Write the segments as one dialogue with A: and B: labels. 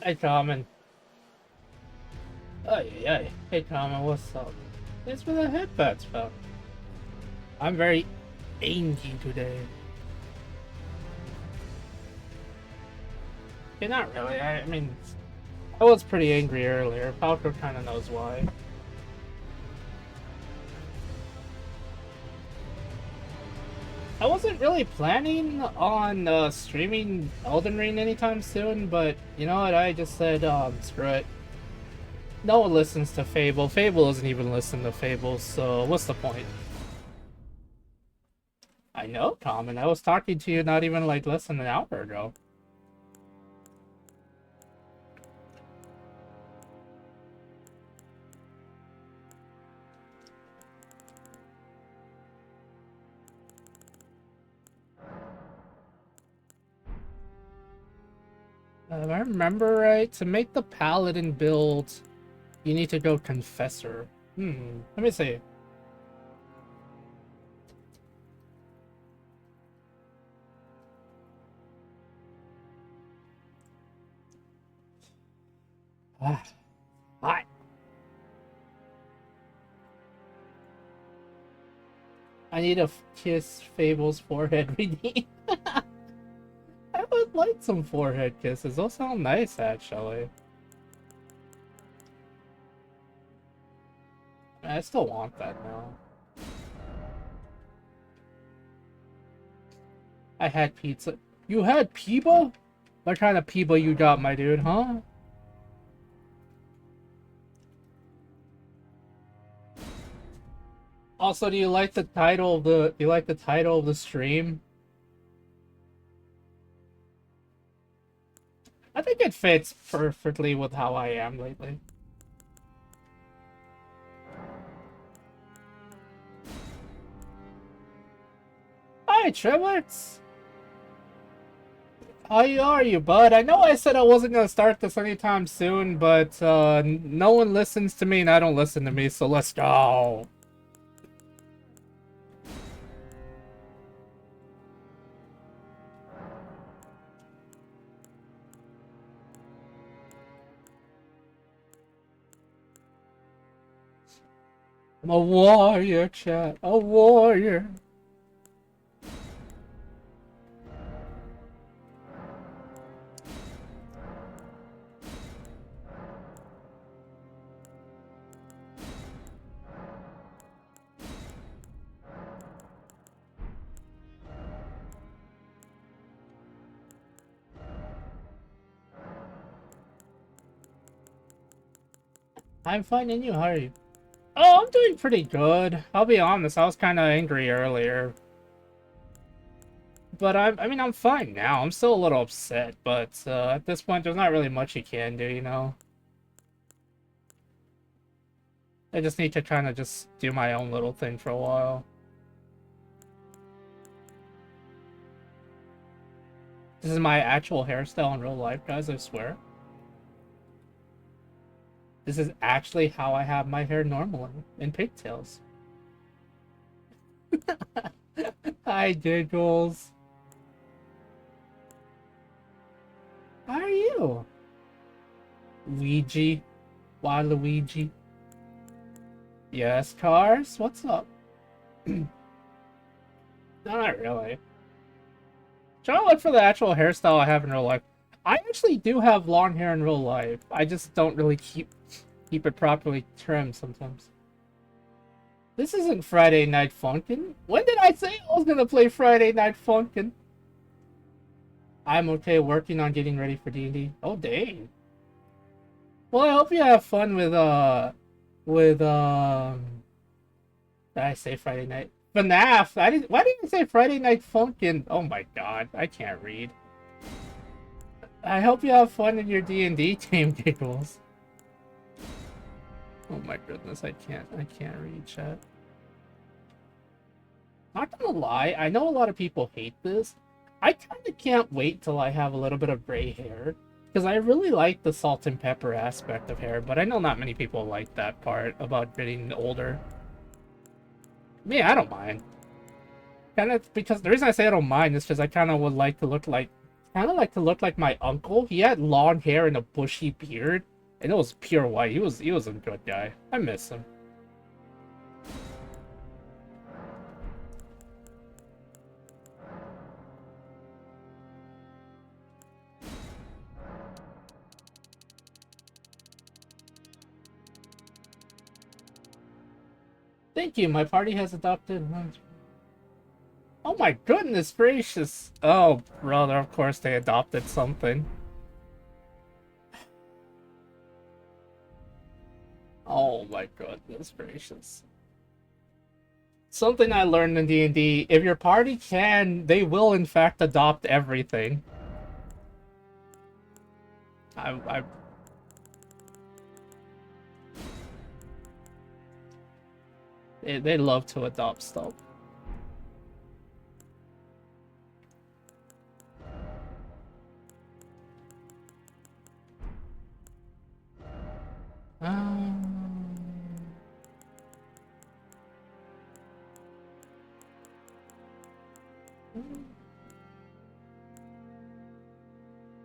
A: Hey, Carmen. Oh, yeah. Hey, Carmen, what's up? Thanks for the headbats, pal. I'm very angry today. Yeah, not really. I mean, I was pretty angry earlier. Falco kind of knows why. I wasn't really planning on streaming Elden Ring anytime soon, but you know what? I just said, screw it. No one listens to Fable. Fable doesn't even listen to Fable, so what's the point? I know, Common. I was talking to you not even like less than an hour ago. If I remember right, to make the paladin build, you need to go confessor. Let me see. Ah, hi. I need to kiss Fable's forehead redeem. I would like some forehead kisses. Those sound nice, actually. I still want that now. I had pizza. You had Peeba? What kind of Peeba you got, my dude, huh? Also, do you like the title of the stream? I think it fits perfectly with how I am lately. Hi, Triblets! How are you, bud? I know I said I wasn't gonna start this anytime soon, but no one listens to me and I don't listen to me, so let's go. I'm a warrior, chat. A warrior. I'm fine, and you? How are you? Oh, I'm doing pretty good. I'll be honest, I was kind of angry earlier. But I mean, I'm fine now. I'm still a little upset, but at this point, there's not really much you can do, you know? I just need to kind of just do my own little thing for a while. This is my actual hairstyle in real life, guys, I swear. This is actually how I have my hair normally, in pigtails. Hi, Giggles. How are you? Luigi? Waluigi? Yes, Cars? What's up? No, not really. Trying to look for the actual hairstyle I have in real life. I actually do have long hair in real life. I just don't really keep it properly trimmed sometimes. This isn't Friday Night Funkin'. When did I say I was gonna play Friday Night Funkin'? I'm okay working on getting ready for D&D. Oh, dang. Well, I hope you have fun with did I say Friday night? FNAF! Why didn't you say Friday Night Funkin'? Oh my god, I can't read. I hope you have fun in your D&D team, Giggles. Oh my goodness, I can't read chat. Not gonna lie, I know a lot of people hate this. I kinda can't wait till I have a little bit of gray hair. Because I really like the salt and pepper aspect of hair, but I know not many people like that part about getting older. Me, I don't mind. Kind of because the reason I say I don't mind is because I kind of would like to look like kind of like to look like my uncle. He had long hair and a bushy beard, and it was pure white. He was a good guy. I miss him. Thank you. My party has adopted. Oh my goodness gracious! Oh, brother, of course they adopted something. Oh my goodness gracious. Something I learned in D&D, if your party can, they will in fact adopt everything. They love to adopt stuff.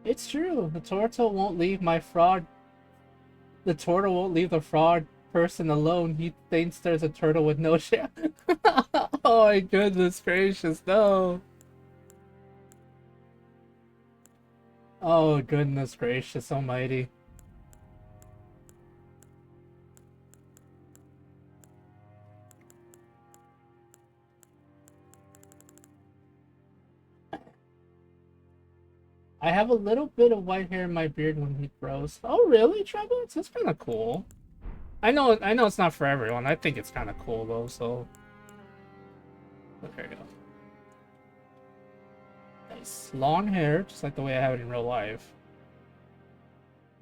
A: It's true. The turtle won't leave my fraud. The turtle won't leave the fraud person alone. He thinks there's a turtle with no shell. Oh my goodness gracious, no. Oh goodness gracious almighty. I have a little bit of white hair in my beard when he grows. Oh really, Trebux? That's kind of cool. I know it's not for everyone. I think it's kind of cool though, so... There you go. Nice. Long hair, just like the way I have it in real life.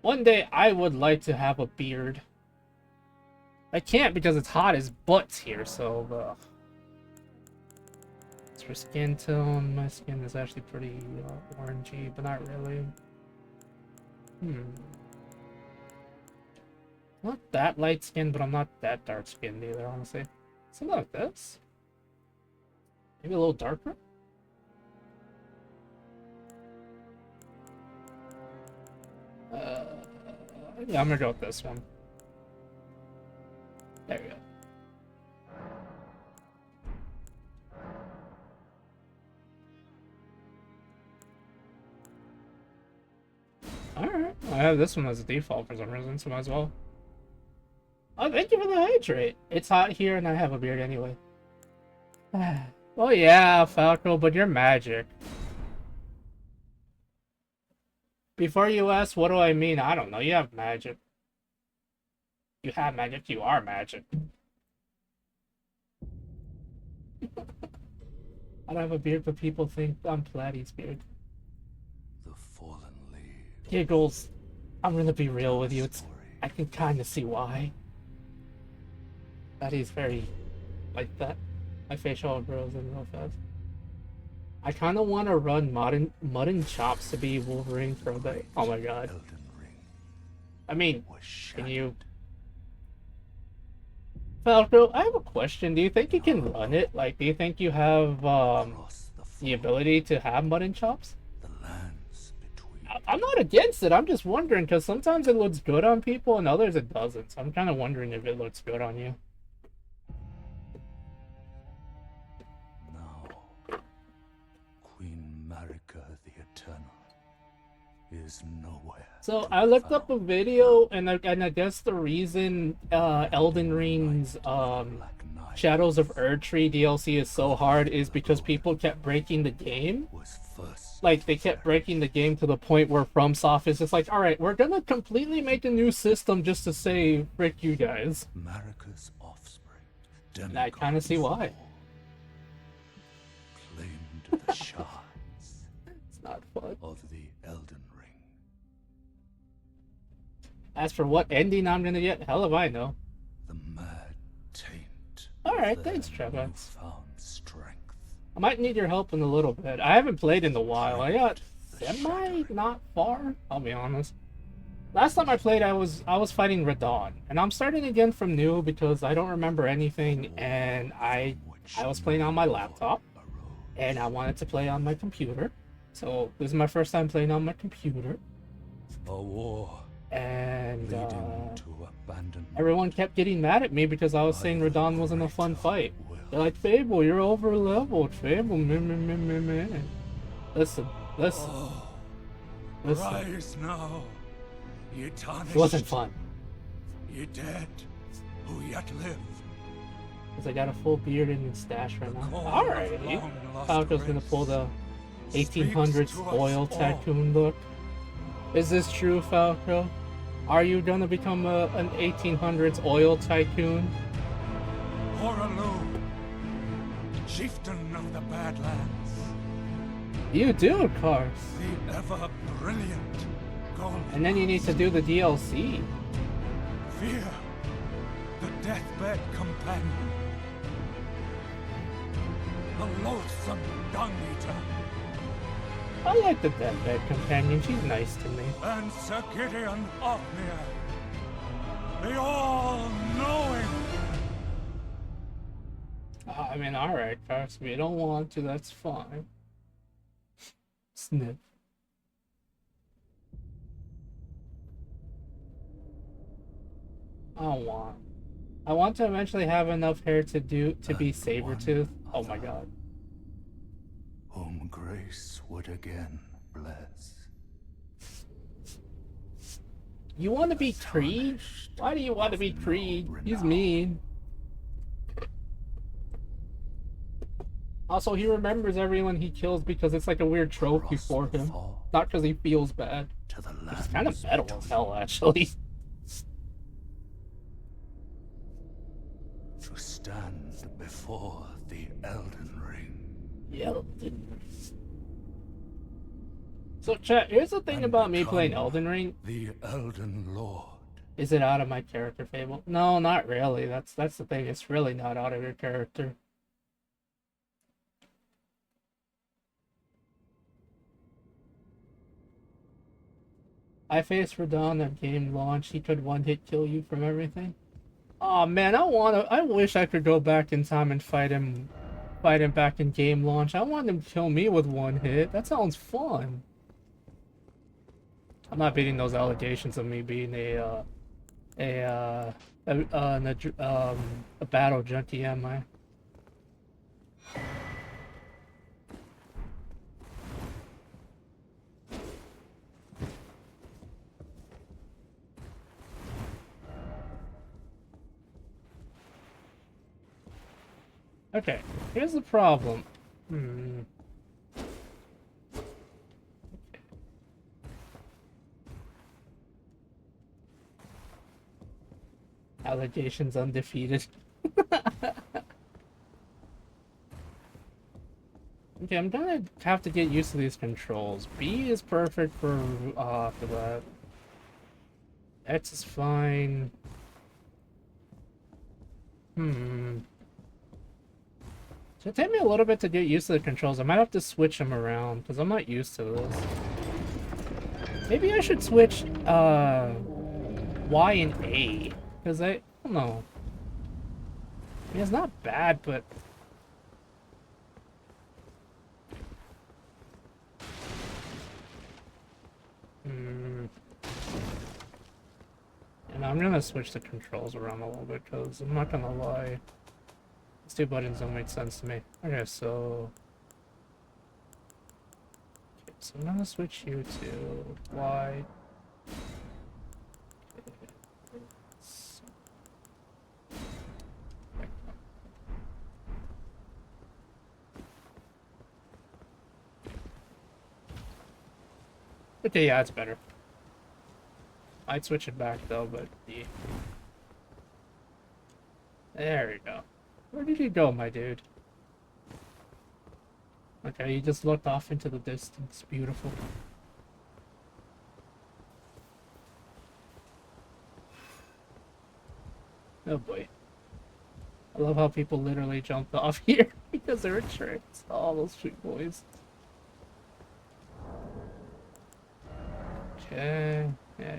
A: One day, I would like to have a beard. I can't because it's hot as butts here, so... As for skin tone, my skin is actually pretty orangey, but not really. Not that light skinned, but I'm not that dark skinned either, honestly. Something like this. Maybe a little darker? Yeah, I'm gonna go with this one. There we go. Alright, I have this one as a default for some reason, so might as well. Oh, thank you for the hydrate. It's hot here and I have a beard anyway. Oh yeah, Falco, but you're magic. Before you ask, what do I mean? I don't know. You have magic. You have magic. You are magic. I don't have a beard, but people think I'm Platy's beard.
B: The fallen leaves.
A: Giggles. I'm gonna be real with you. I can kind of see why. Platy's very like that. My facial grows in real fast. I kind of want to run Mud and Chops to be Wolverine for a bit. Oh my god. I mean, can you... Falco, I have a question. Do you think you can run it? Like, do you think you have the ability to have Mud and Chops? I'm not against it. I'm just wondering, because sometimes it looks good on people and others it doesn't. So I'm kind of wondering if it looks good on you.
B: Is nowhere.
A: So I looked up a video, and I guess the reason Elden Ring's Shadows of Erdtree DLC is so hard is because people kept breaking the game. Like, they kept breaking the game to the point where FromSoft is just like, alright, we're gonna completely make a new system just to say, frick you guys.
B: Marika's offspring,
A: and I kind of see why.
B: Claimed the shards.
A: It's not fun.
B: Of the Elden Ring.
A: As for what ending I'm gonna get, hell if I know.
B: The mad taint.
A: Alright, thanks, Trevor.
B: Found strength.
A: I might need your help in a little bit. I haven't played in a while. I got not far, I'll be honest. Last time I played, I was fighting Radon, and I'm starting again from new because I don't remember anything, and I was playing on my laptop, and I wanted to play on my computer. So this is my first time playing on my computer,
B: A war
A: and
B: leading to abandonment.
A: everyone kept getting mad at me because I was saying
B: By the
A: Radahn wasn't a fun
B: greater
A: fight.
B: will.
A: They're like, Fable, you're over leveled. Fable, meh, meh, meh, meh, meh. Listen, listen,
B: Oh,
A: listen.
B: rise now, ye tarnished.
A: It wasn't fun.
B: Ye dead, who yet live.
A: Because I got a full beard and stash right
B: The
A: now.
B: call of
A: Alrighty.
B: long-lost
A: Falco's gonna
B: grace
A: pull the
B: speaks
A: 1800s
B: to us
A: oil
B: all.
A: tycoon look. Is this true, Falco? Are you gonna become an 1800s oil tycoon?
B: Horalu, chieftain of the Badlands,
A: You do, of course.
B: the ever-brilliant Gold.
A: And then you need to do the DLC.
B: Fear, the deathbed companion, the loathsome dung-eater,
A: I like the Deathbed Companion. She's nice to me.
B: and Sir Gideon Ofnir, the all-knowing.
A: I mean, alright, trust me. You don't want to, that's fine. Sniff. I don't want. I want to eventually have enough hair to be
B: And
A: Sabretooth.
B: one
A: Oh my
B: other.
A: god.
B: Whom grace would again bless.
A: You want to be Creed? Why do you want to be Creed? He's mean. Also, he remembers everyone he kills because it's like a weird trophy
B: Across
A: for
B: the
A: him.
B: fall
A: Not because he feels bad.
B: to the
A: It's kind of
B: lands
A: metal as hell, actually.
B: to stand before the Elden Ring.
A: Elden. So, chat, here's the thing
B: And
A: about me playing
B: become
A: Elden Ring.
B: The Elden Lord.
A: Is it out of my character, Fable? No, not really. That's the thing. It's really not out of your character. I faced Radahn at game launch. He could one-hit kill you from everything. Oh man, I wish I could go back in time and fight him back in game launch. I want him to kill me with one hit. That sounds fun. I'm not beating those allegations of me being a battle junkie, am I? Okay, here's the problem. Allegations undefeated. Okay, I'm gonna have to get used to these controls. B is perfect for that. X is fine. So it'll take me a little bit to get used to the controls. I might have to switch them around because I'm not used to this. Maybe I should switch Y and A because I don't know. I mean, it's not bad, but and I'm gonna switch the controls around a little bit because I'm not gonna lie. These two buttons don't make sense to me. Okay, so I'm gonna switch you to Y. Okay, yeah, it's better. I'd switch it back though, but yeah. There we go. Where did you go, my dude? Okay, you just looked off into the distance. Beautiful. Oh boy. I love how people literally jumped off here because they're tricked. All those sweet boys. Okay. Yeah.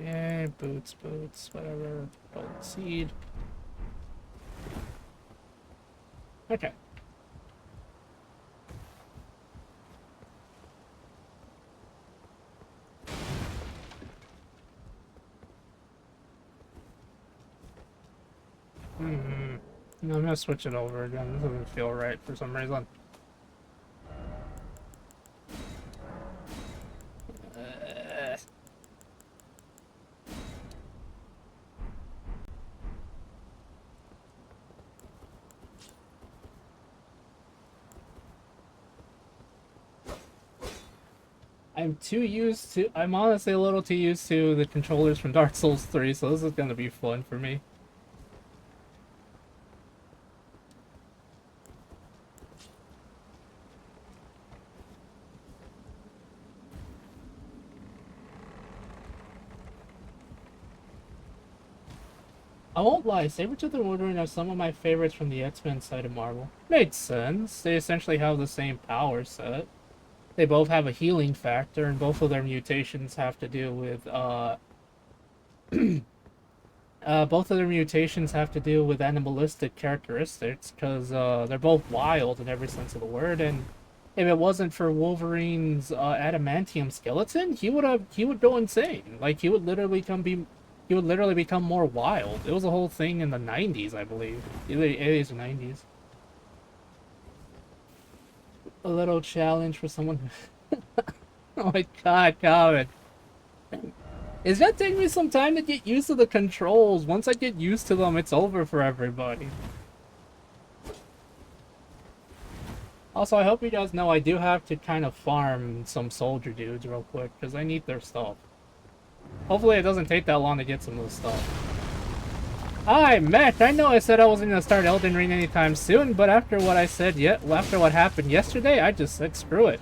A: Okay, boots, whatever. Golden seed. Okay. I'm gonna switch it over again. This doesn't feel right for some reason. I'm honestly a little too used to the controllers from Dark Souls 3, so this is gonna be fun for me. I won't lie, Sabretooth and Wolverine are some of my favorites from the X-Men side of Marvel. Made sense. They essentially have the same power set. They both have a healing factor, and both of their mutations have to do with both of their mutations have to do with animalistic characteristics, because they're both wild in every sense of the word. And if it wasn't for Wolverine's adamantium skeleton, he would go insane. Like he would literally become more wild. It was a whole thing in the 90s, I believe, either 80s or 90s. A little challenge for someone. Oh my god, Calvin. It's gonna take me some time to get used to the controls. Once I get used to them, it's over for everybody. Also, I hope you guys know I do have to kind of farm some soldier dudes real quick, because I need their stuff. Hopefully it doesn't take that long to get some of this stuff. Hi, Mac. I know I said I wasn't gonna start Elden Ring anytime soon, but after what happened yesterday, I just said screw it.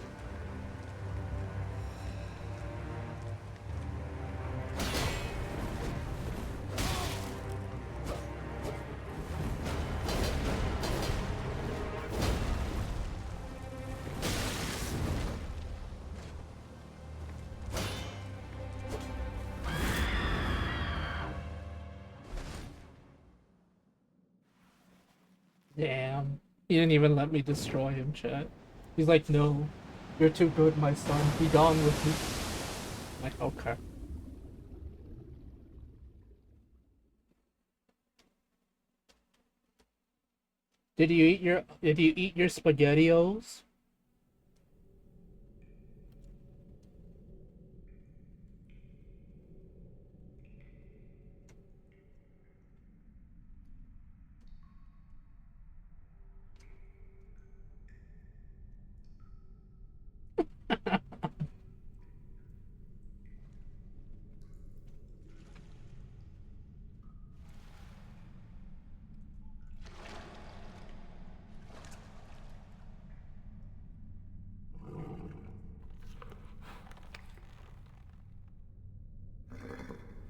A: Damn. He didn't even let me destroy him, chat. He's like, no, you're too good, my son. Be gone with me. I'm like, okay. Did you eat your spaghettios?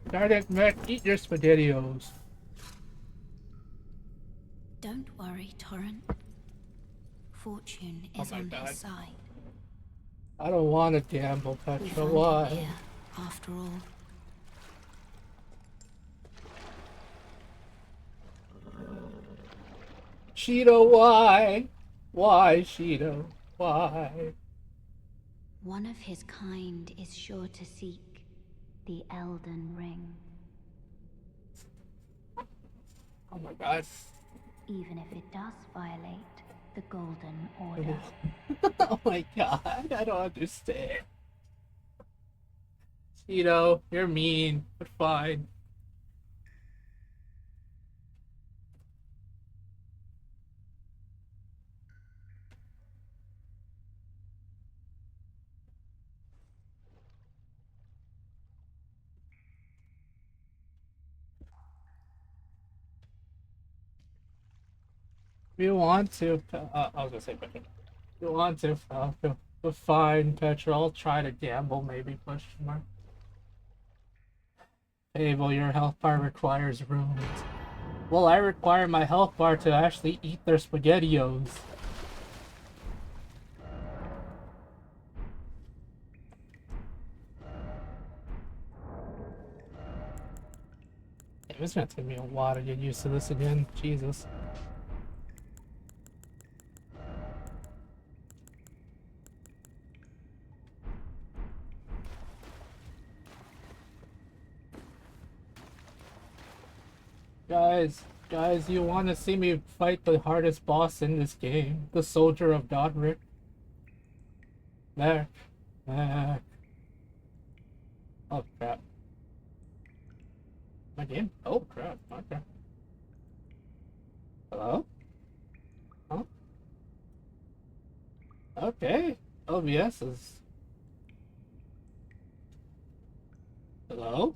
A: Darn it, Mac, eat your spaghettios.
C: Don't worry, Torrent. Fortune
A: Oh
C: is
A: my
C: on
A: God.
C: his side.
A: I don't want to gamble,
C: We
A: Petra.
C: found him
A: Why?
C: here, after all.
A: Cheeto, why? Why, Cheeto? Why?
C: One of his kind is sure to seek the Elden Ring,
A: Oh my God.
C: even if it does violate the Golden Order.
A: Oh my God. I don't understand. Cheeto, you're mean, but fine. If you want to, I was gonna say Petra. If you want to, but fine, Petra. I'll try to gamble, maybe, question mark. Fable, your health bar requires runes. Well, I require my health bar to actually eat their spaghettios. Damn, it's gonna take me a while to get used to this again. Jesus. Guys, Guys, you want to see me fight the hardest boss in this game? The Soldier of Godric? There. There. Oh, crap. My game? Oh, crap. Okay. Hello? Huh? Okay. OBS is... Hello?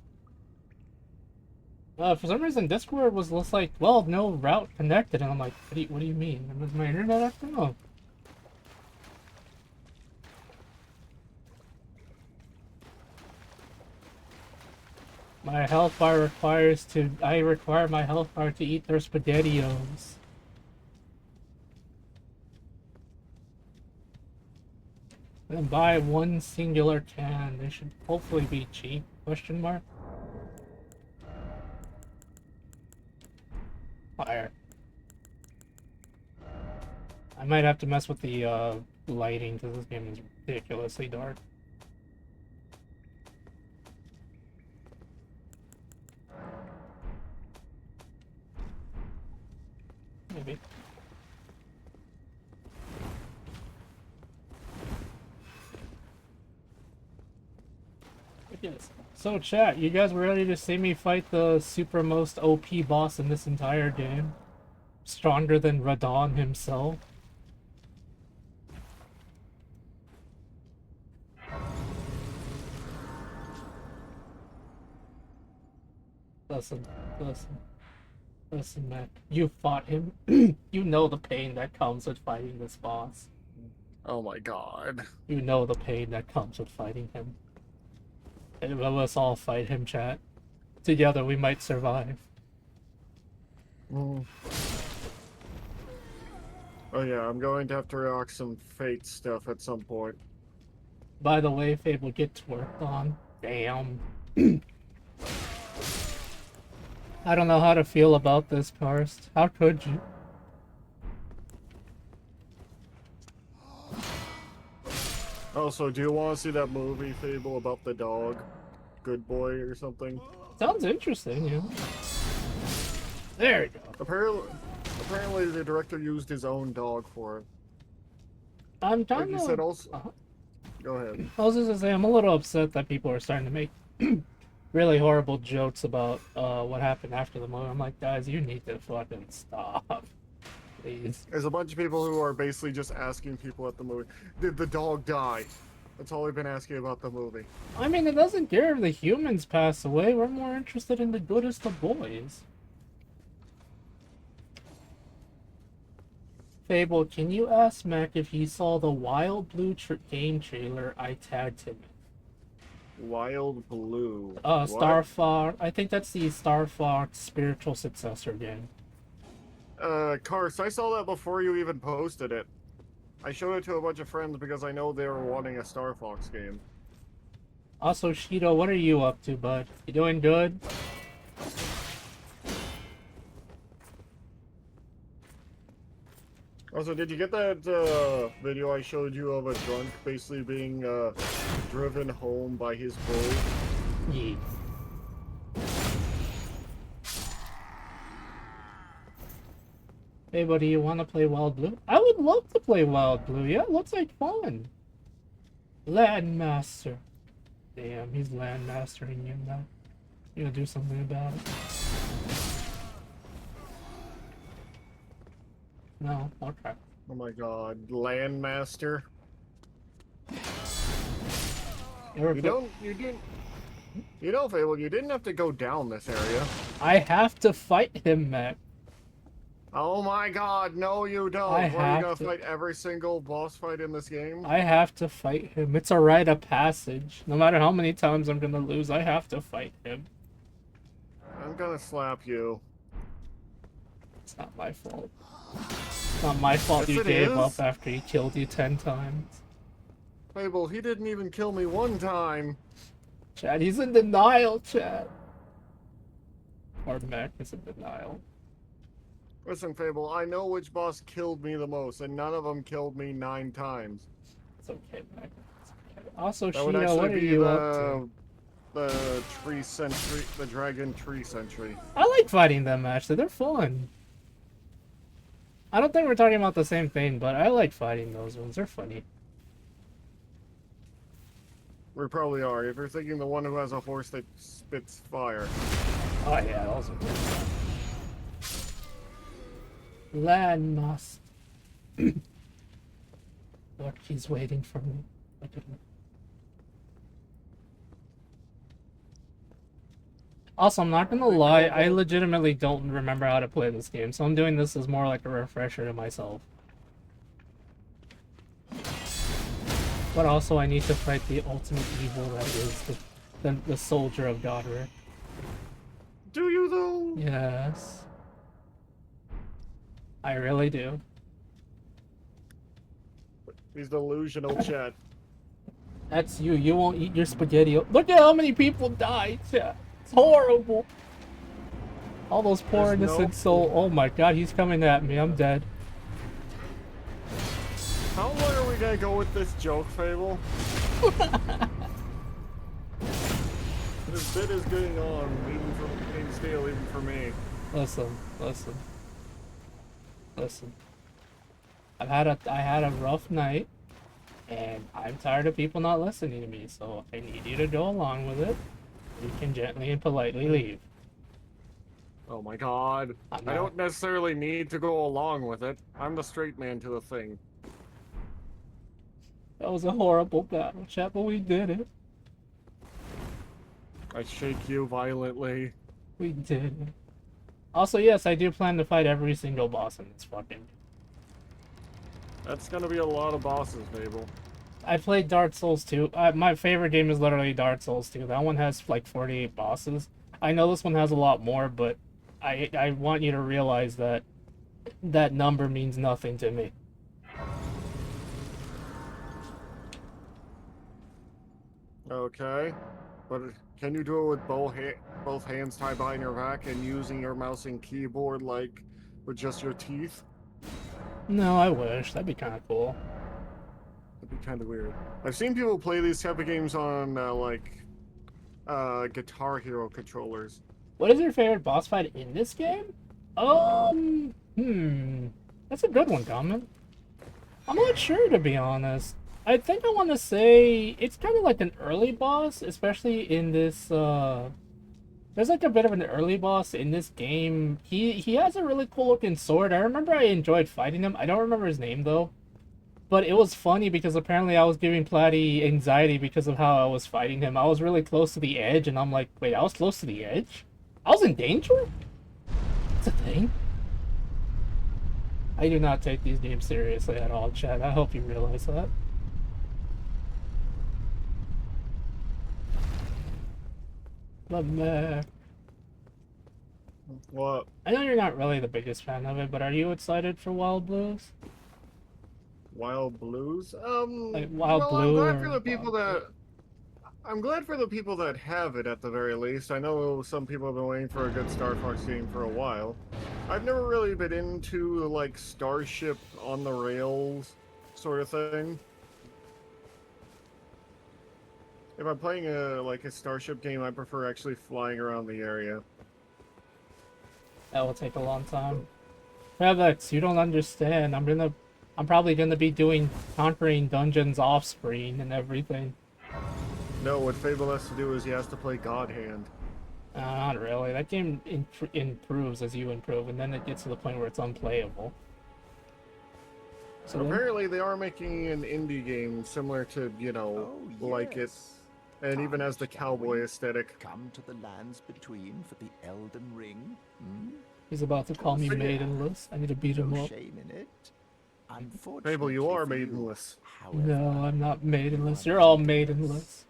A: For some reason, Discord was just like, well, no route connected, and I'm like, what do you mean? Was my internet acting up? My health bar requires to... I require my health bar to eat their spaghettios. And buy one singular can. They should hopefully be cheap, question mark. Fire. I might have to mess with the lighting because this game is ridiculously dark. Maybe. Yes. So chat, you guys were ready to see me fight the super most OP boss in this entire game? Stronger than Radon himself? Listen, man. You fought him. You know the pain that comes with fighting this boss.
D: Oh my god.
A: You know the pain that comes with fighting him. And let us all fight him, chat. Together we might survive.
D: Oh yeah, I'm going to have to rock some Fate stuff at some point.
A: By the way, Fable gets worked on. Damn. I don't know how to feel about this, Karst. How could you?
D: Also, do you want to see that movie, Fable, about the dog? Good Boy or something?
A: Sounds interesting, yeah. There we go.
D: Apparently the director used his own dog for it.
A: I'm trying
D: Like you
A: to...
D: said also... Go ahead.
A: I was just gonna say, I'm a little upset that people are starting to make really horrible jokes about what happened after the movie. I'm like, guys, you need to fucking stop. Please.
D: There's a bunch of people who are basically just asking people at the movie, did the dog die? That's all we've been asking about the movie.
A: I mean, it doesn't care if the humans pass away. We're more interested in the goodest of boys. Fable, can you ask Mac if he saw the Wild Blue game trailer I tagged him in?
D: Wild Blue.
A: Star Fox. I think that's the Star Fox spiritual successor game.
D: Karst, I saw that before you even posted it. I showed it to a bunch of friends because I know they were wanting a Star Fox game.
A: Also, Shido, what are you up to, bud? You doing good?
D: Also, did you get that video I showed you of a drunk basically being driven home by his bull?
A: Yeah. Hey, buddy, you want to play Wild Blue? I would love to play Wild Blue. Yeah, it looks like fun. Landmaster. Damn, he's landmastering you now. You gonna do something about it? No, okay.
D: Oh my god, Landmaster. You know, Fable, you didn't have to go down this area.
A: I have to fight him, Mac.
D: Oh my god, no you don't.
A: I
D: Are you gonna
A: have to.
D: fight every single boss fight in this game?
A: I have to fight him. It's a rite of passage. No matter how many times I'm gonna lose, I have to fight him.
D: I'm gonna slap you.
A: It's not my fault. It's not my fault
D: Yes,
A: you
D: it
A: gave
D: is.
A: up after he killed you 10 times.
D: Fable, he didn't even kill me one time.
A: Chad, he's in denial, Chad. Or Mac is in denial.
D: Listen, Fable, I know which boss killed me the most, and none of them killed me 9 times.
A: It's okay, Mac. It's okay. Also,
D: That would
A: Shido,
D: actually
A: what are
D: be
A: you up to?
D: the tree sentry, the dragon tree sentry.
A: I like fighting them, actually. They're fun. I don't think we're talking about the same thing, but I like fighting those ones. They're funny.
D: We probably are. If you're thinking the one who has a horse that spits fire.
A: Oh yeah, those are good. Land must. What, he's waiting for me. Also, I'm not gonna lie, I legitimately don't remember how to play this game, so I'm doing this as more like a refresher to myself. But also, I need to fight the ultimate evil that is the soldier of Godric.
D: Do you though?
A: Yes. I really do.
D: He's delusional, chat.
A: That's you. You won't eat your spaghetti. Look at how many people died. Yeah. It's horrible. All those poor
D: There's
A: innocent
D: no-
A: soul. Oh my god, he's coming at me. I'm dead.
D: How long are we gonna go with this joke, Fable? This bit is going on, even still, even for me.
A: Listen. I had a rough night, and I'm tired of people not listening to me. So I need you to go along with it. You can gently and politely leave.
D: Oh my god. I don't necessarily need to go along with it. I'm the straight man to the thing.
A: That was a horrible battle, chat, but we did it.
D: I shake you violently.
A: We did it. Also, yes, I do plan to fight every single boss in this fucking.
D: That's gonna be a lot of bosses, Fable.
A: I played Dark Souls 2. My favorite game is literally Dark Souls 2. That one has like 48 bosses. I know this one has a lot more, but I want you to realize that that number means nothing to me.
D: Okay. But can you do it with both hands tied behind your back and using your mouse and keyboard like with just your teeth?
A: No, I wish. That'd be kind of cool.
D: That'd be kind of weird. I've seen people play these type of games on Guitar Hero controllers.
A: What is your favorite boss fight in this game? That's a good one, Common. I'm not sure, to be honest. I think I want to say it's kind of like an early boss, especially in this, there's like a bit of an early boss in this game. He has a really cool looking sword. I remember I enjoyed fighting him. I don't remember his name, though. But it was funny because apparently I was giving Platty anxiety because of how I was fighting him. I was really close to the edge, and I'm like, wait, I was close to the edge? I was in danger? That's a thing. I do not take these games seriously at all, Chad. I hope you realize that. But,
D: What?
A: I know you're not really the biggest fan of it, but are you excited for Wild Blues?
D: Wild Blues?
A: Like Wild
D: well,
A: Blue
D: I'm glad
A: or
D: for the people
A: Wild
D: that... I'm glad for the people that have it, at the very least. I know some people have been waiting for a good Star Fox game for a while. I've never really been into, like, Starship on the rails sort of thing. If I'm playing a Starship game, I prefer actually flying around the area.
A: That will take a long time. Travex, you don't understand. I'm probably gonna be doing conquering dungeons off screen and everything.
D: No, what Fable has to do is he has to play God Hand.
A: Not really. That game improves as you improve, and then it gets to the point where it's unplayable. So then,
D: Apparently they are making an indie game similar to, you know, like it, and even has the cowboy aesthetic.
E: Come to the lands between for the Elden Ring. Hmm?
A: he's about to call me maidenless. I need to beat him
E: No
A: up.
E: shame in it.
D: Fable, you are
E: for
D: maidenless.
E: however,
A: No, I'm not maidenless. You're all maidenless.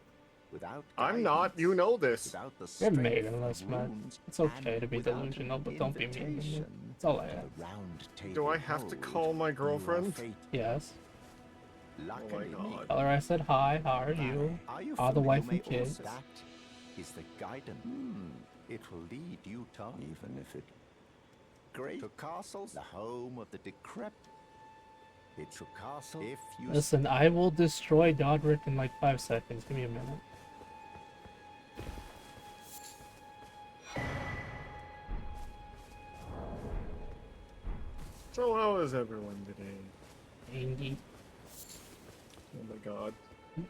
E: without
D: I'm not,
E: guidance,
D: you know this.
E: without the
A: You're
E: strength
A: maidenless,
E: of
A: man.
E: runes,
A: It's okay
E: and
A: to be
E: without
A: delusional,
E: an
A: but don't be mean to me.
E: invitation,
A: That's all I
E: the
A: ask.
E: round table
D: Do I have to
E: hold,
D: call my
E: you are
D: girlfriend?
E: fate.
A: Yes.
E: Luckily,
A: Tell her I said hi. How are you?
E: Are you
A: Are the
E: familiar
A: wife
E: with
A: and
E: all
A: kids?
E: That is the guidance. It will lead you to, even if it great to castles, the home of the decrepit. It's a castle if you
A: Listen, I will destroy Godric in like 5 seconds. Give me a minute.
D: How is everyone today?
A: Angie.
D: Oh my god.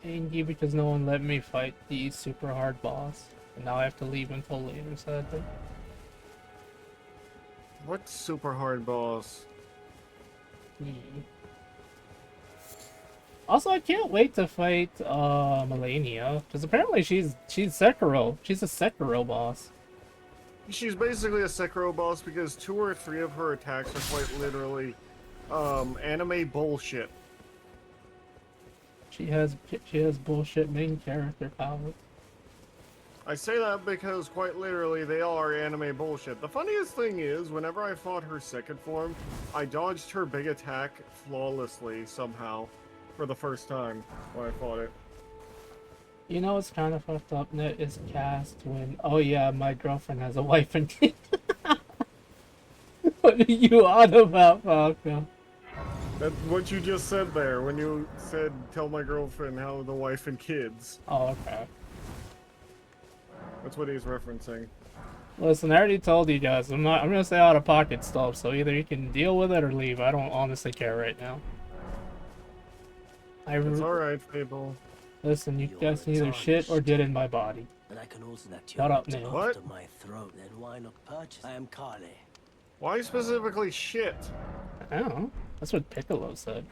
A: Angie because no one let me fight the super hard boss. And now I have to leave until later, sadly.
D: What super hard boss?
A: Also, I can't wait to fight Melania, because apparently she's Sekiro. She's a Sekiro boss.
D: She's basically a Sekiro boss because 2 or 3 of her attacks are quite literally anime bullshit.
A: She has bullshit main character powers.
D: I say that because quite literally they are anime bullshit. The funniest thing is, whenever I fought her second form, I dodged her big attack flawlessly somehow for the first time when I fought it.
A: You know what's kind of fucked up, Net, is cast when, oh yeah, my girlfriend has a wife and kid. What are you on about, Falco?
D: That's what you just said there when you said, tell my girlfriend how the wife and kids.
A: Oh, okay.
D: That's what he's referencing.
A: Listen, I already told you guys, I'm gonna say out of pocket stuff, so either you can deal with it or leave. I don't honestly care right now.
D: It's alright, people.
A: Listen, you guys can either shit or get in my body.
F: And I can also let you
A: Shut up,
F: to
A: Neil.
D: What?
F: after my throat. Then why not purchase? I am Carly.
D: Why specifically shit?
A: I don't know. That's what Piccolo said.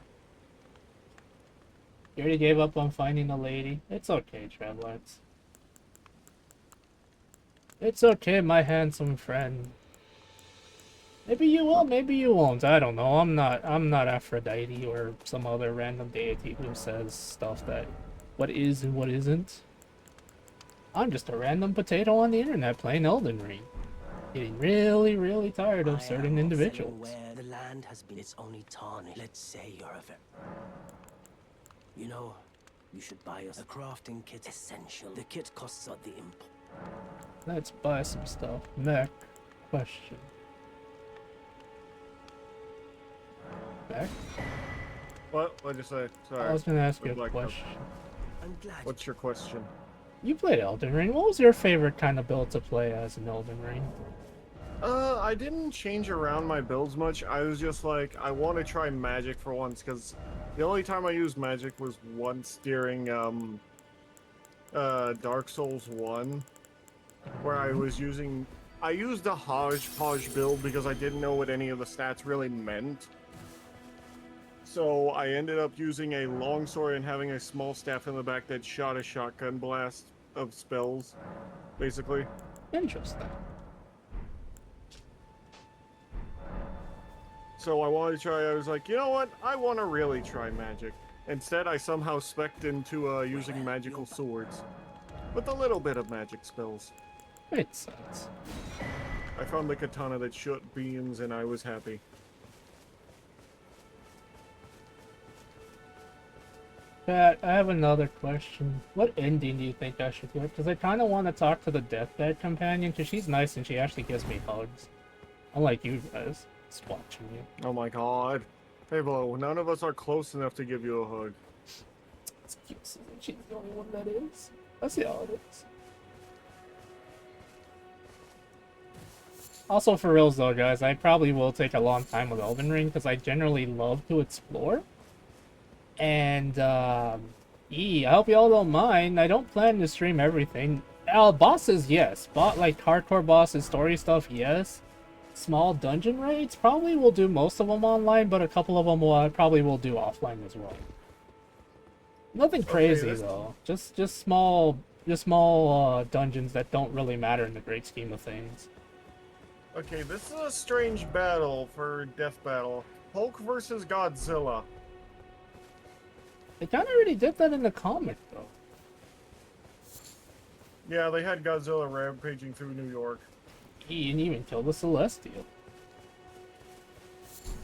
A: You already gave up on finding a lady. It's okay, Treadlights. It's okay, my handsome friend. Maybe you will, maybe you won't. I don't know. I'm not Aphrodite or some other random deity who says stuff that what is and what isn't. I'm just a random potato on the internet playing Elden Ring. Getting really, really tired of certain individuals.
F: Where the land has been its only tarnish. Let's say you're a You know, you should buy us a crafting kit. Essential. The kit costs at the imp.
A: Let's buy some stuff. Mech. Question. Mech?
D: What? What'd you say? Sorry.
A: I was gonna ask you a
D: Like,
A: question.
F: I'm glad.
D: What's your question?
A: You played Elden Ring. What was your favorite kind of build to play as in Elden Ring?
D: I didn't change around my builds much. I was just like, I want to try magic for once, because the only time I used magic was once during, Dark Souls 1, where I used a hodgepodge build because I didn't know what any of the stats really meant. So I ended up using a longsword and having a small staff in the back that shot a shotgun blast of spells, basically.
A: Interesting.
D: So I wanted to try, I was like, you know what? I want to really try magic. Instead, I somehow spec'd into using magical swords. With a little bit of magic spells.
A: Makes sense.
D: I found the katana that shot beams and I was happy.
A: Pat, I have another question. What ending do you think I should do? Because I kind of want to talk to the deathbed companion, because she's nice and she actually gives me hugs. Unlike you guys. Just watching you.
D: Oh my god. Hey, Bo, none of us are close enough to give you a hug.
A: Excuses. She's the only one that is. That's how it is. Also, for reals though, guys, I probably will take a long time with Elden Ring, because I generally love to explore. And, I hope y'all don't mind. I don't plan to stream everything. Bosses, yes. Like, hardcore bosses, story stuff, yes. Small dungeon raids, probably will do most of them online, but a couple of them I probably will do offline as well. Nothing crazy, though. Just small dungeons that don't really matter in the great scheme of things.
D: Okay, this is a strange battle for Death Battle. Hulk versus Godzilla.
A: They kind of already did that in the comic, though.
D: Yeah, they had Godzilla rampaging through New York.
A: He didn't even kill the Celestial.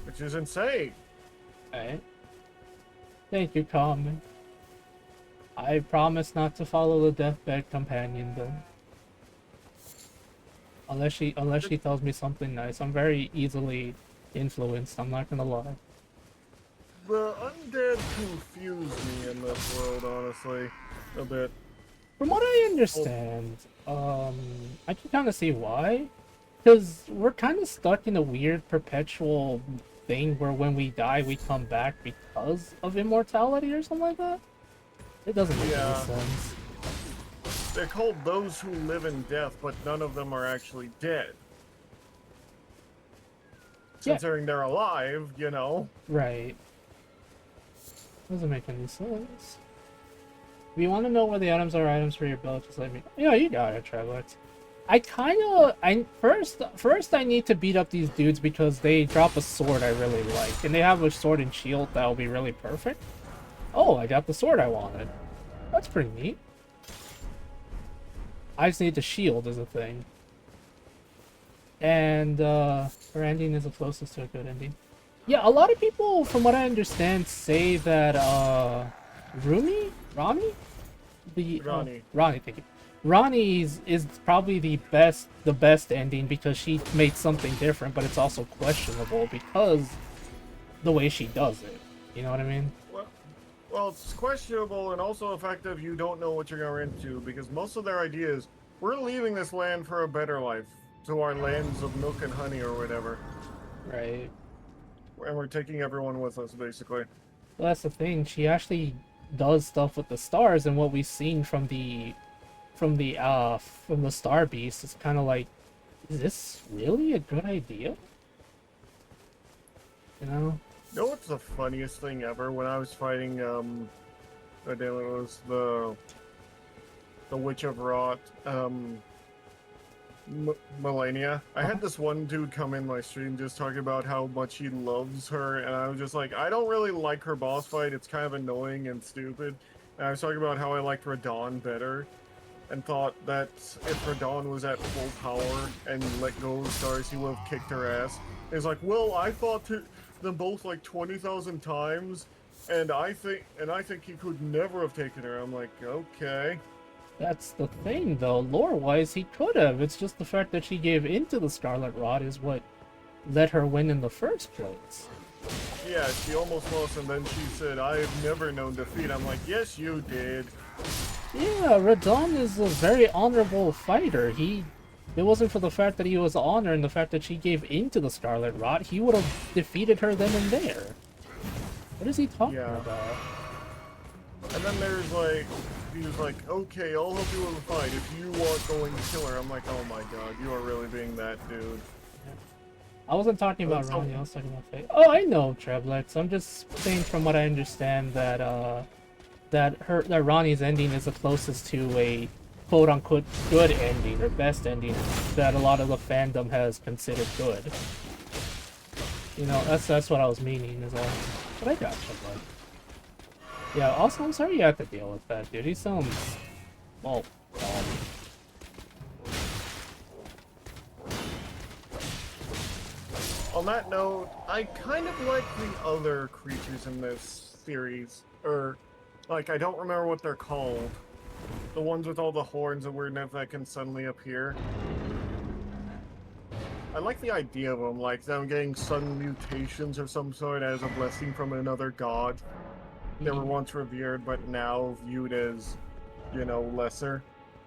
D: Which is insane.
A: Alright. Thank you, Carmen. I promise not to follow the deathbed companion, though. Unless she tells me something nice. I'm very easily influenced, I'm not gonna lie.
D: The undead confuse me in this world, honestly. A bit.
A: From what I understand, I can kind of see why. Because we're kind of stuck in a weird perpetual thing where when we die, we come back because of immortality or something like that? It doesn't make
D: Yeah.
A: any sense.
D: They're called those who live in death, but none of them are actually dead.
A: Yeah.
D: Considering they're alive, you know.
A: Right. Doesn't make any sense. If you want to know where the items are, items for your build, just let me. Yeah, you got it, Travelers. First I need to beat up these dudes because they drop a sword I really like, and they have a sword and shield that will be really perfect. Oh, I got the sword I wanted. That's pretty neat. I just need the shield as a thing. And her ending is the closest to a good ending. Yeah, a lot of people, from what I understand, say that Ronnie, thank you. Ronnie's is probably the best ending because she made something different, but it's also questionable because the way she does it. You know what I mean?
D: Well, it's questionable, and also effective. You don't know what you're going into because most of their ideas, we're leaving this land for a better life, to our lands of milk and honey or whatever.
A: Right.
D: And we're taking everyone with us, basically.
A: Well, that's the thing. She actually does stuff with the stars, and what we've seen from the Star Beast is kind of like, is this really a good idea? You know?
D: You know what's the funniest thing ever? When I was fighting, it was the Witch of Rot, Melania. I had this one dude come in my stream just talking about how much he loves her, and I was just like, I don't really like her boss fight. It's kind of annoying and stupid. And I was talking about how I liked Radon better, and thought that if Radon was at full power and let go of stars, he would have kicked her ass. And he's like, well, I fought them both like 20,000 times, and I think he could never have taken her. I'm like, okay.
A: That's the thing, though. Lore-wise, he could have. It's just the fact that she gave into the Scarlet Rot is what let her win in the first place.
D: Yeah, she almost lost, and then she said, I've never known defeat. I'm like, yes, you did.
A: Yeah, Radon is a very honorable fighter. It wasn't for the fact that he was honored and the fact that she gave into the Scarlet Rot, he would have defeated her then and there. What is he talking about?
D: And then there's like, he was like, okay, I'll help you with the fight if you want going to kill her. I'm like, oh my god, you are really being that dude.
A: I wasn't talking about Ronnie, I was talking about Faye. Oh, I know, Treblex. I'm just saying from what I understand that that Ronnie's ending is the closest to a quote-unquote good ending, or best ending, that a lot of the fandom has considered good. You know, that's what I was meaning, is all. But I got you, bud. Yeah, also, I'm sorry you have to deal with that, dude. He sounds, well,
D: On that note, I kind of like the other creatures in this series, or, like, I don't remember what they're called. The ones with all the horns and weirdness that can suddenly appear. I like the idea of them, like them getting sudden mutations of some sort as a blessing from another god. They were once revered, but now viewed as, you know, lesser.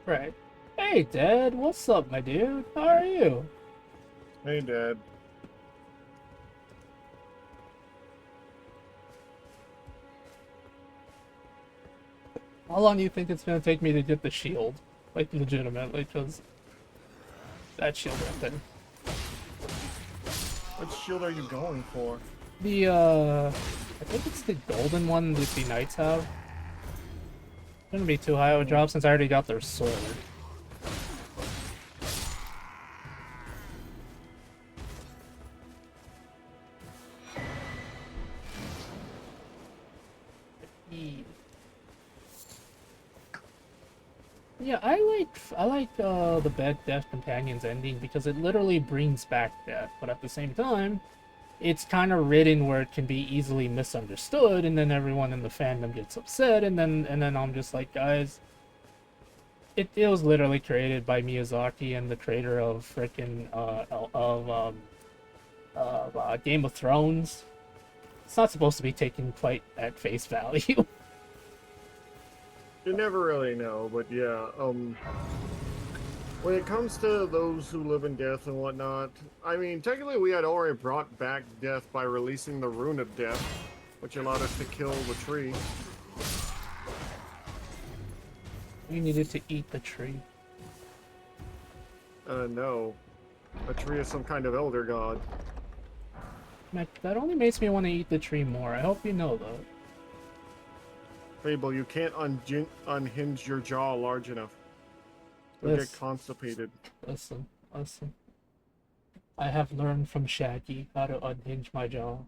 A: right. Hey, Dad, what's up, my dude? How are you?
D: Hey, Dad.
A: How long do you think it's gonna take me to get the shield? Like, legitimately, because that shield right there.
D: What shield are you going for?
A: The, I think it's the golden one that the knights have. Shouldn't be too high of a drop since I already got their sword. Yeah, I like the Bad Death Companion's ending because it literally brings back death, but at the same time, it's kind of written where it can be easily misunderstood, and then everyone in the fandom gets upset, and then I'm just like, guys, it was literally created by Miyazaki and the creator of frickin' Game of Thrones. It's not supposed to be taken quite at face value.
D: You never really know, but yeah, When it comes to those who live in death and whatnot, I mean, technically we had already brought back death by releasing the Rune of Death, which allowed us to kill the tree.
A: We needed to eat the tree.
D: No. A tree is some kind of elder god.
A: Mac, that only makes me want to eat the tree more. I hope you know that.
D: Fable, you can't unhinge your jaw large enough. You'll get
A: Listen,
D: constipated.
A: listen. I have learned from Shaggy how to unhinge my jaw.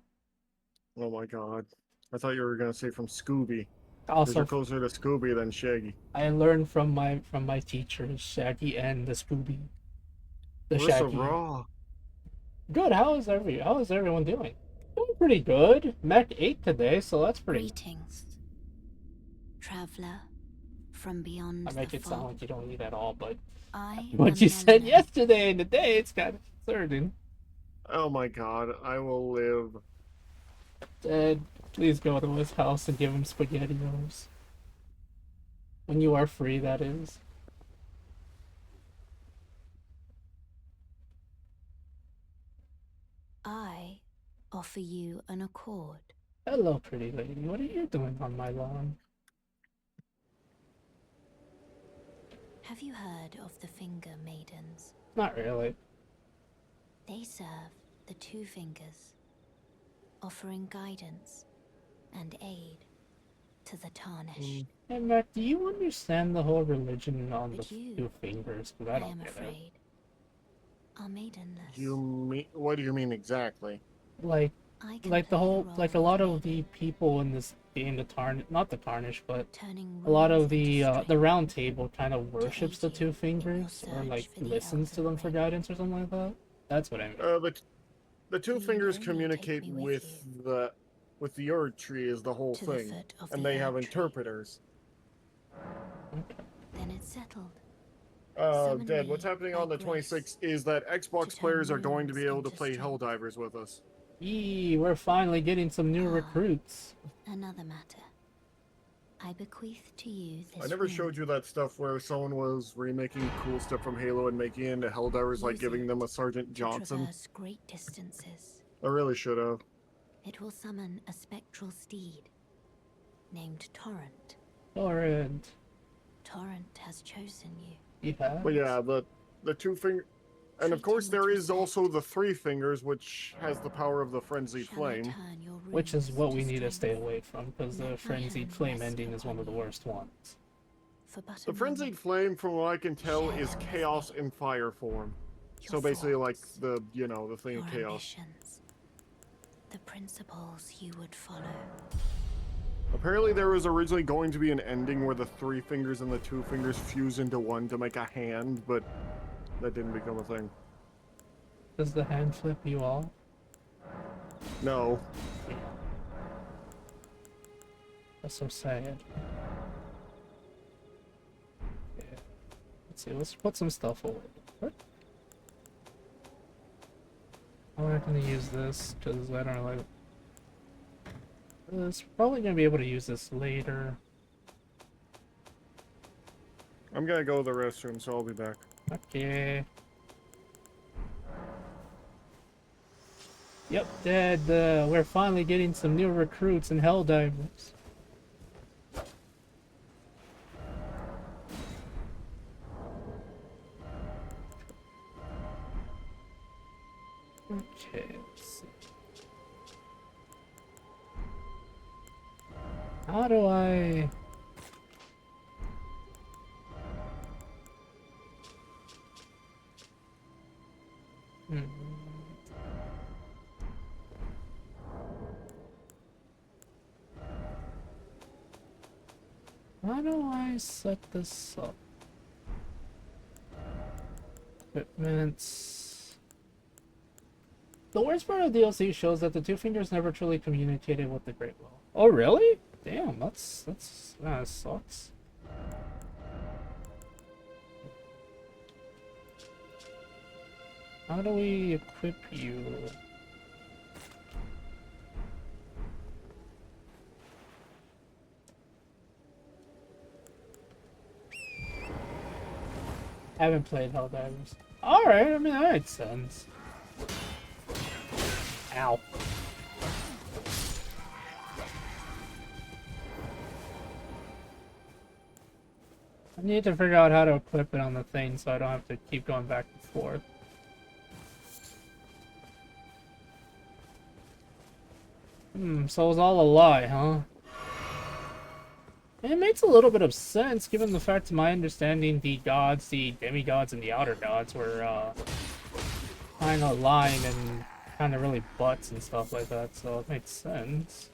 D: Oh my god. I thought you were gonna say from Scooby. Because
A: Also,
D: you're closer to Scooby than Shaggy.
A: I learned from my teachers, Shaggy and the Scooby. The
D: Where's the
A: Shaggy.
D: raw?
A: Good. How is everyone doing? Doing pretty good. Mech ate today, so that's pretty.
C: Greetings, traveler from beyond
A: I make
C: the
A: it sound
C: fog.
A: like you don't eat at all, but
C: I
A: what
C: am
A: you said
C: Melina.
A: yesterday and today, it's kind of concerning.
D: Oh my god, I will live.
A: Dad, please go to his house and give him spaghettios. When you are free, that is.
C: I offer you an accord.
A: Hello, pretty lady. What are you doing on my lawn?
C: Have you heard of the Finger Maidens?
A: Not really.
C: They serve the Two Fingers, offering guidance and aid to the tarnished.
A: Hey, Mac, do you understand the whole religion on
C: But
A: the
C: you,
A: two fingers? Because
C: I
A: I don't
C: am
A: get it.
C: afraid, are maidenless.
D: You mean, what do you mean exactly?
A: Like
C: I can
A: the
C: play
A: whole,
C: role
A: like a lot of
C: maiden,
A: the people in this game, the Tarnish, not the Tarnish, but
C: turning
A: a lot
C: runes
A: of the
C: into
A: the
C: strength.
A: round table kind of worships
C: aid
A: the
C: you
A: two
C: in your
A: fingers, or
C: search
A: like
C: for the
A: listens to
C: Elden
A: them for
C: Ring.
A: guidance or something like that. That's what I mean.
D: But the two
C: You
D: fingers
C: only
D: communicate
C: take me with
D: with the Erd tree is the whole
C: to the
D: thing,
C: foot of
D: and
C: the
D: they have
C: Erd tree.
D: interpreters.
C: Then it's settled.
D: Dad, what's happening on the 26th is that Xbox
C: turn
D: players are going to be
C: runes
D: able to
C: into
D: play
C: strength.
D: Helldivers with us.
A: Yee, we're finally getting some new
C: Ah.
A: recruits.
C: Another matter. I bequeath to you this
D: I never
C: ring.
D: showed you that stuff where someone was remaking cool stuff from Halo and making it into Helldivers, like
C: Use
D: giving
C: it
D: them a Sergeant
C: to
D: Johnson.
C: traverse great distances.
D: I really should have.
C: It will summon a spectral steed named Torrent.
A: Torrent.
C: Torrent has chosen you.
A: Yeah.
D: But yeah, the two finger, and of
C: Treat
D: course
C: him
D: there
C: with
D: is also
C: respect.
D: the three fingers, which has the power of the frenzied
C: Shall I
D: flame.
C: turn your
A: Which is
C: runes
A: what we
C: to
A: need to stay
C: strength?
A: away from, because the
C: Let my
A: frenzied
C: hand
A: flame
C: rest
A: ending is one
C: upon
A: of the
C: you.
A: worst ones.
C: For but a
D: The frenzied
C: moment,
D: flame, from what I can tell,
C: Share
D: is
C: them with
D: chaos
C: me.
D: in fire form.
C: your
D: So basically, like
C: thoughts,
D: the the thing
C: your
D: of chaos.
C: ambitions, the principles you would follow.
D: Apparently, there was originally going to be an ending where the three fingers and the two fingers fuse into one to make a hand, but that didn't become a thing.
A: Does the hand flip you off?
D: No.
A: That's so sad. Yeah. Let's see, let's put some stuff away. What? I'm not gonna use this, because I don't really... It's probably gonna be able to use this later.
D: I'm gonna go to the restroom, so I'll be back.
A: Okay. Yep, Dad, we're finally getting some new recruits in Helldivers. Okay, let's see. How do I... How do I set this up? Equipments... The worst part of DLC shows that the two fingers never truly communicated with the Great Will. Oh, really? Damn, that sucks. How do we equip you? Haven't played Helldivers. Alright, I mean, that makes sense. Ow. I need to figure out how to equip it on the thing so I don't have to keep going back and forth. So it was all a lie, huh? And it makes a little bit of sense given the fact, to my understanding, the gods, the demigods, and the outer gods were kind of lying and kind of really butts and stuff like that, so it makes sense.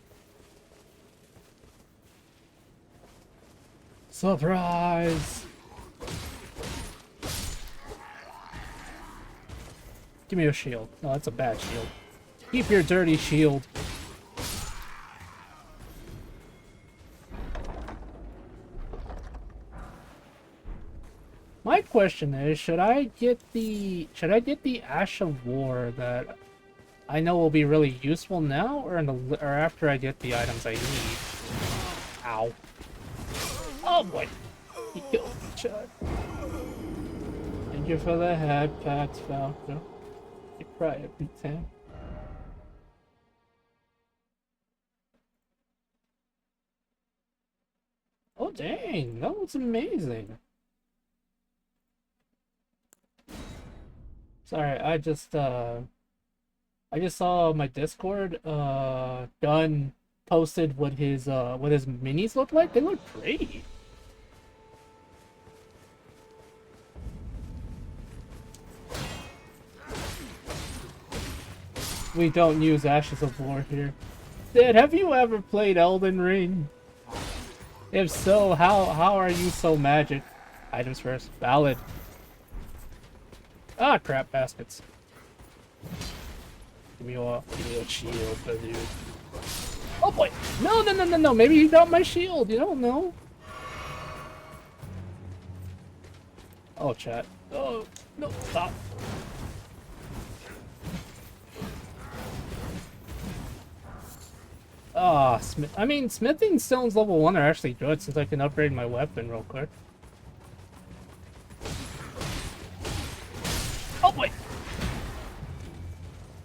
A: Surprise! Give me your shield. No, that's a bad shield. Keep your dirty shield. My question is, should I get the Ash of War that I know will be really useful now, or after I get the items I need? Ow. Oh boy. He killed me, Chad. Thank you for the head pats, Falco. You cry every time. Oh dang, that looks amazing. Sorry, I just saw my Discord, Gunn posted what his minis look like. They look great. We don't use Ashes of War here. Dad, have you ever played Elden Ring? If so, how are you so magic? Items first. Valid. Ah, crap baskets. Give me a shield, dude. Oh boy! No! Maybe you got my shield. You don't know. Oh, chat. Oh no! Stop. Ah, smithing stones level 1 are actually good since I can upgrade my weapon real quick. Oh boy!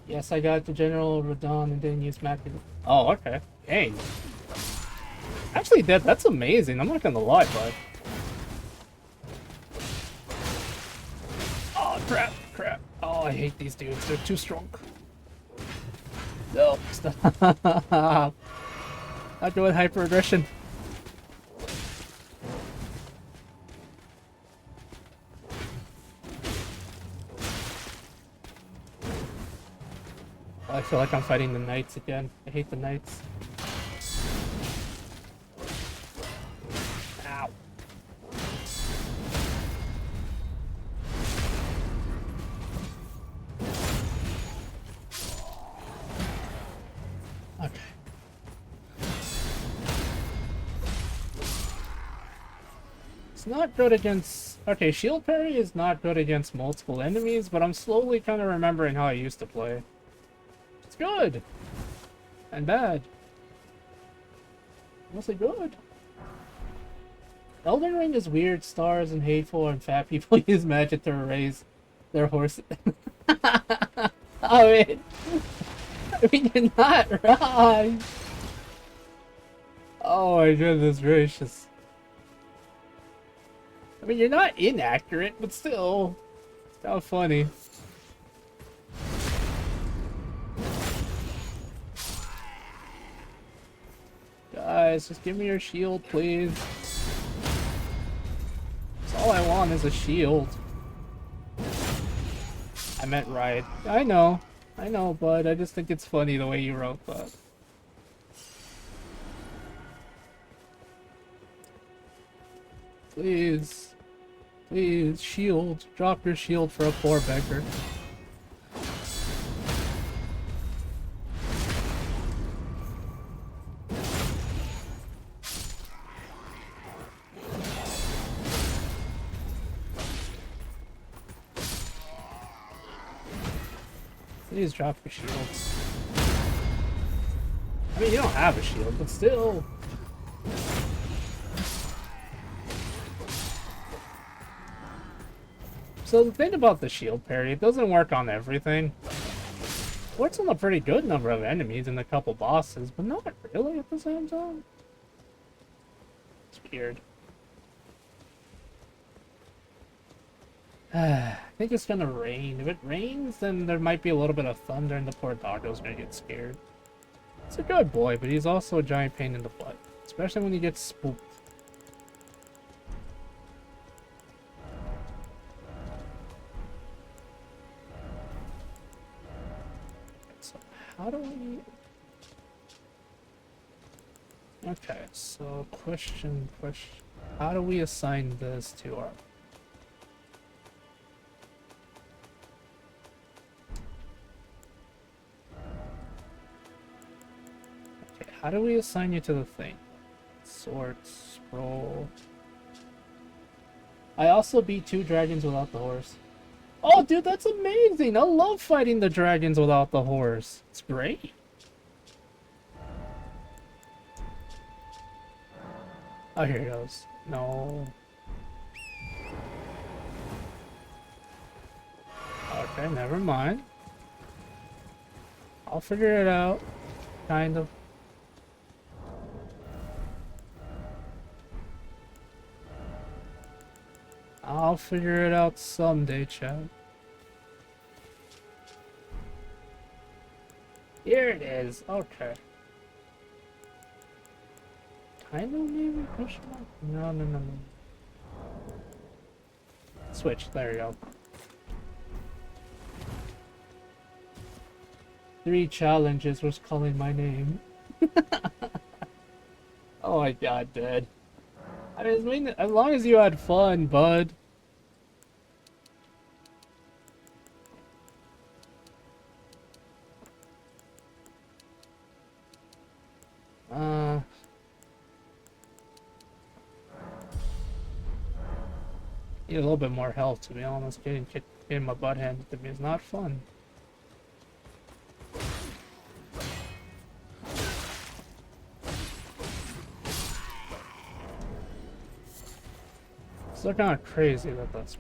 A: Yes, I got the General Radon and didn't use Mackin. Oh, okay. Dang. Actually, that's amazing. I'm not gonna lie, bud. Oh, crap. Oh, I hate these dudes. They're too strong. No, stop. Not doing hyper aggression. I feel like I'm fighting the knights again. I hate the knights. Ow. Okay. It's not good against... Okay, shield parry is not good against multiple enemies, but I'm slowly kind of remembering how I used to play. It's good! And bad. Mostly good. Elden Ring is weird. Stars and hateful and fat people use magic to erase their horses. I mean, you're not wrong. Oh my goodness gracious. I mean, you're not inaccurate, but still, it's kind of funny. Guys, just give me your shield, please. That's all I want is a shield. I meant ride. I know, bud. I just think it's funny the way you wrote that. Please. Please, shield. Drop your shield for a poor beggar. Please drop your shields. I mean, you don't have a shield, but still. So the thing about the shield parry, it doesn't work on everything. It works on a pretty good number of enemies and a couple bosses, but not really at the same time. It's weird. I think it's gonna rain. If it rains, then there might be a little bit of thunder and the poor doggo's gonna get scared. He's a good boy, but he's also a giant pain in the butt. Especially when he gets spooked. So, how do we... Okay, so question. How do we assign this to our... How do we assign you to the thing? Sword, scroll. I also beat 2 dragons without the horse. Oh, dude, that's amazing! I love fighting the dragons without the horse. It's great. Oh, here it goes. No. Okay, never mind. I'll figure it out. Kind of. I'll figure it out someday, Chad. Here it is. Okay. Kind of maybe push it up? No. Switch. There you go. 3 challenges was calling my name. Oh my god, dude. I mean, as long as you had fun, bud. Need a little bit more health, to be honest. Getting my butt handed to me is not fun. It's kind of crazy that that's...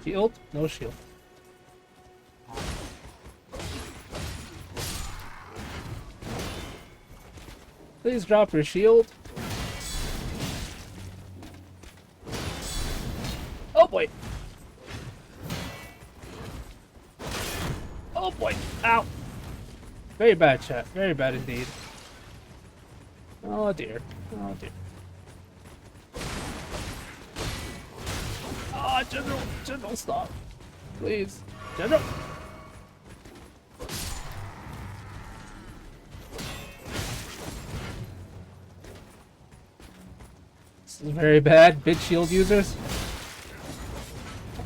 A: Shield? No shield. Please drop your shield. Oh boy. Oh boy. Ow. Very bad, chat. Very bad indeed. Oh dear. Oh dear. Ah, General! General, stop! Please! General! This is very bad. Big shield users.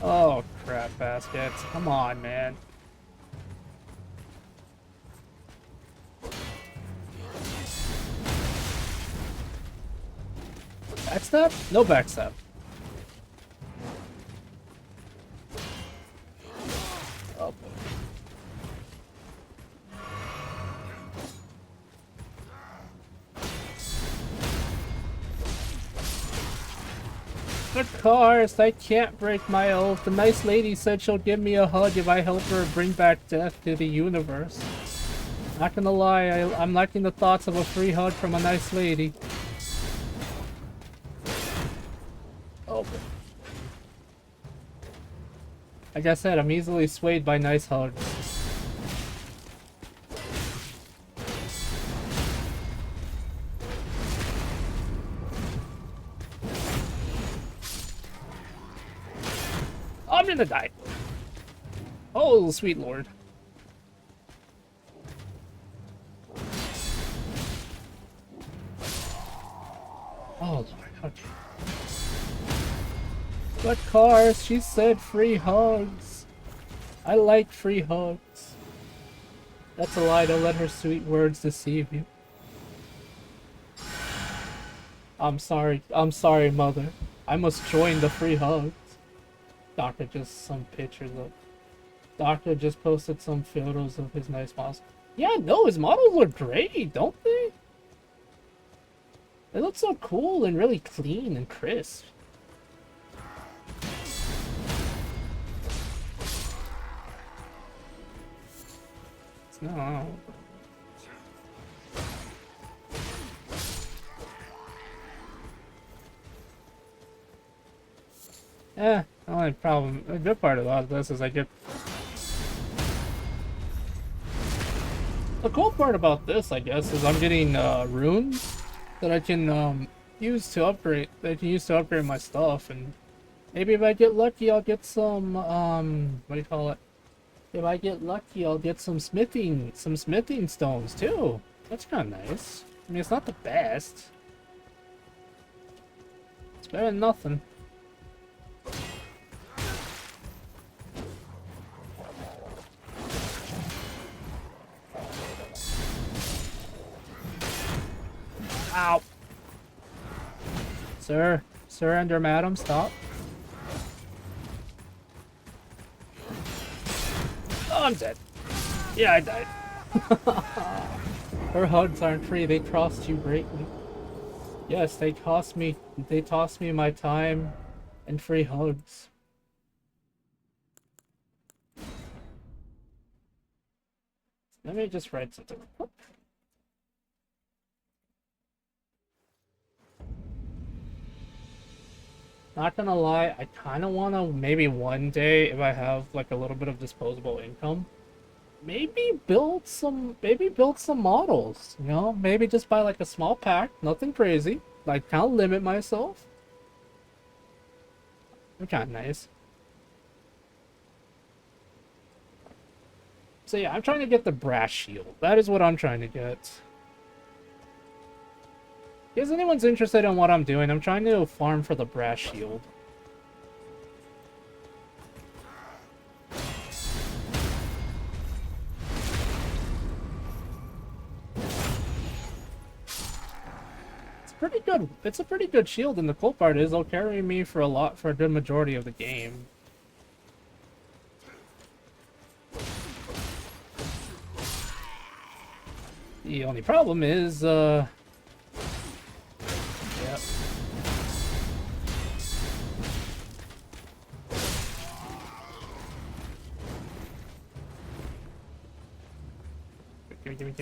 A: Oh, crap baskets. Come on, man. Backstab? No backstab. Oh, boy. Of course, I can't break my oath. The nice lady said she'll give me a hug if I help her bring back death to the universe. Not gonna lie, I'm liking the thoughts of a free hug from a nice lady. Oh, boy. Like I said, I'm easily swayed by nice hugs. I'm gonna die. Oh, sweet lord. Oh, lord. Okay. But cars, she said free hugs. I like free hugs. That's a lie, don't let her sweet words deceive you. I'm sorry, mother. I must join the free hugs. Doctor, just some pictures of Doctor just posted some photos of his nice models. Yeah, no, his models look great, don't they? They look so cool and really clean and crisp. No. The only problem, a good part about this is I get... The cool part about this, I guess, is I'm getting runes that I can use to upgrade, my stuff, and maybe if I get lucky, I'll get some, what do you call it? If I get lucky, I'll get some smithing stones too. That's kind of nice. I mean, it's not the best. It's better than nothing. Ow! Sir and madam, stop. Oh, I'm dead. Yeah, I died. Her hugs aren't free, they cost you greatly. Yes, they toss me my time and free hugs. Let me just write something. Not gonna lie, I kind of want to maybe one day, if I have like a little bit of disposable income, maybe build some models, you know? Maybe just buy like a small pack, nothing crazy, like kind of limit myself. They're kind of nice. So yeah, I'm trying to get the brass shield. That is what I'm trying to get. If anyone's interested in what I'm doing, I'm trying to farm for the brass shield. It's pretty good. It's a pretty good shield, and the cool part is it'll carry me for a good majority of the game. The only problem is, yep. Gimme.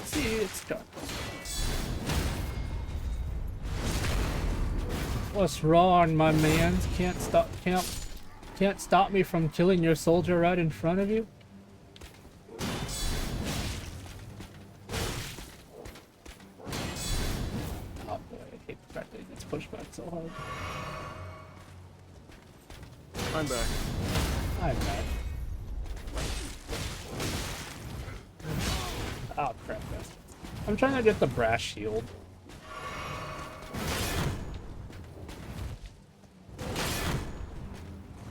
A: See, it's gone. What's wrong, my man? Can't stop me from killing your soldier right in front of you? Oh boy, I hate the fact that he gets pushed back so hard.
D: I'm back.
A: I'm back. Oh crap, guys. I'm trying to get the brass shield.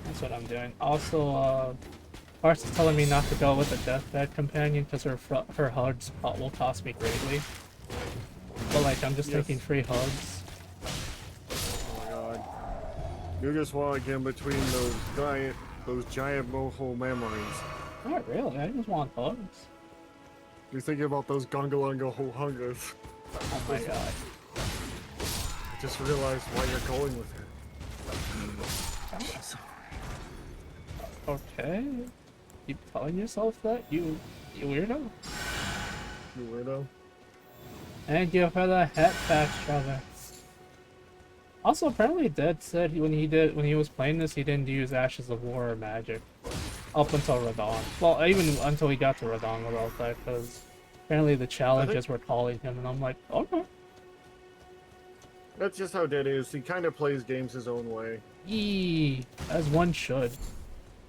A: That's what I'm doing. Also, Parse is telling me not to go with a deathbed companion because her hugs will cost me greatly. But like, I'm just taking free hugs.
D: Oh my god. You just walk in between those giant moho memories.
A: Not really, I just want hugs.
D: You're thinking about those gongalunga ho hungas.
A: Oh my god.
D: I just realized why you're going with it.
A: Okay. Keep telling yourself that, you weirdo.
D: You weirdo.
A: Thank you for the head patch, Trevor. Also, apparently Dead said when he was playing this, he didn't use Ashes of War or Magic. Up until Radon. Well, even until he got to Radon without that, because apparently the challenges were calling him, and I'm like, okay.
D: That's just how Dead is. He kind of plays games his own way.
A: Yee, as one should.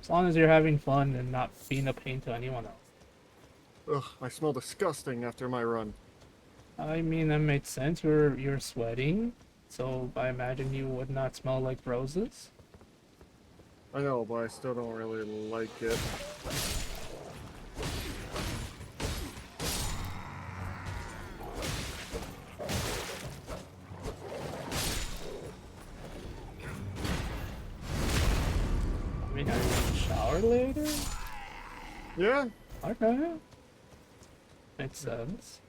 A: As long as you're having fun and not being a pain to anyone else.
D: Ugh, I smell disgusting after my run.
A: I mean, that made sense. You're sweating, so I imagine you would not smell like roses.
D: I know, but I still don't really like it.
A: later?
D: Yeah.
A: Okay. Makes sense.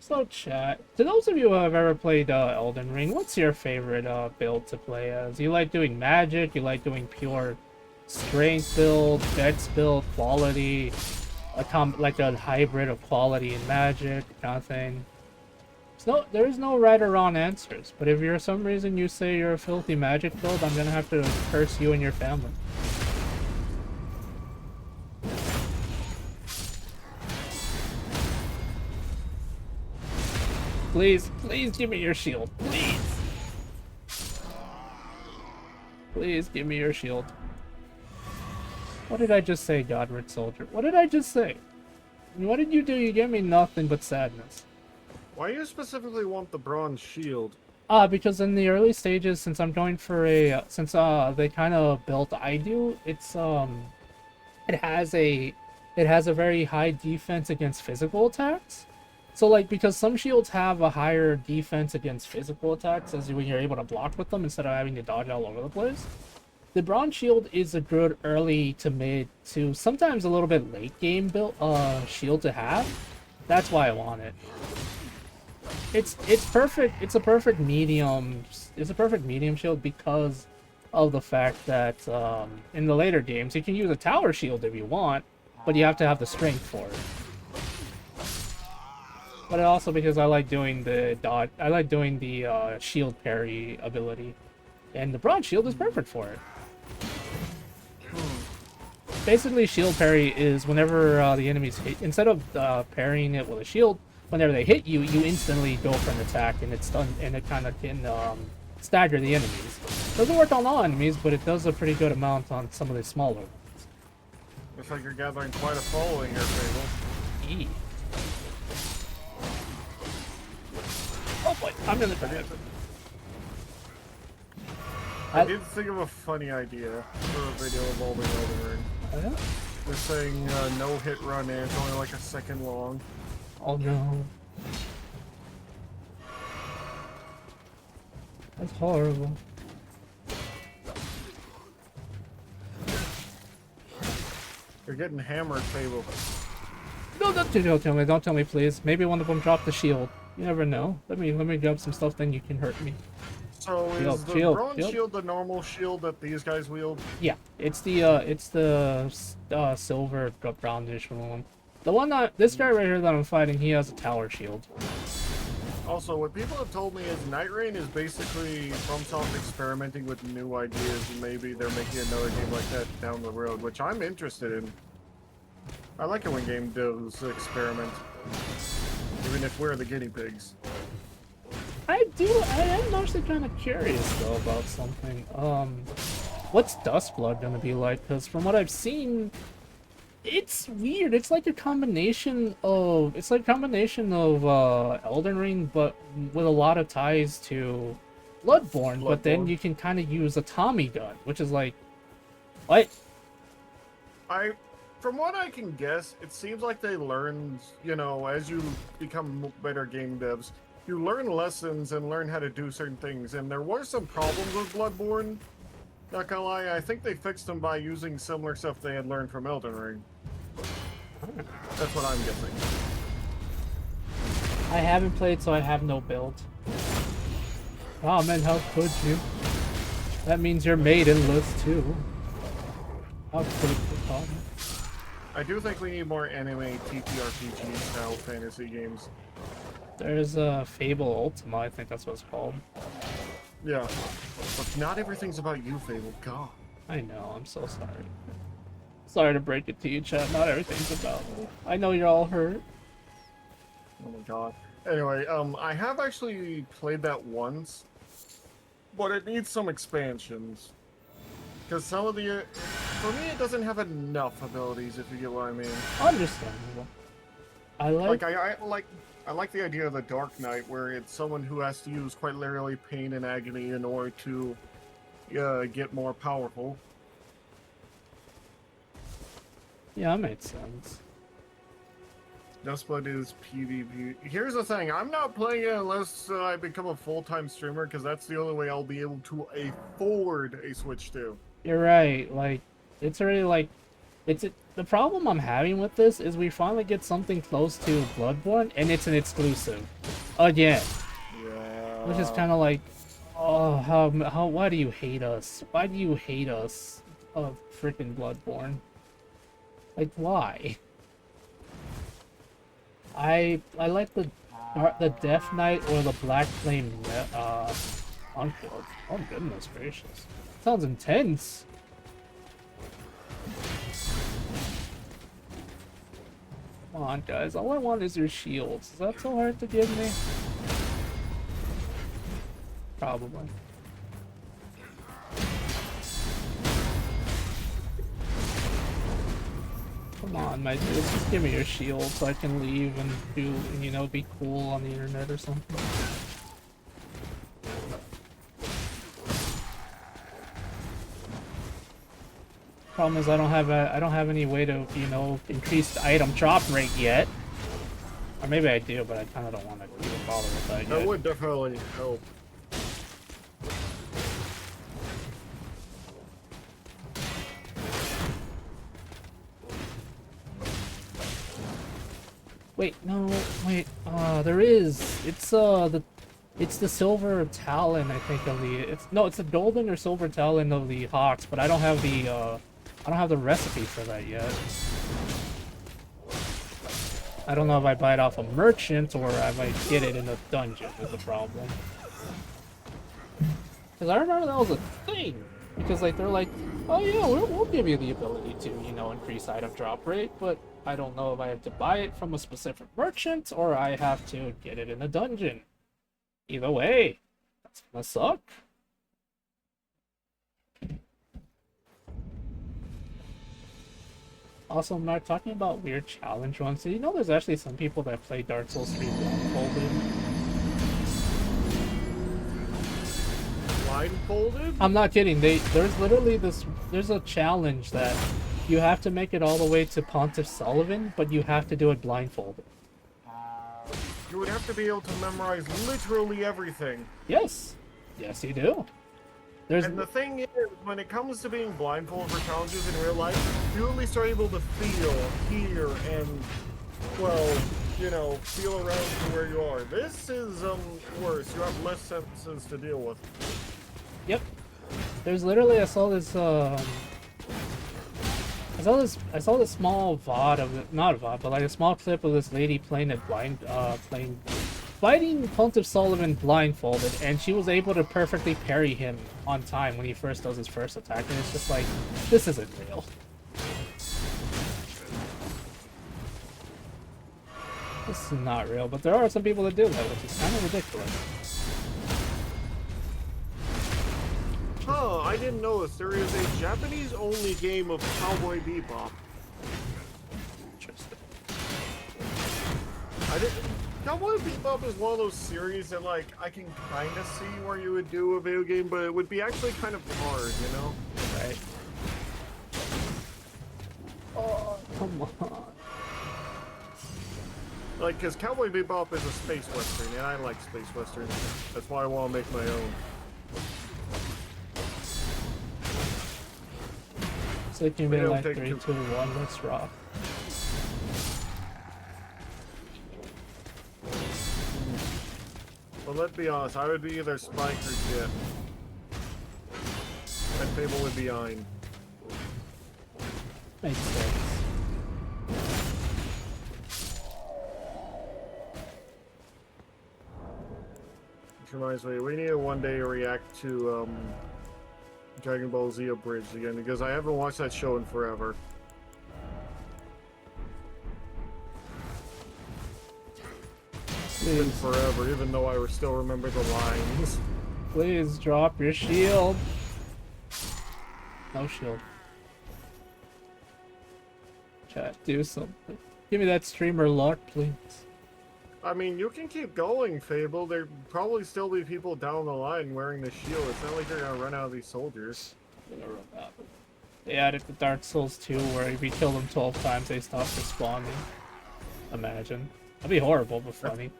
A: So chat, to those of you who have ever played Elden Ring, what's your favorite build to play as? You like doing magic? You like doing pure strength build, dex build, quality, like a hybrid of quality and magic kind of thing? There is no right or wrong answers, but if for some reason you say you're a filthy magic build, I'm gonna have to curse you and your family. Please, please give me your shield. Please. Please give me your shield. What did I just say, Godward Soldier? What did I just say? What did you do? You gave me nothing but sadness.
D: Why do you specifically want the bronze shield?
A: Because in the early stages, since I'm going for a, since they kind of built I do, it has a very high defense against physical attacks. So like, because some shields have a higher defense against physical attacks as when you're able to block with them instead of having to dodge all over the place. The bronze shield is a good early to mid to sometimes a little bit late game build shield to have. That's why I want it. It's perfect. It's a perfect medium. It's a perfect medium shield because of the fact that in the later games you can use a tower shield if you want, but you have to have the strength for it. But also because I like doing the dodge. I like doing the shield parry ability, and the bronze shield is perfect for it. Basically, shield parry is whenever the enemies hit, instead of parrying it with a shield, whenever they hit you, you instantly go for an attack, and it's done, and it kind of can stagger the enemies. Doesn't work on all enemies, but it does a pretty good amount on some of the smaller ones.
D: Looks like you're gathering quite a following here, Fable.
A: E. Oh boy, I'm gonna die.
D: I did think of a funny idea for a video involving Elden Ring.
A: Oh, yeah?
D: They're saying no hit run and it's only like a second long.
A: Oh no. That's horrible.
D: You're getting hammered, Fable.
A: No, don't tell me. Don't tell me, please. Maybe one of them dropped the shield. You never know. Let me grab some stuff, then you can hurt me.
D: So is the bronze shield the normal shield that these guys wield?
A: Yeah, it's the silver brownish one. The one that this guy right here that I'm fighting, he has a tower shield.
D: Also, what people have told me is Night Rain is basically FromSoft experimenting with new ideas, and maybe they're making another game like that down the road, which I'm interested in. I like it when game devs experiment, even if we're the guinea pigs.
A: I am actually kind of curious though about something. What's Dustblood gonna be like? Because from what I've seen, it's weird. It's like a combination of Elden Ring, but with a lot of ties to Bloodborne. But then you can kind of use a Tommy gun, which is like, what?
D: From what I can guess, it seems like they learned, you know, as you become better game devs, you learn lessons and learn how to do certain things. And there were some problems with Bloodborne. Not gonna lie, I think they fixed them by using similar stuff they had learned from Elden Ring. That's what I'm guessing.
A: I haven't played, so I have no build. Oh man, how could you? That means you're maidenless too. How could you call me?
D: I do think we need more anime TTRPG style fantasy games.
A: There's a Fable Ultima, I think that's what it's called.
D: Yeah, but not everything's about you, Fable. God.
A: I know, I'm so sorry. Sorry to break it to you, chat. Not everything's about me. I know you're all hurt.
D: Oh my god. Anyway, I have actually played that once, but it needs some expansions. Because some of the... For me, it doesn't have enough abilities, if you get what I mean.
A: Understandable. I like the idea of the Dark Knight, where it's someone who has to use quite literally pain and agony in order to get more powerful. Yeah, that makes sense.
D: Dustblood is PvP. Here's the thing, I'm not playing it unless I become a full-time streamer, because that's the only way I'll be able to afford a Switch 2.
A: You're right. Like, it's already like, the problem I'm having with this is we finally get something close to Bloodborne, and it's an exclusive again,
D: Yeah.
A: which is kind of like, oh, why do you hate us? Why do you hate us? Oh, freaking Bloodborne. Like, why? I like the Death Knight or the Black Flame Encore. Oh goodness gracious. Sounds intense. Come on guys, all I want is your shields. Is that so hard to give me? Probably. Come on, my dude, just give me your shield so I can leave and do, you know, be cool on the internet or something. Problem is, I don't have any way to, you know, increase the item drop rate yet. Or maybe I do, but I kind of don't want to even bother with that yet.
D: That would definitely help.
A: Wait, no, wait. There is. It's the silver talon, I think, of the. It's the golden or silver talon of the hawks, but I don't have the recipe for that yet. I don't know if I buy it off a merchant or I might get it in a dungeon. Is the problem? Because I remember that was a thing. Because like they're like, oh yeah, we'll give you the ability to, you know, increase item drop rate, but I don't know if I have to buy it from a specific merchant or I have to get it in a dungeon. Either way, that's gonna suck. Also, Mark, talking about weird challenge ones, do you know there's actually some people that play Dark Souls 3 blindfolded?
D: Blindfolded?
A: I'm not kidding. There's literally there's a challenge that you have to make it all the way to Pontiff Sullivan, but you have to do it blindfolded.
D: You would have to be able to memorize literally everything.
A: Yes. Yes, you do.
D: And the thing is, when it comes to being blindfolded for challenges in real life, you at least are able to feel, hear, and, well, you know, feel around to where you are. This is, worse. You have less senses to deal with.
A: Yep. There's literally, I saw this small VOD of not a VOD, but like a small clip of this lady playing fighting Pontiff Sullivan blindfolded, and she was able to perfectly parry him on time when he first does his first attack, and it's just like, this isn't real. This is not real, but there are some people that do that, which is kind of ridiculous.
D: Huh, I didn't know this. There is a Japanese-only game of Cowboy Bebop.
A: Interesting.
D: Cowboy Bebop is one of those series that, like, I can kind of see where you would do a video game, but it would be actually kind of hard, you know?
A: Right. Oh, come on.
D: Like, because Cowboy Bebop is a space western, and I like space westerns. That's why I want to make my own.
A: So it can be like 3, 2, 1, let's rock.
D: But let's be honest, I would be either Spike or Jet. And Fable would be Ein.
A: Makes sense.
D: Which reminds me, we need to one day react to Dragon Ball Z Abridged again, because I haven't watched that show in forever. It's been forever, even though I still remember the lines.
A: Please drop your shield. No shield. Chat, do something. Give me that streamer luck, please.
D: I mean, you can keep going, Fable. There'd probably still be people down the line wearing the shield. It's not like you're gonna run out of these soldiers.
A: They added the Dark Souls 2 where if you kill them 12 times, they stop respawning. imagine. That'd be horrible, but funny.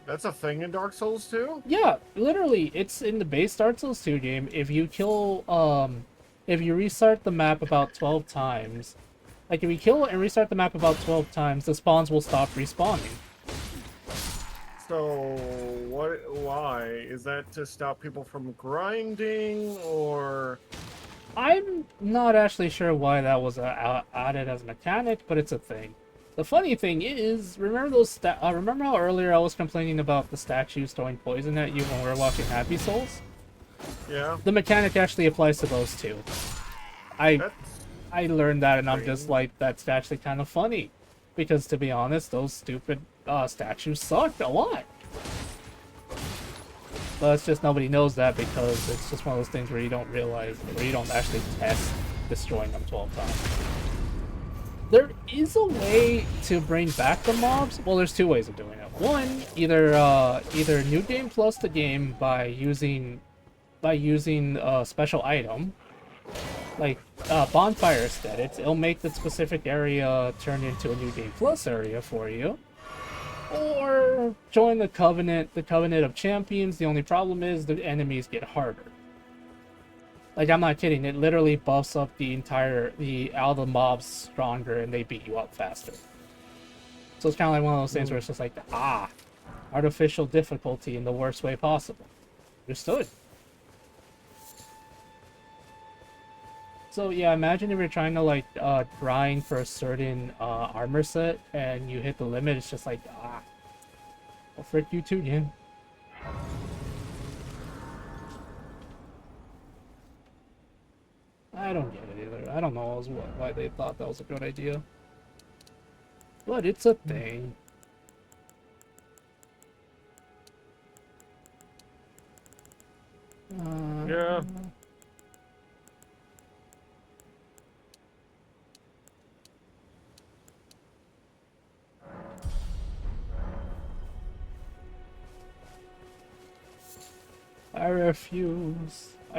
D: That's a thing in Dark Souls too?
A: Yeah, literally, it's in the base Dark Souls 2 game. If you restart the map about 12 times, like if you kill and restart the map about 12 times, the spawns will stop respawning.
D: So, why? Is that to stop people from grinding, or...
A: I'm not actually sure why that was added as a mechanic, but it's a thing. The funny thing is, remember how earlier I was complaining about the statues throwing poison at you when we were watching Happy Souls?
D: Yeah.
A: The mechanic actually applies to those too. I learned that, and I'm just like, that's actually kind of funny. Because to be honest, those stupid statues sucked a lot. But it's just nobody knows that because it's just one of those things where you don't realize, where you don't actually test destroying them 12 times. There is a way to bring back the mobs. Well, there's two ways of doing it. One, either New Game Plus the game by using a special item, like bonfire aesthetics. It'll make the specific area turn into a New Game Plus area for you. Or join the Covenant of Champions. The only problem is the enemies get harder. Like, I'm not kidding, it literally buffs up all the mobs stronger and they beat you up faster. So it's kind of like one of those things where it's just like, artificial difficulty in the worst way possible. Understood. So yeah, imagine if you're trying to like grind for a certain armor set and you hit the limit, it's just like, well, frick you too, man. I don't get it either. I don't know why they thought that was a good idea. But it's a thing.
D: Yeah.
A: I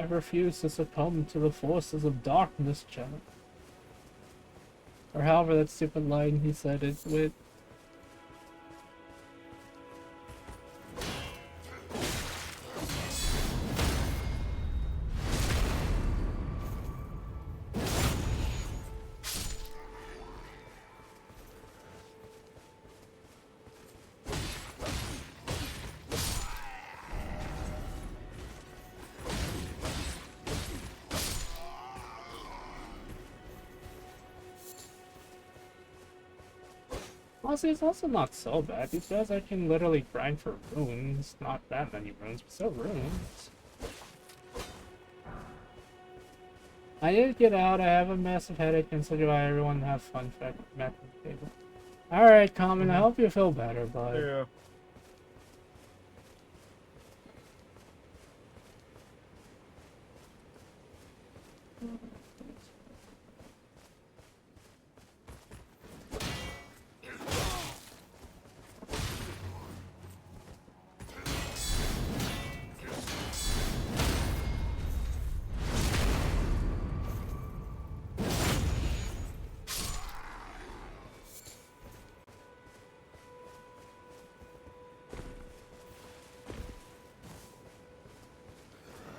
A: refuse to succumb to the forces of darkness, Janet. Or however that stupid line he said it with. Honestly, it's also not so bad. These guys I can literally grind for runes. Not that many runes, but still runes. I did get out. I have a massive headache, and so do I. Everyone have fun back at the table. Alright, Common, I hope you feel better, bud.
D: Yeah.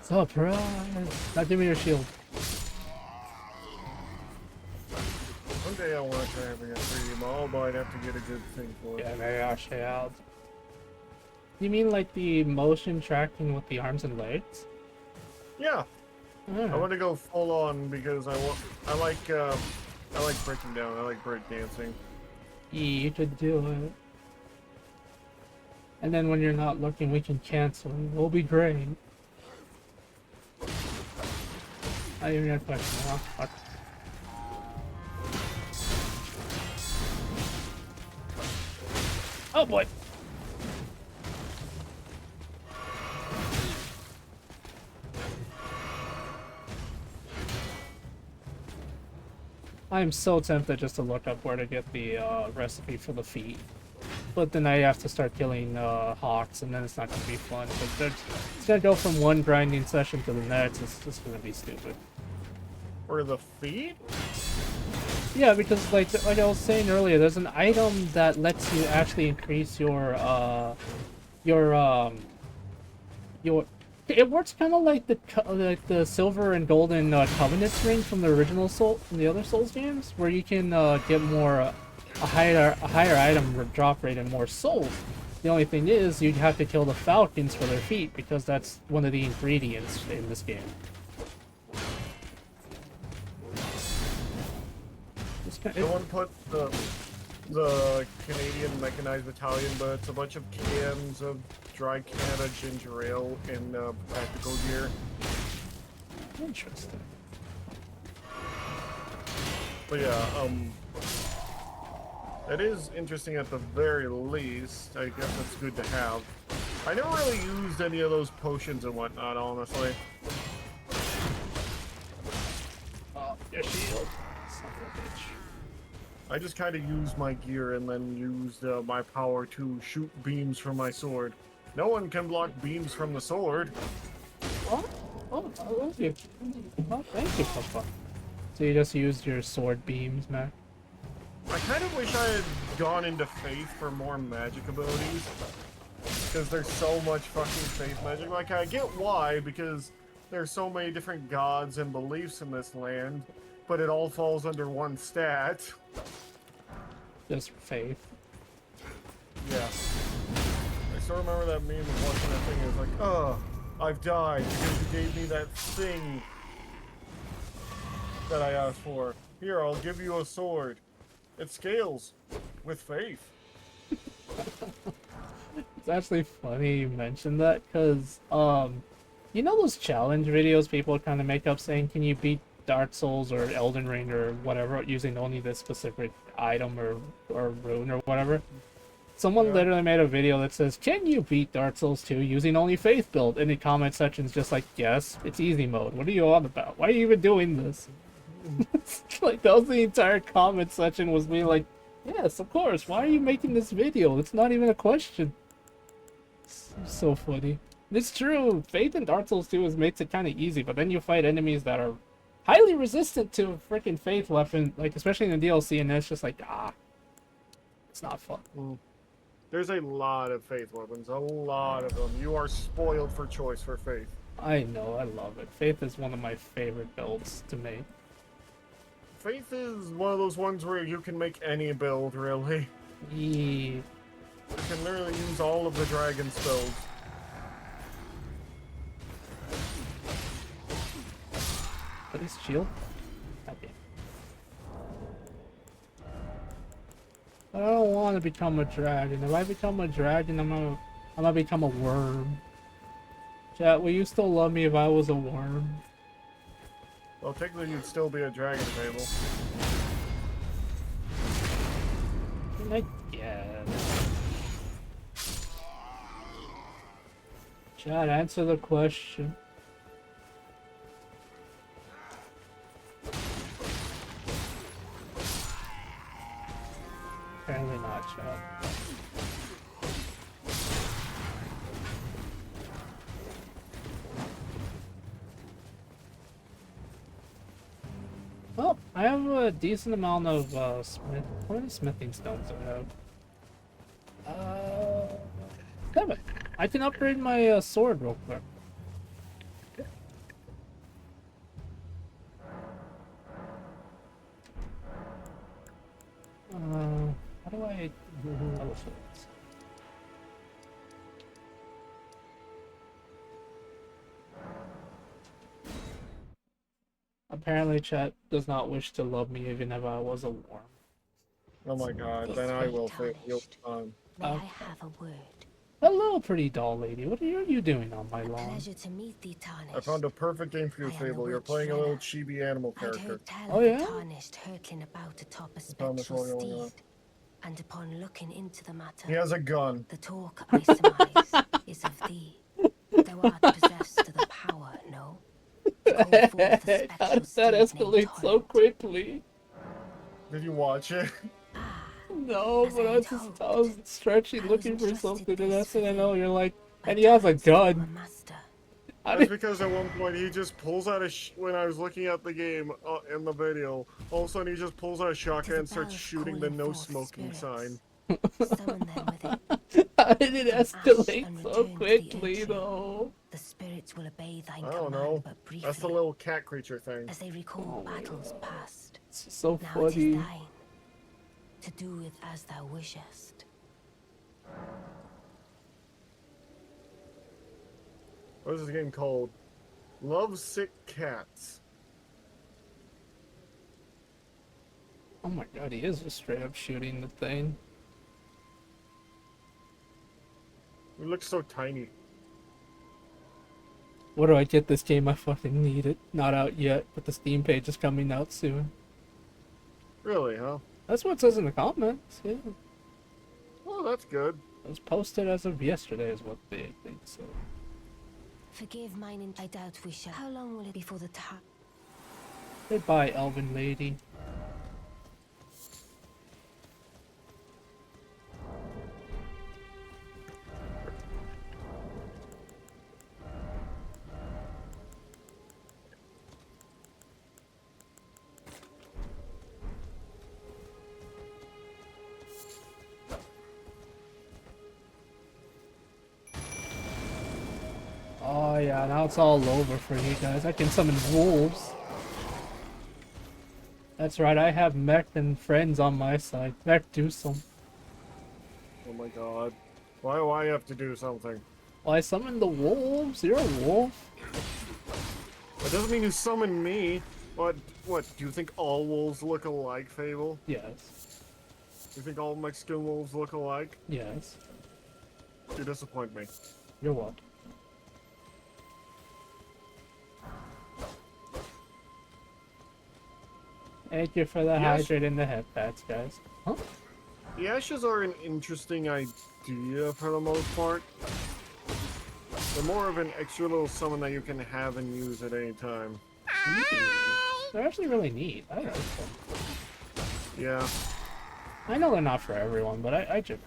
A: Surprise! Now give me your shield.
D: One day I want to try having a 3D model, but I'd have to get a good thing for it.
A: Yeah, maybe I'll show you out. You mean like the motion tracking with the arms and legs?
D: Yeah. I want to go full on because I like breaking down. I like break dancing.
A: You could do it. And then when you're not looking, we can cancel. It'll be great. I even got a question now. Fuck. Oh boy! I am so tempted just to look up where to get the recipe for the feet. But then I have to start killing hawks, and then it's not going to be fun. But it's going to go from one grinding session to the next. It's just going to be stupid.
D: For the feet?
A: Yeah, because like I was saying earlier, there's an item that lets you actually increase your your. It works kind of like the silver and golden covenants ring from the original from the other Souls games, where you can get more a higher item drop rate and more souls. The only thing is, you'd have to kill the falcons for their feet because that's one of the ingredients in this game.
D: Someone put the Canadian Mechanized Battalion, but it's a bunch of cans of dry Canada ginger ale in practical gear.
A: Interesting.
D: But yeah, it is interesting at the very least. I guess that's good to have. I never really used any of those potions and whatnot, honestly.
A: Oh, your shield. Son of a bitch.
D: I just kind of used my gear and then used my power to shoot beams from my sword. No one can block beams from the sword.
A: Oh, thank you. Oh, thank you, Papa. So you just used your sword beams, man.
D: I kind of wish I had gone into Faith for more magic abilities. Because there's so much fucking Faith magic. Like, I get why, because there's so many different gods and beliefs in this land, but it all falls under one stat.
A: Just faith.
D: Yeah. I still remember that meme of watching that thing. It was like, oh, I've died because you gave me that thing that I asked for. Here, I'll give you a sword. It scales with faith.
A: It's actually funny you mentioned that, because, you know those challenge videos people kind of make up saying, can you beat Dark Souls or Elden Ring or whatever using only this specific item or rune or whatever? Someone literally made a video that says, can you beat Dark Souls 2 using only Faith build? And the comment section's just like, yes, it's easy mode. What are you on about? Why are you even doing this? Like, that was the entire comment section was me like, yes, of course. Why are you making this video? It's not even a question. It's so funny. It's true. Faith in Dark Souls 2 makes it kind of easy, but then you fight enemies that are highly resistant to a freaking Faith weapon, like especially in the DLC, and it's just like, it's not fun.
D: There's a lot of Faith weapons, a lot of them. You are spoiled for choice for Faith.
A: I know, I love it. Faith is one of my favorite builds to make.
D: Faith is one of those ones where you can make any build, really.
A: Yeah.
D: You can literally use all of the dragon spells.
A: What is shield? Okay. I don't want to become a dragon. If I become a dragon, I'm gonna become a worm. Chat, will you still love me if I was a worm?
D: Well, technically you'd still be a dragon table.
A: I guess. Chat, answer the question. Apparently not, chat. Well, I have a decent amount of how many smithing stones do I have? 7. I can upgrade my sword real quick. How do I level swords? Apparently, chat does not wish to love me even if I was a worm.
D: Oh my god, then I will fail you.
C: May I have a word?
A: Hello, pretty doll lady. What are you doing on my lawn?
C: Pleasure to meet thee, Tarnished.
D: I found a perfect game for you,
C: I am the
D: Fable. You're
C: witch
D: playing a little
C: Renna.
D: chibi animal
C: I'd
D: character.
C: heard tell
A: Oh,
C: of
A: yeah?
C: the Tarnished hurtling about atop a
D: found this
C: spectral
D: one going on.
C: steed. And upon looking into the matter,
D: He has a gun.
C: the talk I surmise is of thee. Thou art possessed to the power, no? To call forth the
A: How
C: spectral
A: does that
C: steed named
A: escalate so
C: Torrent.
A: quickly?
D: Did you watch it?
A: No,
C: As
A: but
C: I
A: I
C: had
A: was
C: hoped,
A: stretching
C: I was
A: looking for
C: entrusted
A: something, and
C: this
A: that's when I
C: for
A: know
C: thee.
A: you're like,
C: My
A: and he has a
C: Torrent's former
A: gun.
C: master,
A: I
D: That's
A: mean,
D: because at one point he just pulls out a when I was looking at the game in the video, all of a sudden he just pulls out a shotgun and starts
C: bells
D: shooting the
C: calling
D: no
C: forth
D: smoking
C: spirits.
D: sign.
C: Summon them within.
A: how did it
C: From ash
A: escalate
C: and
A: so
C: return to the
A: quickly,
C: atrium.
A: though?
C: The spirits will obey thine
D: I don't
C: command
D: know.
C: but briefly,
D: That's the little cat creature thing.
C: as they recall
A: Oh,
C: battles past.
A: It's so
C: Now it is
A: funny.
C: thine, to do with as thou wishest.
D: What is this game called? Love Sick Cats.
A: Oh my god, he is just straight up shooting the thing.
D: It looks so tiny.
A: What do I get this game? I fucking need it. Not out yet, but the Steam page is coming out soon.
D: Really, huh?
A: That's what it says in the comments, yeah.
D: Oh, that's good.
A: It was posted as of yesterday is what they think, so.
C: Forgive mine, I doubt we shall. How long will it be for the time?
A: Goodbye, Elven lady. Oh yeah, now it's all over for you guys. I can summon wolves. That's right, I have mech and friends on my side. Mech do some.
D: Oh my god. Why do I have to do something?
A: Well, I summoned the wolves. You're a wolf.
D: That doesn't mean you summon me. What, do you think all wolves look alike, Fable?
A: Yes.
D: Do you think all Mexican wolves look alike?
A: Yes.
D: You disappoint me.
A: You're what? Thank you for the
D: Yes.
A: hydrate and the head pats, guys. Huh?
D: The ashes are an interesting idea for the most part. They're more of an extra little summon that you can have and use at any time.
A: They're actually really neat. I like them.
D: Yeah.
A: I know they're not for everyone, but I just.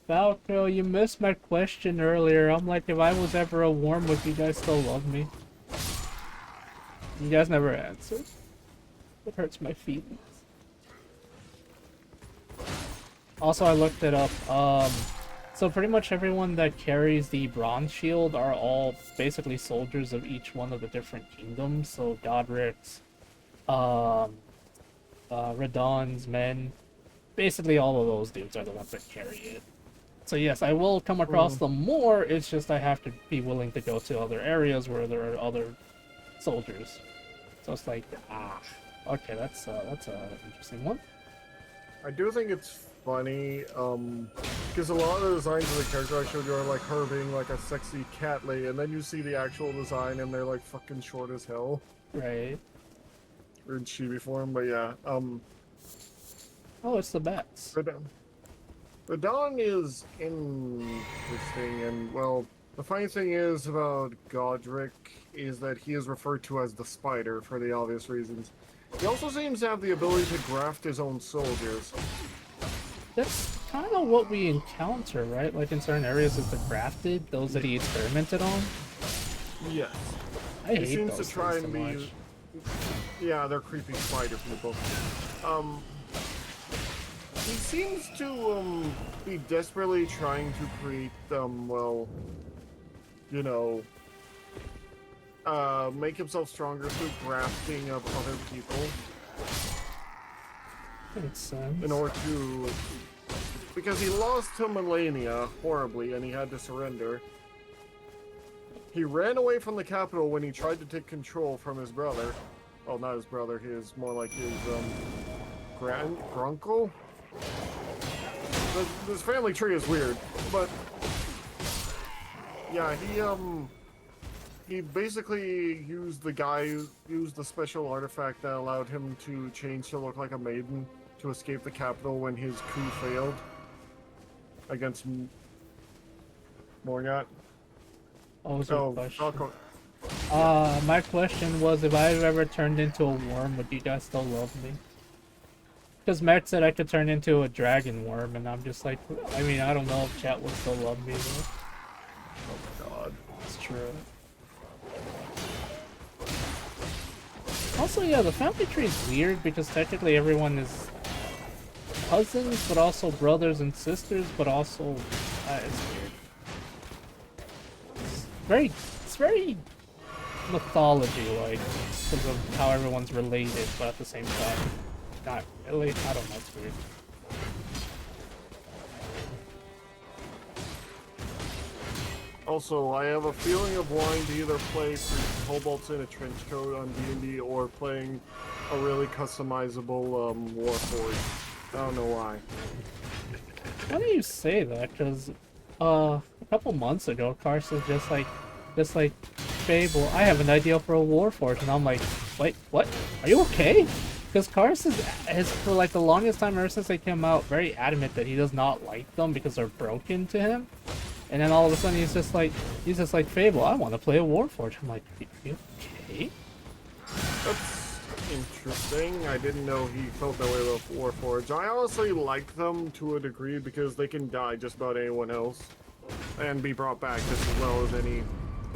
A: Falco, you missed my question earlier. I'm like, if I was ever a worm, would you guys still love me? You guys never answered. It hurts my feelings. Also, I looked it up. So pretty much everyone that carries the bronze shield are all basically soldiers of each one of the different kingdoms. So Godric's, Radon's men, basically all of those dudes are the ones that carry it. So yes, I will come across them more. It's just I have to be willing to go to other areas where there are other soldiers. So it's like, okay, that's an interesting one.
D: I do think it's funny, because a lot of the designs of the character I showed you are like her being like a sexy cat lady, and then you see the actual design and they're like fucking short as hell.
A: Right.
D: Or in chibi form, but yeah.
A: Oh, it's the bats.
D: The Dawn is interesting, and well, the funny thing is about Godric is that he is referred to as the Spider for the obvious reasons. He also seems to have the ability to graft his own soldiers.
A: That's kind of what we encounter, right? Like in certain areas of the grafted, those that he experimented on.
D: Yes.
A: I hate
D: He seems
A: those
D: to try
A: things
D: and
A: so
D: be.
A: much.
D: Yeah, they're creepy spider people. He seems to be desperately trying to create well, you know, make himself stronger through grafting of other people.
A: Makes sense.
D: In order to, because he lost to Melania horribly and he had to surrender. He ran away from the capital when he tried to take control from his brother. Well, not his brother, he is more like his grunkle. This family tree is weird, but yeah, he basically used the special artifact that allowed him to change to look like a maiden to escape the capital when his coup failed against Morgat.
A: What was your question?
D: Falco.
A: My question was if I ever turned into a worm, would you guys still love me? Because Matt said I could turn into a dragon worm, and I'm just like, I mean, I don't know if chat would still love me.
D: Oh god.
A: It's true. Also, yeah, the family tree is weird because technically everyone is cousins, but also brothers and sisters, but also it's weird. It's very mythology-like because of how everyone's related, but at the same time, not really. I don't know. It's weird.
D: Also, I have a feeling of wanting to either play for kobolds in a trench coat on D&D or playing a really customizable Warforged. I don't know why.
A: Why do you say that? Because a couple months ago, Carson just like, Fable, I have an idea for a Warforged, and I'm like, wait, what? Are you okay? Because Carson has, for like the longest time ever since they came out, very adamant that he does not like them because they're broken to him. And then all of a sudden he's just like, Fable, I want to play a Warforged. I'm like, are you okay?
D: That's interesting. I didn't know he felt that way about Warforged. I honestly like them to a degree because they can die just about anyone else and be brought back just as well as any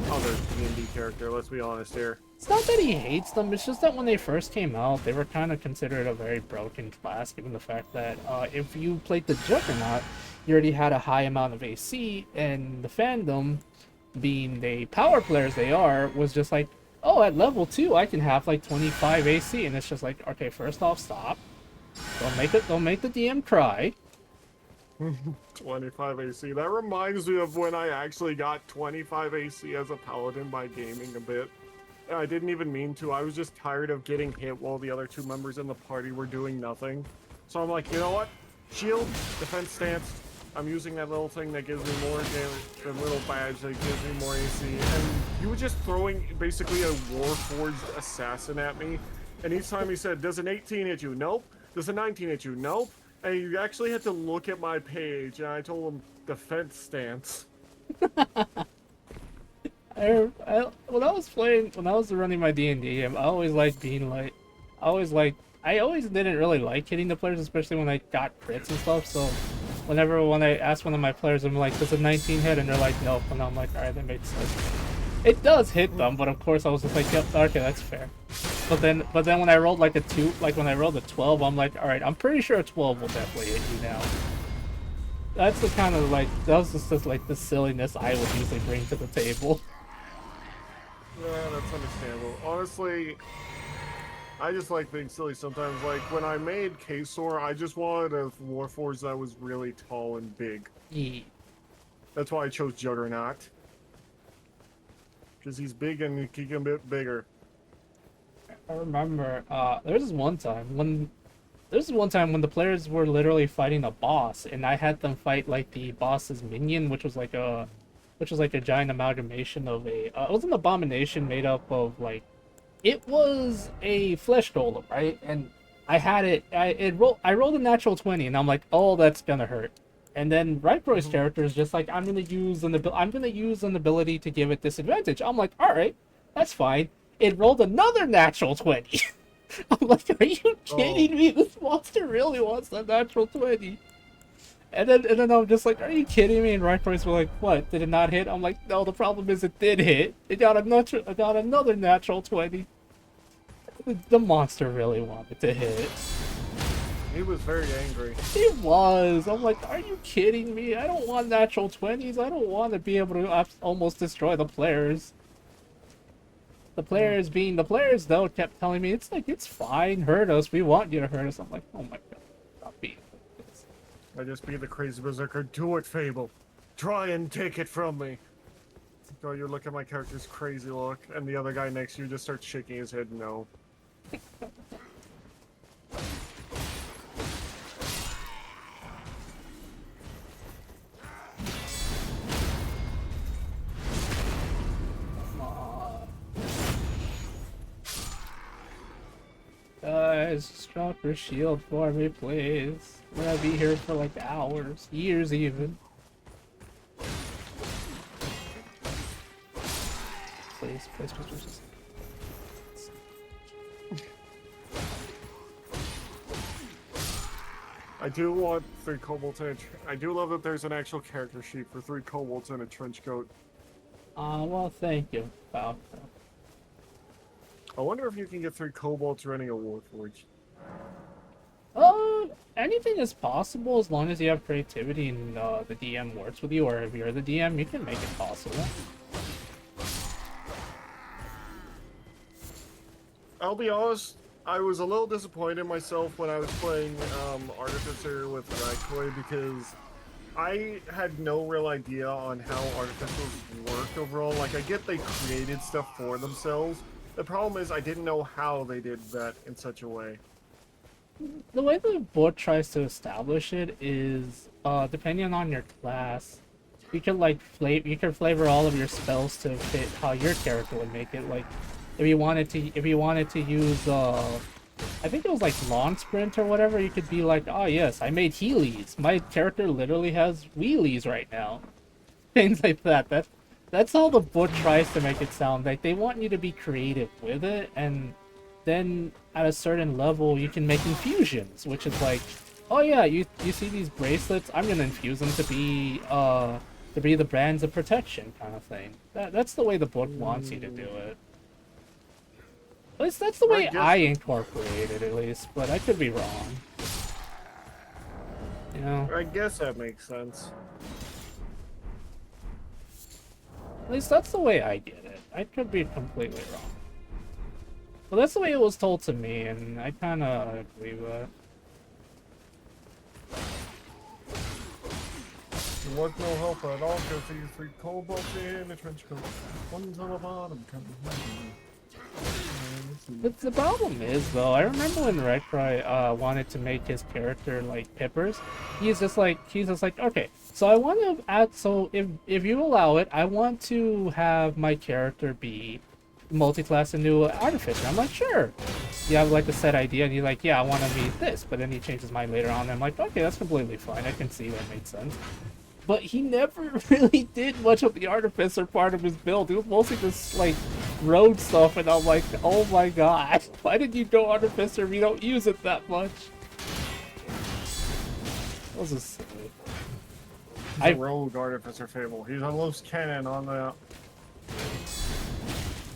D: other D&D character, let's be honest here.
A: It's not that he hates them, it's just that when they first came out, they were kind of considered a very broken class, given the fact that if you played the Juggernaut, you already had a high amount of AC, and the fandom, being the power players they are, was just like, oh, at level 2, I can have like 25 AC, and it's just like, okay, first off, stop. Don't make the DM cry.
D: 25 AC. That reminds me of when I actually got 25 AC as a paladin by gaming a bit. I didn't even mean to. I was just tired of getting hit while the other two members in the party were doing nothing. So I'm like, you know what? Shield, defense stance. I'm using that little thing that gives me more damage, the little badge that gives me more AC. And you were just throwing basically a Warforged assassin at me. And each time he said, does an 18 hit you? Nope. Does a 19 hit you? Nope. And you actually had to look at my page, and I told him defense stance.
A: When I was running my D&D game, I always liked being like, I always didn't really like hitting the players, especially when I got crits and stuff. So when I asked one of my players, I'm like, does a 19 hit? And they're like, nope. And I'm like, all right, that makes sense. It does hit them, but of course I was just like, yep, okay, that's fair. But then when I rolled like a 2, like when I rolled a 12, I'm like, all right, I'm pretty sure a 12 will definitely hit you now. That's the kind of like, that was just like the silliness I would usually bring to the table.
D: Yeah, that's understandable. Honestly, I just like being silly sometimes. Like, when I made K-Sor, I just wanted a Warforged that was really tall and big.
A: Yeah.
D: That's why I chose Juggernaut. Because he's big and he can get bigger.
A: I remember, there was this one time when the players were literally fighting a boss, and I had them fight like the boss's minion, which was like a giant amalgamation of it was an abomination made up of like, it was a flesh golem, right? And I rolled a natural 20, and I'm like, oh, that's gonna hurt. And then Riproy's character is just like, I'm gonna use an ability to give it disadvantage. I'm like, all right, that's fine. It rolled another natural 20. I'm like, are you kidding me? This monster really wants that natural 20. And then I'm just like, are you kidding me? And Riproy's were like, what? Did it not hit? I'm like, no, the problem is it did hit. It got another natural 20. The monster really wanted to hit.
D: He was very angry.
A: He was. I'm like, are you kidding me? I don't want natural 20s. I don't want to be able to almost destroy the players. The players, though, kept telling me, it's like, it's fine, hurt us, we want you to hurt us. I'm like, oh my god, stop being like this.
D: I just be the crazy berserker. Do it, Fable. Try and take it from me. So you look at my character's crazy look, and the other guy next to you just starts shaking his head no.
A: Guys, drop your shield for me, please. I'm gonna be here for like hours, years even. Please.
D: I do want 3 kobolds in I do love that there's an actual character sheet for 3 kobolds in a trench coat.
A: Well, thank you, Falco.
D: I wonder if you can get 3 kobolds running a warforge.
A: Anything is possible as long as you have creativity and the DM works with you, or if you're the DM, you can make it possible.
D: I'll be honest, I was a little disappointed in myself when I was playing Artificer with Ragtoy because I had no real idea on how artificers worked overall. Like, I get they created stuff for themselves. The problem is I didn't know how they did that in such a way.
A: The way the book tries to establish it is, depending on your class, you can like flavor all of your spells to fit how your character would make it. Like, if you wanted to use, I think it was like long sprint or whatever, you could be like, oh yes, I made healies. My character literally has wheelies right now. Things like that. That's how the book tries to make it sound. Like, they want you to be creative with it, and then at a certain level you can make infusions, which is like, oh yeah, you see these bracelets, I'm gonna infuse them to be the brands of protection kind of thing. That's the way the book wants you to do it. At least that's the way I incorporate it, at least, but I could be wrong. You know?
D: I guess that makes sense.
A: At least that's the way I get it. I could be completely wrong. Well, that's the way it was told to me, and I kind of agree with it.
D: There was no help at all because these 3 kobolds in a trench coat. One's on the bottom.
A: But the problem is, though, I remember when Redcry wanted to make his character like Pippers. He's just like, okay, so I want to add. So if you allow it, I want to have my character be multi-class and new artificer. I'm like, sure. You have like a set idea, and you're like, yeah, I want to be this, but then he changes his mind later on. And I'm like, okay, that's completely fine. I can see that made sense. But he never really did much of the artificer part of his build. It was mostly just like road stuff, and I'm like, oh my god, why did you go artificer if you don't use it that much? That was just silly.
D: He's a rogue artificer fable. He's a loose cannon on the.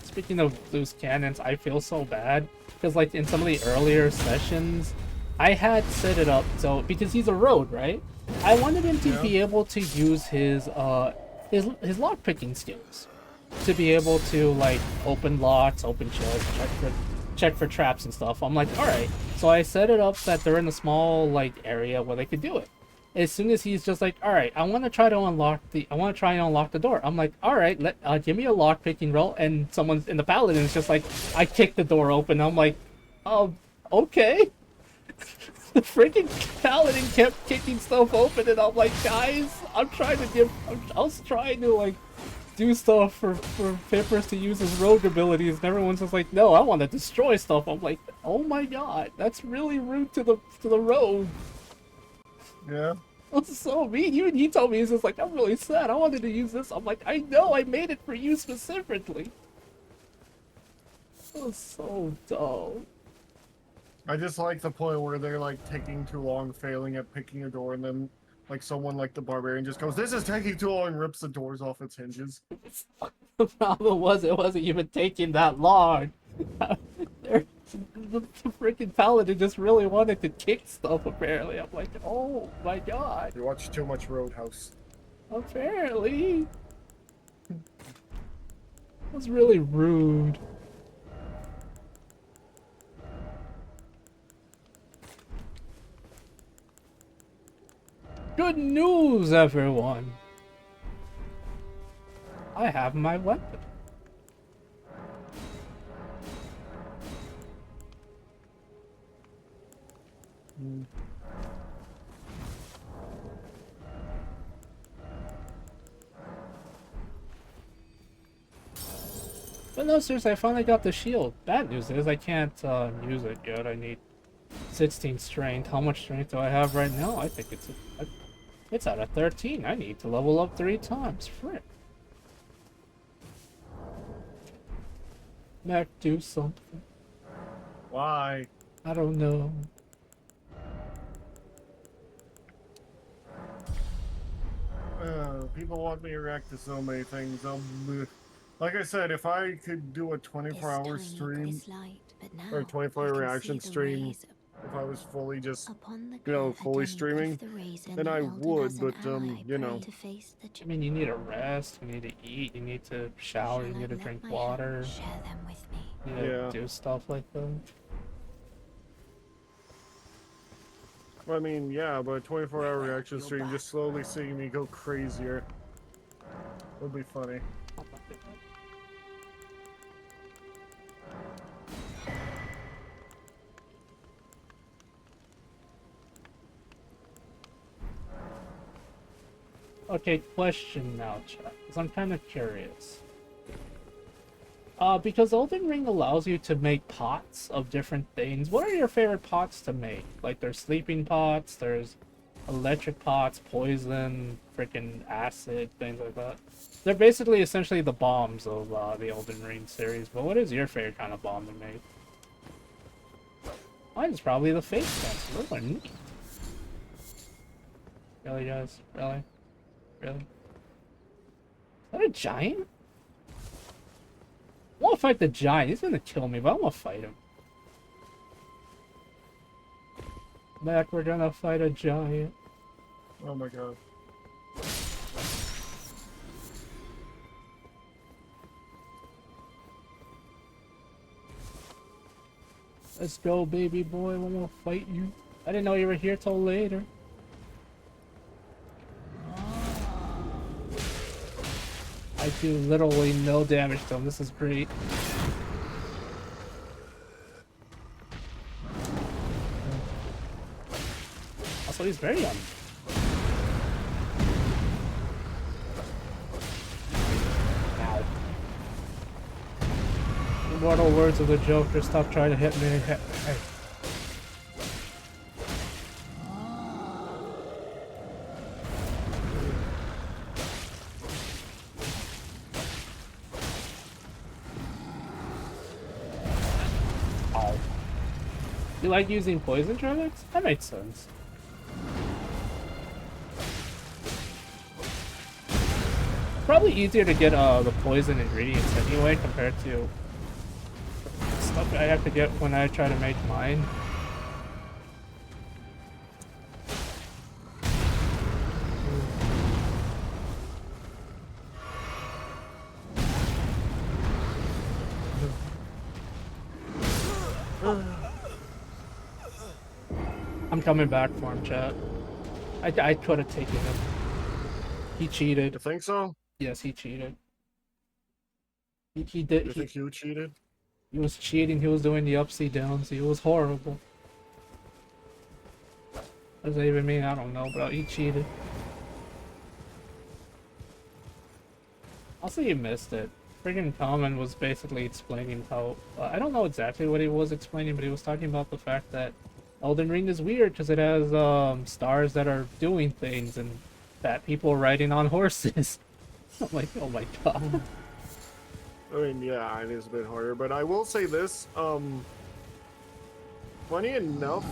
A: Speaking of loose cannons, I feel so bad because like in some of the earlier sessions, I had set it up so because he's a rogue, right? I wanted him to be able to use his lockpicking skills to be able to like open locks, open chests, check for traps and stuff. I'm like, all right. So I set it up that they're in a small like area where they could do it. As soon as he's just like, all right, I want to try and unlock the door. I'm like, all right, give me a lock picking roll. And someone's in the paladin is just like, I kicked the door open. I'm like, okay. The freaking paladin kept kicking stuff open, and I'm like, guys, I was trying to like do stuff for Pippers to use his rogue abilities, and everyone's just like, no, I want to destroy stuff. I'm like, oh my god, that's really rude to the rogue.
D: Yeah.
A: That's so mean. Even he told me, he's just like, I'm really sad. I wanted to use this. I'm like, I know, I made it for you specifically. That was so dumb.
D: I just like the point where they're like taking too long, failing at picking a door, and then like someone like the barbarian just goes, "This is taking too long," and rips the doors off its hinges.
A: The problem was it wasn't even taking that long. The freaking paladin just really wanted to kick stuff, apparently. I'm like, oh my god.
D: You watch too much Roadhouse.
A: Apparently. It was really rude. Good news, everyone! I have my weapon. But no, seriously, I finally got the shield. Bad news is I can't use it yet. I need 16 strength. How much strength do I have right now? I think it's at a 13. I need to level up 3 times. Frick. Mac, do something.
D: Why?
A: I don't know.
D: people want me to react to so many things. Like I said, if I could do a 24-hour stream or a 24-hour reaction stream, if I was fully just, fully streaming, then I would. But
A: I mean, you need a rest, you need to eat, you need to shower, you need to drink water, you need to do stuff like that.
D: I mean, yeah, but a 24-hour reaction stream, just slowly seeing me go crazier would be funny.
A: Okay, question now, chat, because I'm kind of curious. Because Elden Ring allows you to make pots of different things, what are your favorite pots to make? Like, there's sleeping pots, there's electric pots, poison, freaking acid, things like that. They're basically essentially the bombs of the Elden Ring series, but what is your favorite kind of bomb to make? Mine is probably the face dance. Those are neat. Really, guys? Really? Really? Is that a giant? I want to fight the giant. He's gonna kill me, but I want to fight him. Mac, we're gonna fight a giant.
D: Oh my god.
A: Let's go, baby boy. I want to fight you. I didn't know you were here till later. I do literally no damage to him. This is great. Also, he's very young. Ow. Immortal words of the Joker, stop trying to hit me. Hey. You like using poison traffics? That makes sense. Probably easier to get the poison ingredients anyway compared to stuff I have to get when I try to make mine. I'm coming back for him, chat. I could have taken him. He cheated.
D: You think so?
A: Yes, he cheated. He did.
D: You think you cheated?
A: He was cheating. He was doing the upsy downs. He was horrible. What does that even mean? I don't know, but he cheated. Also, you missed it. Friggin' Common was basically explaining how... I don't know exactly what he was explaining, but he was talking about the fact that Elden Ring is weird because it has stars that are doing things and fat people riding on horses. I'm like, oh my god.
D: I mean, yeah, it is a bit harder, but I will say this, funny enough,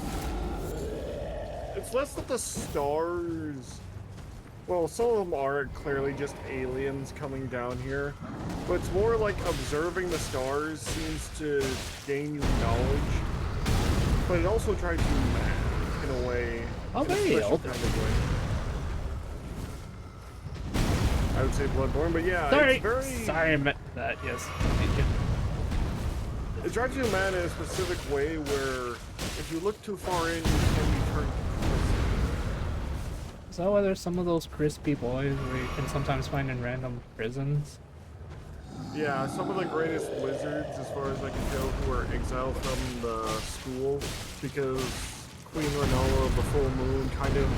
D: it's less that the stars, well, some of them are clearly just aliens coming down here, but it's more like observing the stars seems to gain you knowledge, but it also tries to math in a way.
A: Oh, very Elden.
D: Kind of way. I would say Bloodborne, but yeah,
A: Sorry.
D: it's very...
A: Sorry, I meant that, yes. Thank you.
D: It tries to man in a specific way where if you look too far in, you can be turned crispy.
A: Is that why there's some of those crispy boys where you can sometimes find in random prisons?
D: Yeah, some of the greatest wizards, as far as I can tell, who were exiled from the school because Queen Renola of the Full Moon kind of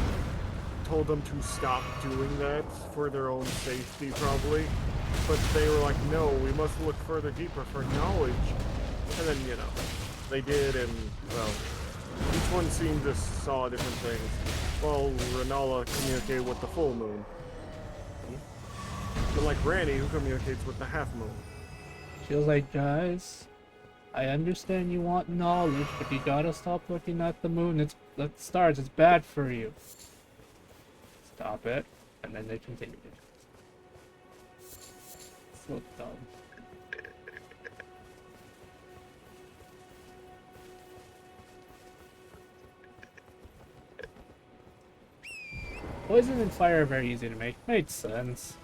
D: told them to stop doing that for their own safety, probably. But they were like, no, we must look further deeper for knowledge. And then, you know, they did, and, well, each one seemed to saw different things. Well, Renola communicated with the full moon. But like Granny, who communicates with the half moon.
A: She was like, guys, I understand you want knowledge, but you gotta stop looking at the moon. It's the stars. It's bad for you. Stop it. And then they continued. So dumb. Poison and fire are very easy to make. Made sense.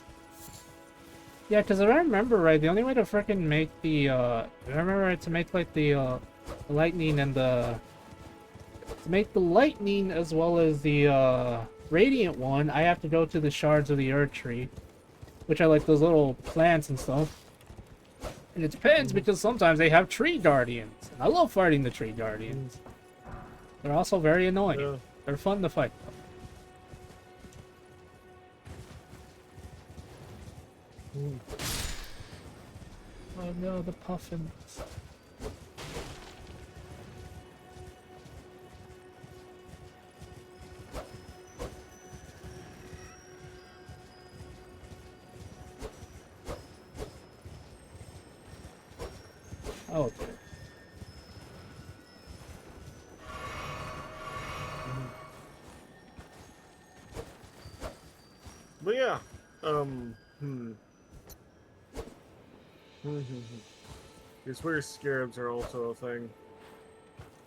A: Yeah, because if I remember right, the only way to freaking make the, if I remember right, to make, like, the lightning and the... To make the lightning as well as the, radiant one, I have to go to the shards of the Earth Tree. Which are, like, those little plants and stuff. And it depends, because sometimes they have tree guardians. And I love fighting the tree guardians. They're also very annoying.
D: Yeah.
A: They're fun to fight, though. Oh no, the puffins. Oh, dear.
D: But yeah, These weird scarabs are also a thing.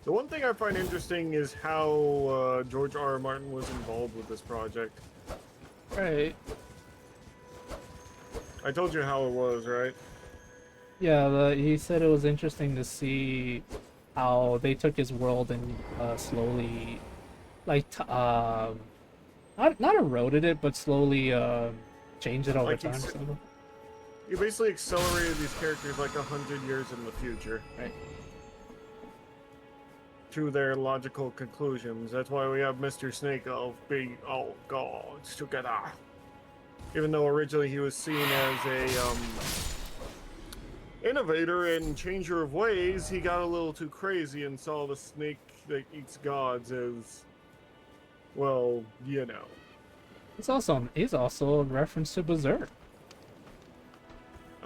D: The one thing I find interesting is how George R. R. Martin was involved with this project.
A: Right.
D: I told you how it was, right?
A: Yeah, he said it was interesting to see how they took his world and slowly, like, not eroded it, but slowly changed it over
D: Like
A: time.
D: he's-
A: So.
D: You basically accelerated these characters like 100 years in the future.
A: Right.
D: To their logical conclusions. That's why we have Mr. Snake of being all gods together. Even though originally he was seen as a innovator and changer of ways, he got a little too crazy and saw the snake that eats gods as, well, you know.
A: He's also a reference to Berserk.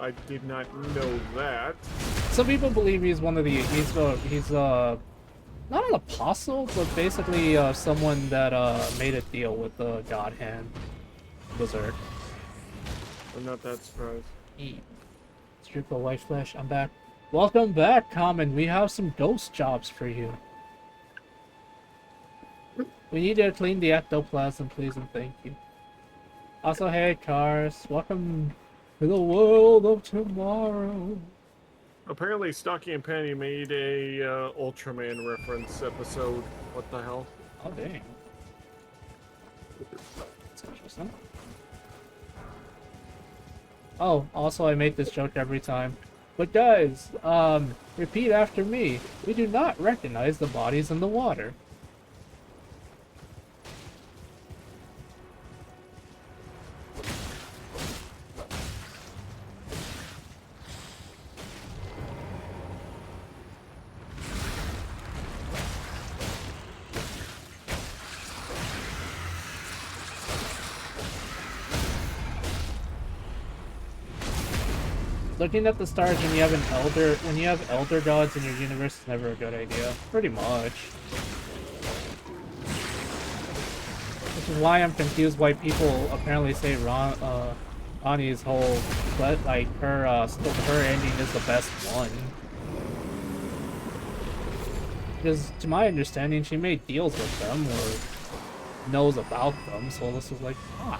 D: I did not know that.
A: Some people believe he's one of the he's not an apostle, but basically someone that made a deal with the God Hand, Berserk.
D: I'm not that surprised.
A: Eat. Strip of white flesh. I'm back. Welcome back, Common. We have some ghost jobs for you. We need to clean the ectoplasm, please, and thank you. Also, hey, Cars. Welcome to the world of tomorrow.
D: Apparently, Stocky and Penny made a Ultraman reference episode. What the hell?
A: Oh, dang. That's interesting. Oh, also I make this joke every time. But guys, repeat after me. We do not recognize the bodies in the water. Looking at the stars when you have elder gods in your universe is never a good idea. Pretty much. Which is why I'm confused why people apparently say Ronnie's whole, like her ending is the best one. Because to my understanding, she made deals with them or knows about them, so this is like, why?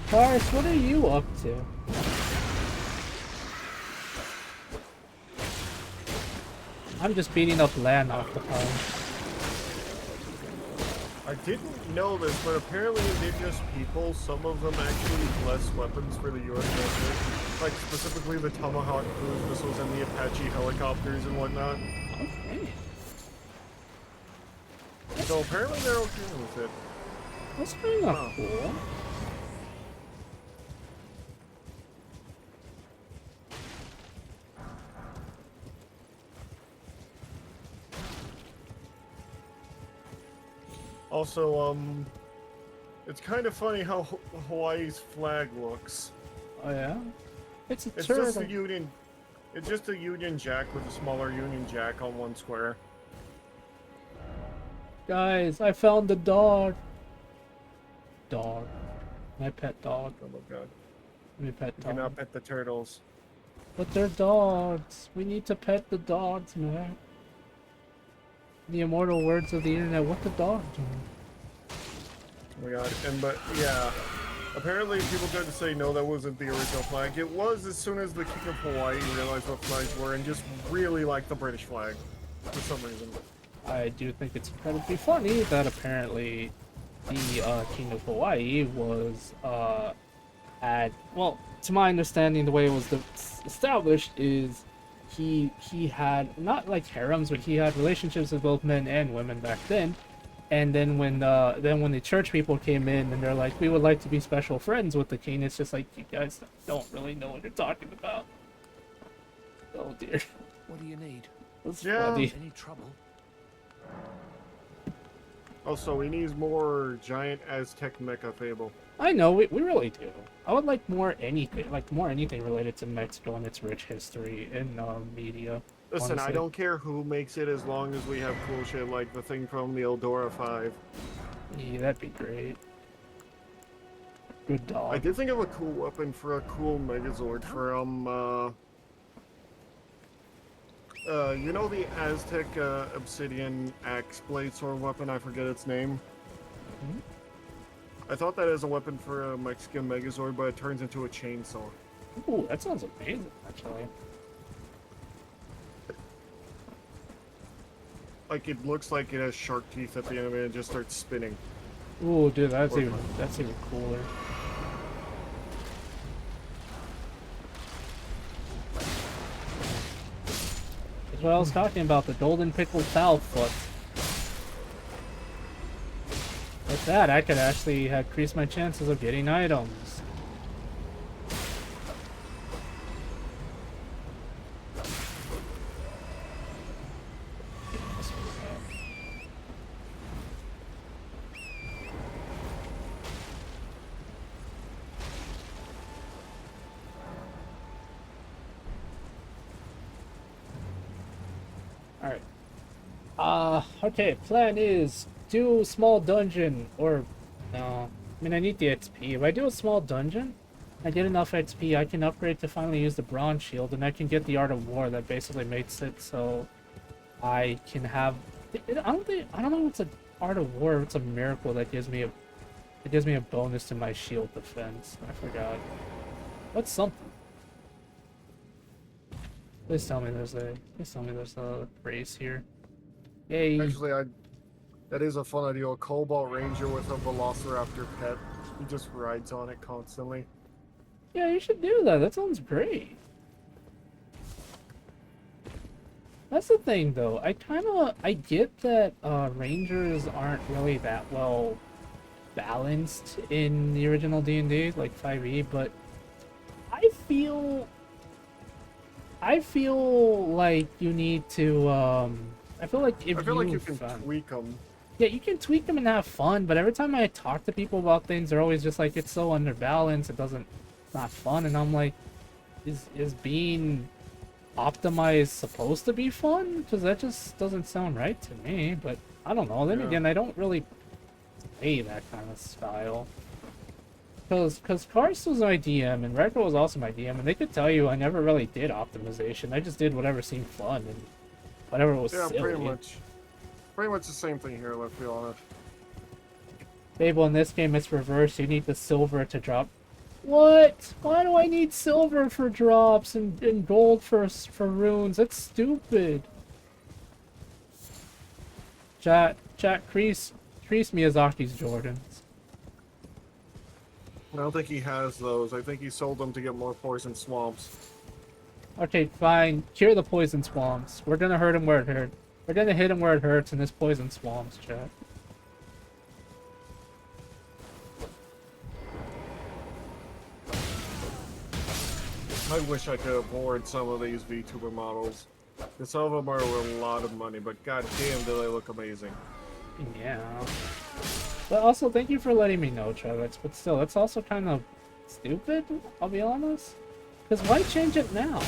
A: Cars, what are you up to? I'm just beating up land off the phone.
D: I didn't know this, but apparently indigenous people, some of them actually bless weapons for the U.S. military. Like, specifically the Tomahawk cruise missiles and the Apache helicopters and whatnot.
A: Okay.
D: So apparently they're okay with it.
A: That's kind of
D: Huh.
A: cool.
D: Also, it's kind of funny how Hawaii's flag looks.
A: Oh yeah? It's a
D: It's
A: turtle.
D: just a Union. It's just a Union Jack with a smaller Union Jack on one square.
A: Guys, I found the dog. Dog. My pet dog.
D: Oh my god.
A: My pet
D: You
A: dog.
D: cannot pet the turtles.
A: But they're dogs. We need to pet the dogs, man. The immortal words of the internet. What the dog doing?
D: Oh my god. But yeah. Apparently people tried to say no, that wasn't the original flag. It was as soon as the King of Hawaii realized what flags were and just really liked the British flag. For some reason.
A: I do think it's incredibly funny that apparently the King of Hawaii was well, to my understanding, the way it was established is he had not like harems, but he had relationships with both men and women back then. And then when the church people came in and they're like, we would like to be special friends with the king, it's just like, you guys don't really know what you're talking about. Oh dear.
F: What do you need?
A: That's
D: Yeah.
A: funny.
F: Any trouble?
D: Also, he needs more giant Aztec mecha fable.
A: I know, we really do. I would like more anything related to Mexico and its rich history in media.
D: Listen, I
A: honestly.
D: don't care who makes it as long as we have cool shit like the thing from the Eldora 5.
A: Yeah, that'd be great. Good
D: I
A: dog.
D: did think of a cool weapon for a cool Megazord from, you know the Aztec obsidian axe blade sword weapon? I forget its name.
A: Hmm?
D: I thought that as a weapon for a Mexican Megazord, but it turns into a chainsaw.
A: Ooh, that sounds amazing, actually.
D: Like, it looks like it has shark teeth at the end of it and just starts spinning.
A: Ooh, dude, that's
D: Or
A: even cooler. That's what I was talking about, the golden pickled foul foot. With that, I could actually increase my chances of getting items. Alright. Okay, plan is do small dungeon, or, no, I mean, I need the XP. If I do a small dungeon, I get enough XP, I can upgrade to finally use the bronze shield, and I can get the Art of War that basically makes it so I can have, I don't know if it's an Art of War, or it's a miracle that gives me a bonus to my shield defense. I forgot. What's something? Please tell me there's a race here. Yay.
D: Actually, that is a fun idea. A Cobalt Ranger with a Velociraptor pet. He just rides on it constantly.
A: Yeah, you should do that. That sounds great. That's the thing, though. I get that Rangers aren't really that well balanced in the original D&D, like 5e, but I feel like you need to, I feel like if
D: I feel like you can
A: found-
D: tweak them.
A: Yeah, you can tweak them and have fun, but every time I talk to people about things, they're always just like, it's so underbalanced, it's not fun, and I'm like, is being optimized supposed to be fun? Because that just doesn't sound right to me, but I don't know. Then
D: Yeah.
A: again, I don't really play that kind of style. Because Karst was my DM, and Rekka was also my DM, and they could tell you I never really did optimization. I just did whatever seemed fun, and whatever was
D: Yeah,
A: silly.
D: pretty much. Pretty much the same thing here, let's be honest.
A: Fable, in this game, it's reversed. You need the silver to drop. What? Why do I need silver for drops and gold for runes? That's stupid. Chat, crease Miyazaki's Jordans.
D: I don't think he has those. I think he sold them to get more poison swamps.
A: Okay, fine. Cure the poison swamps. We're gonna hurt him where it hurts. We're gonna hit him where it hurts in this poison swamps, chat.
D: I wish I could afford some of these VTuber models. Some of them are a lot of money, but goddamn, do they look amazing.
A: Yeah. But also, thank you for letting me know, Travis. But still, it's also kind of stupid, I'll be honest. Because why change it now?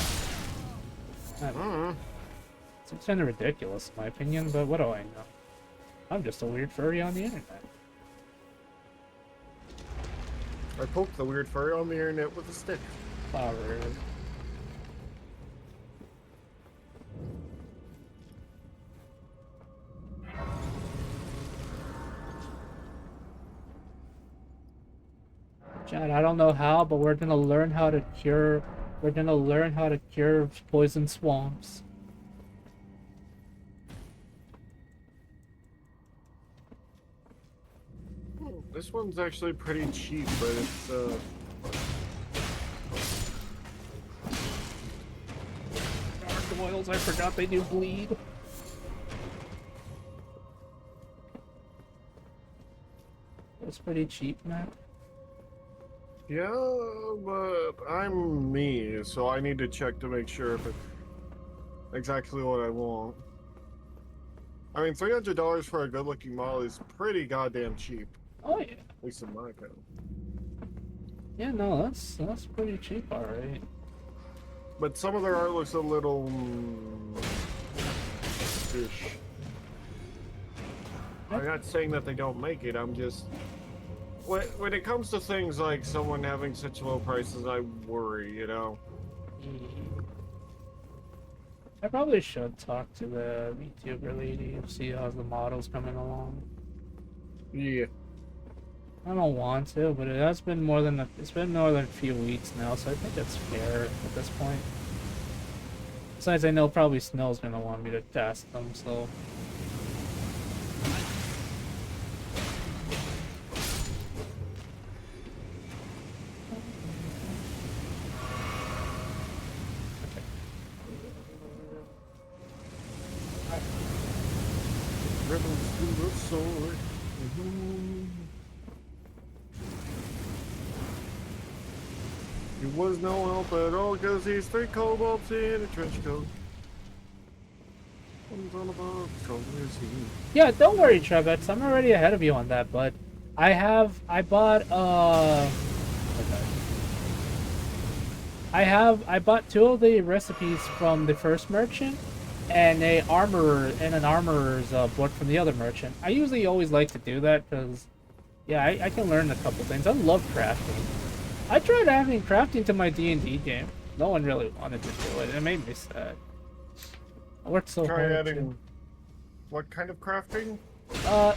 A: It's kind of ridiculous, in my opinion, but what do I know? I'm just a weird furry on the internet.
D: I poked the weird furry on the internet with a stick.
A: Oh, rude. Chad, I don't know how, but we're gonna learn how to cure. We're gonna learn how to cure poison swamps.
D: This one's actually pretty cheap, but it's
A: Gargoyles, I forgot they do bleed. That's pretty cheap, man.
D: yeah, but I'm me, so I need to check to make sure if it's exactly what I want. I mean, $300 for a good-looking model is pretty goddamn cheap.
A: Oh yeah.
D: At least in my opinion.
A: Yeah, no, that's pretty cheap, alright.
D: But some of their art looks a little... ish. I'm not saying that they don't make it, I'm just... When it comes to things like someone having such low prices, I worry, you know?
A: I probably should talk to the VTuber lady and see how the model's coming along.
D: Yeah.
A: I don't want to, but it has been more than it's been more than a few weeks now, so I think it's fair at this point. Besides, I know probably Snow's gonna want me to test them, so.
D: Ribbons to the sword. He was no help at all because he's 3 kobolds in a trench coat. Comes on above, so is he.
A: Yeah, don't worry, Trevex. I'm already ahead of you on that, but I bought I bought 2 of the recipes from the first merchant and an armorer's book from the other merchant. I usually always like to do that because, yeah, I can learn a couple things. I love crafting. I tried adding crafting to my D&D game. No one really wanted to do it. It made me sad. I worked so
D: Try
A: hard.
D: adding what kind of crafting?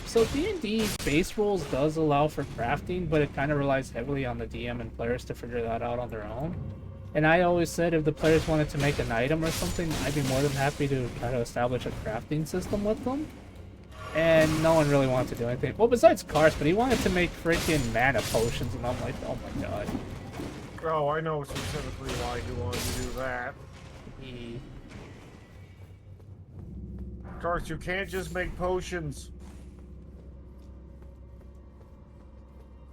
A: So D&D base rules does allow for crafting, but it kind of relies heavily on the DM and players to figure that out on their own. And I always said if the players wanted to make an item or something, I'd be more than happy to try to establish a crafting system with them. And no one really wanted to do anything. Well, besides Cars, but he wanted to make freaking mana potions, and I'm like, oh my god.
D: Oh, I know specifically why he wanted to do that. Of course, you can't just make potions.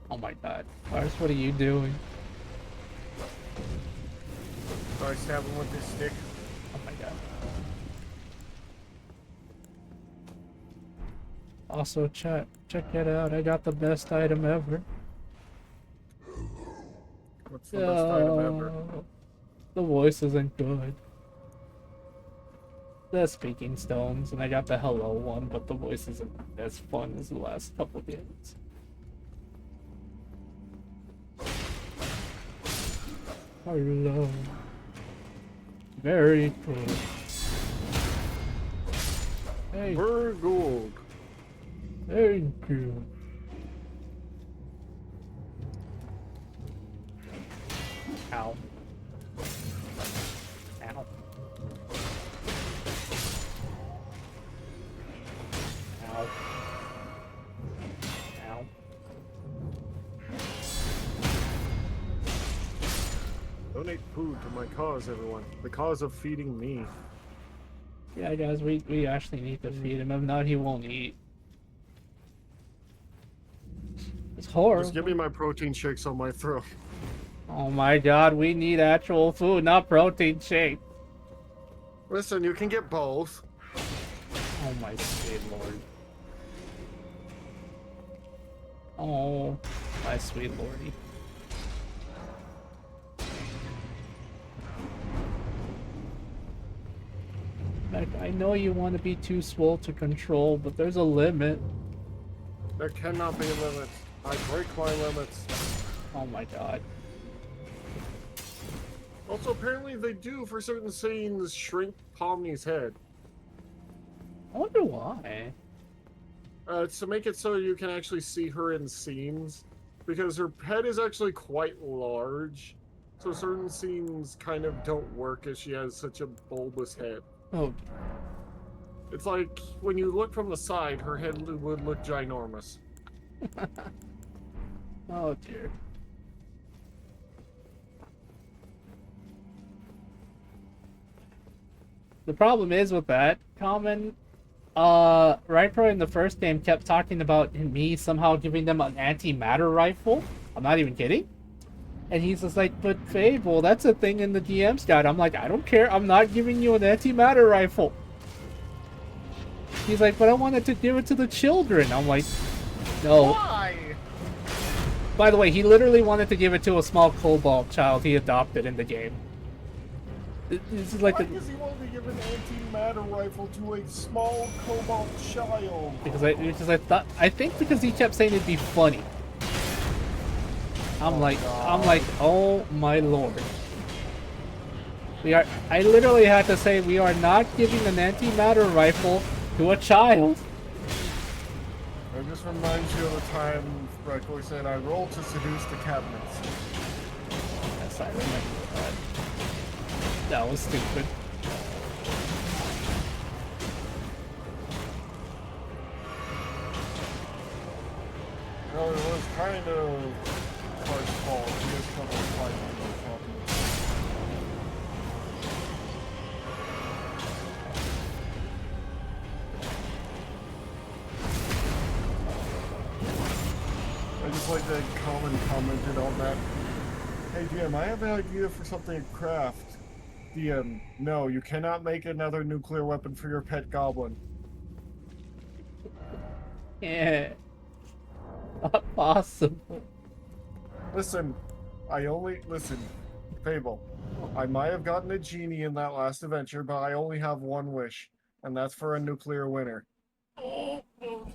A: Oh my god. Cars, what are you doing?
D: So I stab him with this stick.
A: Oh my god. Also, check it out. I got the best item ever.
D: What's the best item ever?
A: The voice isn't good. The speaking stones, and I got the hello one, but the voice isn't as fun as the last couple games. Hello. Very cool. Hey,
D: We're gold.
A: thank you. Ow. Ow. Ow. Ow.
D: Donate food to my cause, everyone. The cause of feeding me.
A: Yeah, guys, we actually need to feed him. If not, he won't eat. It's horrible.
D: Just give me my protein shakes on my throat.
A: Oh my god, we need actual food, not protein shake.
D: Listen, you can get both.
A: Oh my sweet lord. Oh, my sweet lordy. I know you want to be too swole to control, but there's a limit.
D: There cannot be limits. I break my limits.
A: Oh my god.
D: Also, apparently they do, for certain scenes, shrink Pomni's head.
A: I wonder why.
D: It's to make it so you can actually see her in scenes. Because her head is actually quite large. So certain scenes kind of don't work as she has such a bulbous head.
A: Oh,
D: It's like, when you look from the side, her head would look ginormous.
A: oh dear. The problem is with that, Common, Ripro in the first game kept talking about me somehow giving them an antimatter rifle. I'm not even kidding. And he's just like, but Fable, that's a thing in the DM's guide. I'm like, I don't care. I'm not giving you an antimatter rifle. He's like, but I wanted to give it to the children. I'm like, no.
D: Why?
A: By the way, he literally wanted to give it to a small kobold child he adopted in the game. This is like
D: Why does he want to give an antimatter rifle to a small cobalt child?
A: because I think because he kept saying it'd be funny. I'm like, oh my lord. I literally had to say we are not giving an antimatter rifle to a child.
D: It just reminds you of the time Breckler said, I rolled to seduce the cabinets.
A: Yes, I remember that. That was stupid.
D: No, it was kind of Clark's fault. He has trouble fighting those I just like that Common commented on that. Hey DM, I have an idea for something to craft. DM, no, you cannot make another nuclear weapon for your pet goblin.
A: Yeah. Not possible.
D: Listen, Fable. I might have gotten a genie in that last adventure, but I only have one wish, and that's for a nuclear winter.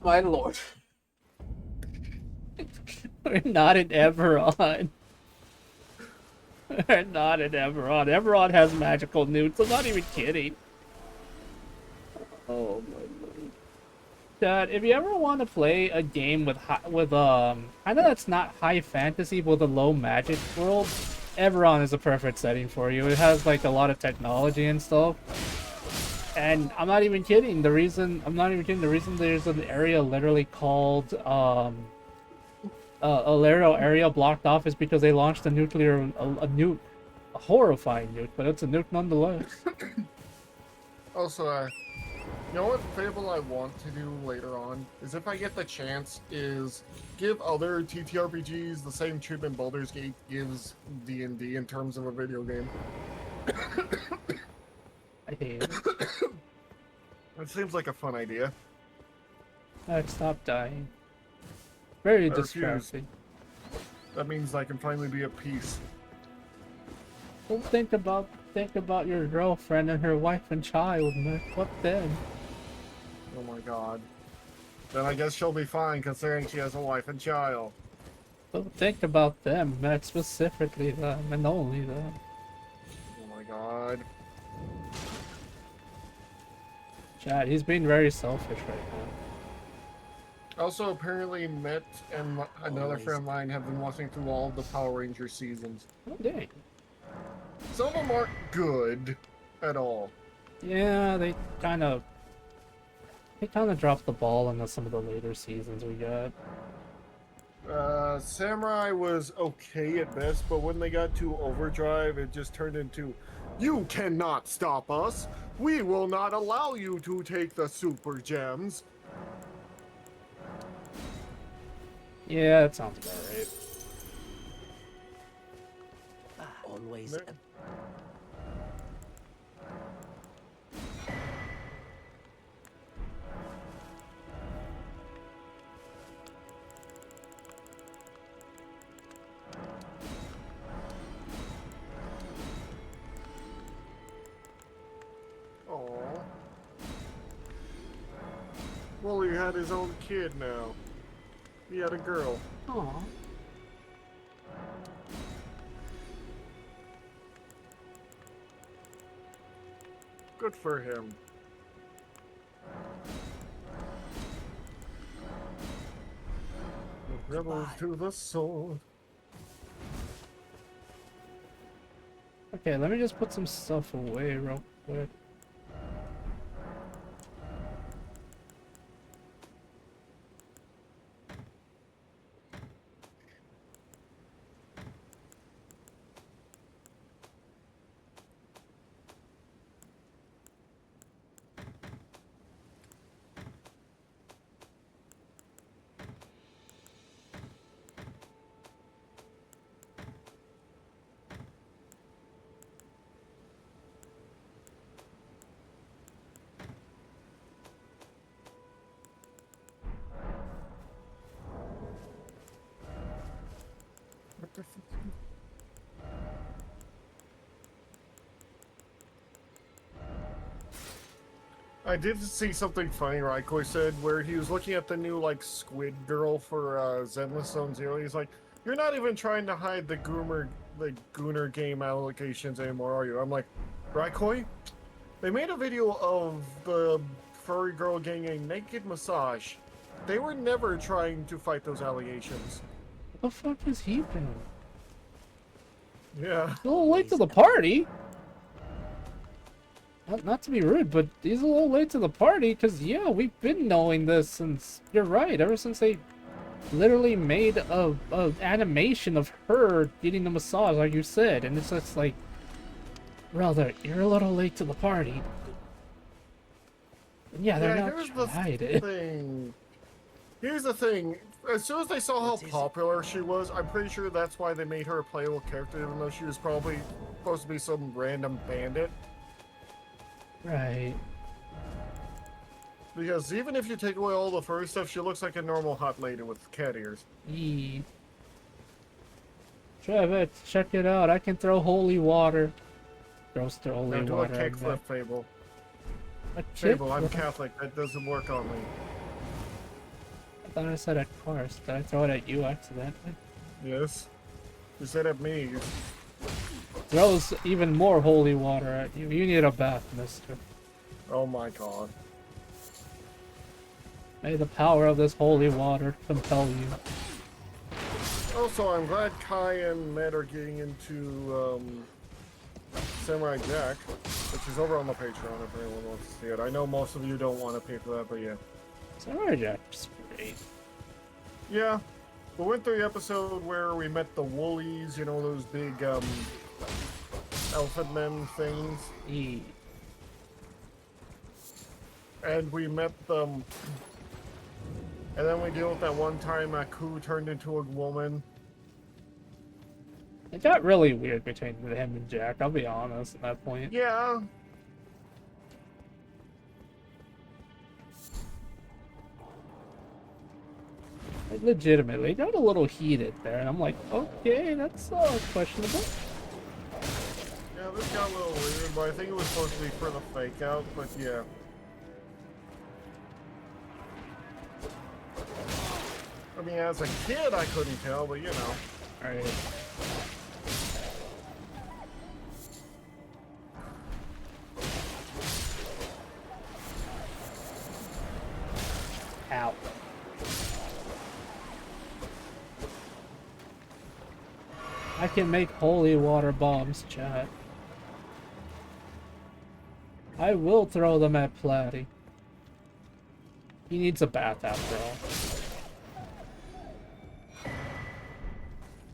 A: My lord. We're not in Everon. We're not in Everon. Everon has magical newts. I'm not even kidding. Oh my lord. Dad, if you ever want to play a game with I know that's not high fantasy but with a low magic world, Everon is a perfect setting for you. It has like a lot of technology and stuff. And I'm not even kidding. The reason there's an area literally called a Larial area blocked off is because they launched a nuke, a horrifying nuke, but it's a nuke nonetheless.
D: Also, you know what Fable I want to do later on is, if I get the chance, is give other TTRPGs the same treatment Baldur's Gate gives D&D in terms of a video game.
A: I hate it.
D: It seems like a fun idea.
A: I'd stop dying. Very
D: I refuse.
A: distracting.
D: That means I can finally be at peace.
A: Don't think about your girlfriend and her wife and child, man. What then?
D: Oh my god. Then I guess she'll be fine, considering she has a wife and child.
A: Don't think about them, man. Specifically them, and only them.
D: Oh my god.
A: Chad, he's being very selfish right now.
D: Also, apparently, Met and another friend of mine have been watching through all of the Power Ranger seasons.
A: Oh dang.
D: Some of them aren't good at all.
A: Yeah, they kind of dropped the ball in some of the later seasons we got.
D: Samurai was okay at best, but when they got to Overdrive, it just turned into, you cannot stop us! We will not allow you to take the super gems!
A: Yeah, that sounds about right.
F: Always.
D: Aww. had his own kid now. He had a girl.
A: Aw.
D: Good for him. The rebels to the sword.
A: Okay, let me just put some stuff away real quick.
D: I did see something funny Raikoi said where he was looking at the new like squid girl for Zenless Zone Zero. He's like, "You're not even trying to hide the Gooner game allocations anymore, are you?" I'm like, Raikoi, they made a video of the furry girl getting a naked massage. They were never trying to fight those allegations.
A: What the fuck is he doing?
D: Yeah.
A: A little late to the party. Not to be rude, but he's a little late to the party, because, yeah, we've been knowing this since, you're right, ever since they literally made a animation of her getting the massage, like you said, and it's just like, brother, you're a little late to the party. And yeah, they're not
D: here's
A: tried
D: the
A: it.
D: thing. Here's the thing. As soon as they saw how popular she was, I'm pretty sure that's why they made her a playable character, even though she was probably supposed to be some random bandit.
A: Right.
D: Because even if you take away all the furry stuff, she looks like a normal hot lady with cat ears.
A: Yee. Trevor, check it out. I can throw holy water. Throws the holy
D: Now do a
A: water.
D: kickflip, Fable.
A: A
D: Fable, I'm
A: kickflip?
D: Catholic. That doesn't work on me.
A: I thought I said at first. Did I throw it at you accidentally?
D: Yes. You said at me.
A: Throws even more holy water at you. You need a bath, mister.
D: Oh my god.
A: May the power of this holy water compel you.
D: Also, I'm glad Kai and Med are getting into Samurai Jack, which is over on the Patreon if anyone wants to see it. I know most of you don't want to pay for that, but yeah.
A: Samurai Jack's great.
D: Yeah. We went through the episode where we met the Woolies, you know, those big elephant men things.
A: E.
D: And we met them. And then we deal with that one time Aku turned into a woman.
A: It got really weird between him and Jack, I'll be honest at that point.
D: Yeah.
A: Like, legitimately, it got a little heated there, and I'm like, okay, that's questionable.
D: Yeah, this got a little weird, but I think it was supposed to be for the fake out, but yeah. I mean, as a kid, I couldn't tell, but you know.
A: Alright. Ow. I can make holy water bombs, chat. I will throw them at Platty. He needs a bath after all.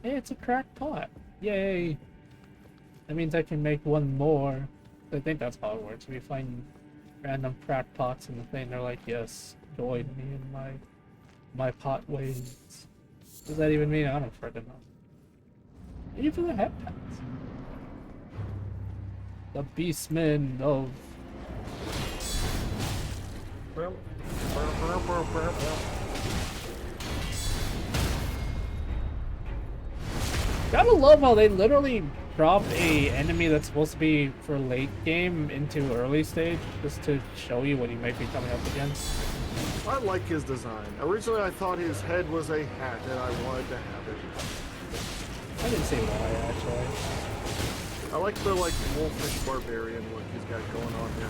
A: Hey, it's a cracked pot. Yay! That means I can make one more. I think that's how it works. We find random cracked pots in the thing. They're like, yes, join me in my pot ways. What does that even mean? I don't freaking know. Maybe for the head pats. The beastmen of... Gotta love how they literally drop a enemy that's supposed to be for late game into early stage just to show you what you might be coming up against.
D: I like his design. Originally, I thought his head was a hat, and I wanted to have it.
A: I didn't see why, actually.
D: I like the like wolfish barbarian look he's got going on here.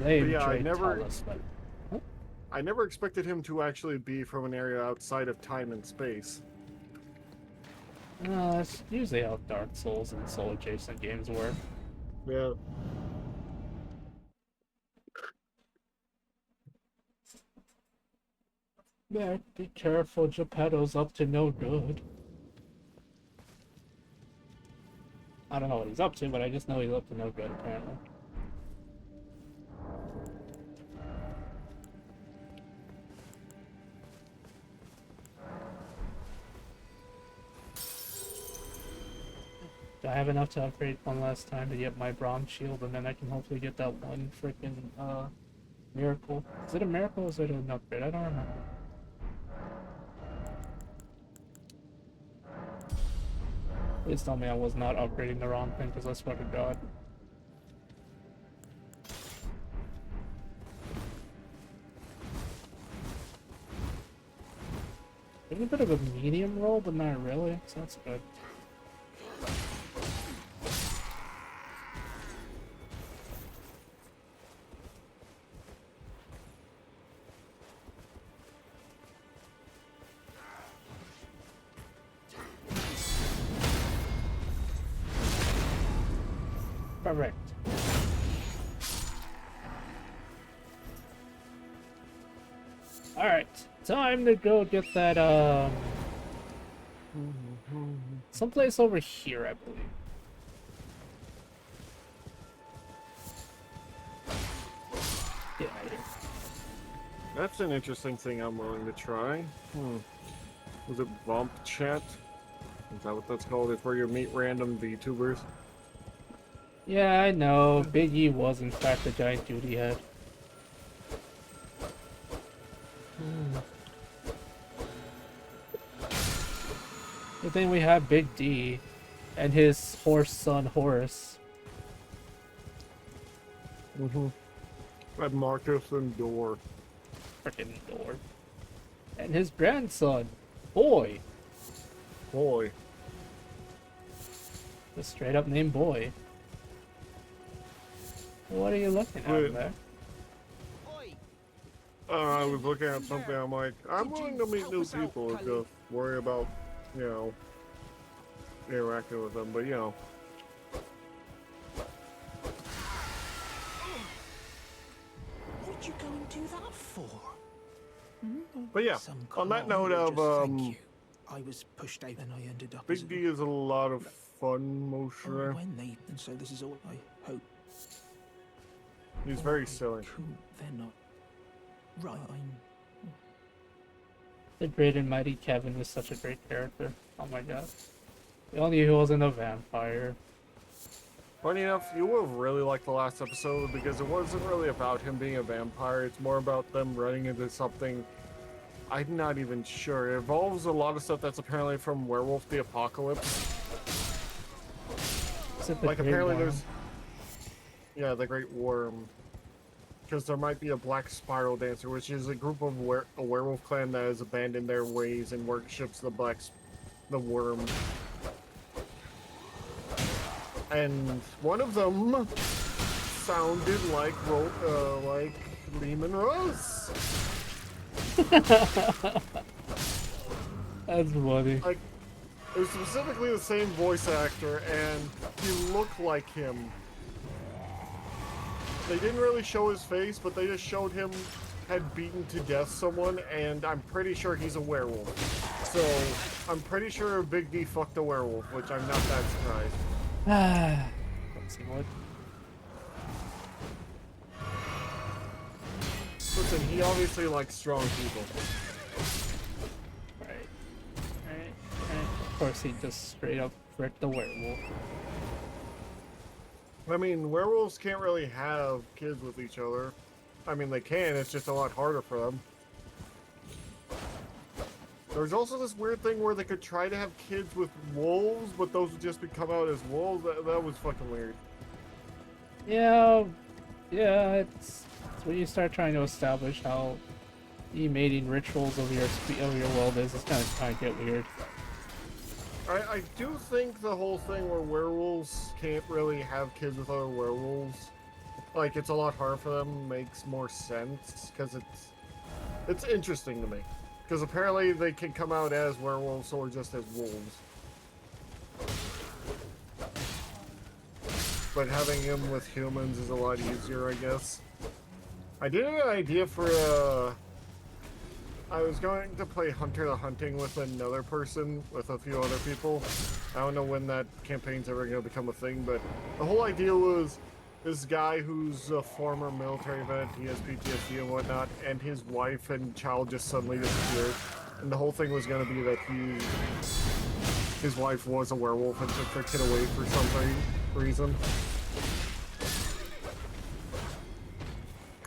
A: They
D: But yeah, I never expected him to actually be from an area outside of time and space.
A: No, that's usually how Dark Souls and soul-adjacent games work.
D: Yeah.
A: Yeah, be careful, Geppetto's up to no good. I don't know what he's up to, but I just know he's up to no good, apparently. I have enough to upgrade one last time to get my bronze shield, and then I can hopefully get that one freaking miracle. Is it a miracle or is it an upgrade? I don't remember. Please tell me I was not upgrading the wrong thing, because I swear to God. There's a bit of a medium roll, but not really, so that's good. Correct. Alright, time to go get that, someplace over here, I believe. Get out of here.
D: That's an interesting thing I'm willing to try. Was it Vomp Chat? Is that what that's called? It's where you meet random VTubers.
A: Yeah, I know. Big E was in fact a giant duty head. But then we have Big D and his horse son Horace.
D: At Marcus and Door.
A: Frickin' Door. And his grandson, Boy.
D: Boy.
A: Just straight up named Boy. What are you looking at
D: Wait.
A: there?
D: I was looking at something, I'm like, I'm willing to meet new people, just worry about, you know, interacting with them, but you know.
F: What'd you go and do that for?
D: But yeah,
F: Some
D: on that
F: clown
D: note
F: will
D: of,
F: just thank you. I was pushed out and I ended up as
D: Big D is a lot of fun motioner.
F: when they and so this is all I hope.
D: He's very silly.
F: Cool. They're not right.
A: The great and mighty Kevin was such a great character. Oh my god. We all knew he wasn't a vampire.
D: Funny enough, you will really like the last episode because it wasn't really about him being a vampire. It's more about them running into something. I'm not even sure. It involves a lot of stuff that's apparently from Werewolf the Apocalypse.
A: Is it the
D: Like
A: Great
D: apparently
A: Worm?
D: there's, yeah, the Great Worm. Because there might be a Black Spiral Dancer, which is a group of a werewolf clan that has abandoned their ways and worships the the worm. And one of them sounded like Lehman Rose.
A: That's funny.
D: Like, it was specifically the same voice actor, and he looked like him. They didn't really show his face, but they just showed him had beaten to death someone, and I'm pretty sure he's a werewolf. So, I'm pretty sure Big D fucked a werewolf, which I'm not that surprised.
A: Let's see what.
D: Listen, he obviously likes strong people.
A: Right. Of course, he just straight up fricked the werewolf.
D: I mean, werewolves can't really have kids with each other. I mean, they can, it's just a lot harder for them. There's also this weird thing where they could try to have kids with wolves, but those would just come out as wolves. That was fucking weird.
A: Yeah, Yeah, it's when you start trying to establish how the mating rituals of your world is, it's kind of get weird.
D: I do think the whole thing where werewolves can't really have kids with other werewolves, like it's a lot harder for them, makes more sense because it's interesting to me. Because apparently they can come out as werewolves or just as wolves. But having him with humans is a lot easier, I guess. I did have an idea for I was going to play Hunter the Hunting with another person, with a few other people. I don't know when that campaign's ever going to become a thing, but the whole idea was this guy who's a former military vet, he has PTSD and whatnot, and his wife and child just suddenly disappeared. And the whole thing was going to be that his wife was a werewolf and took their kid away for some reason.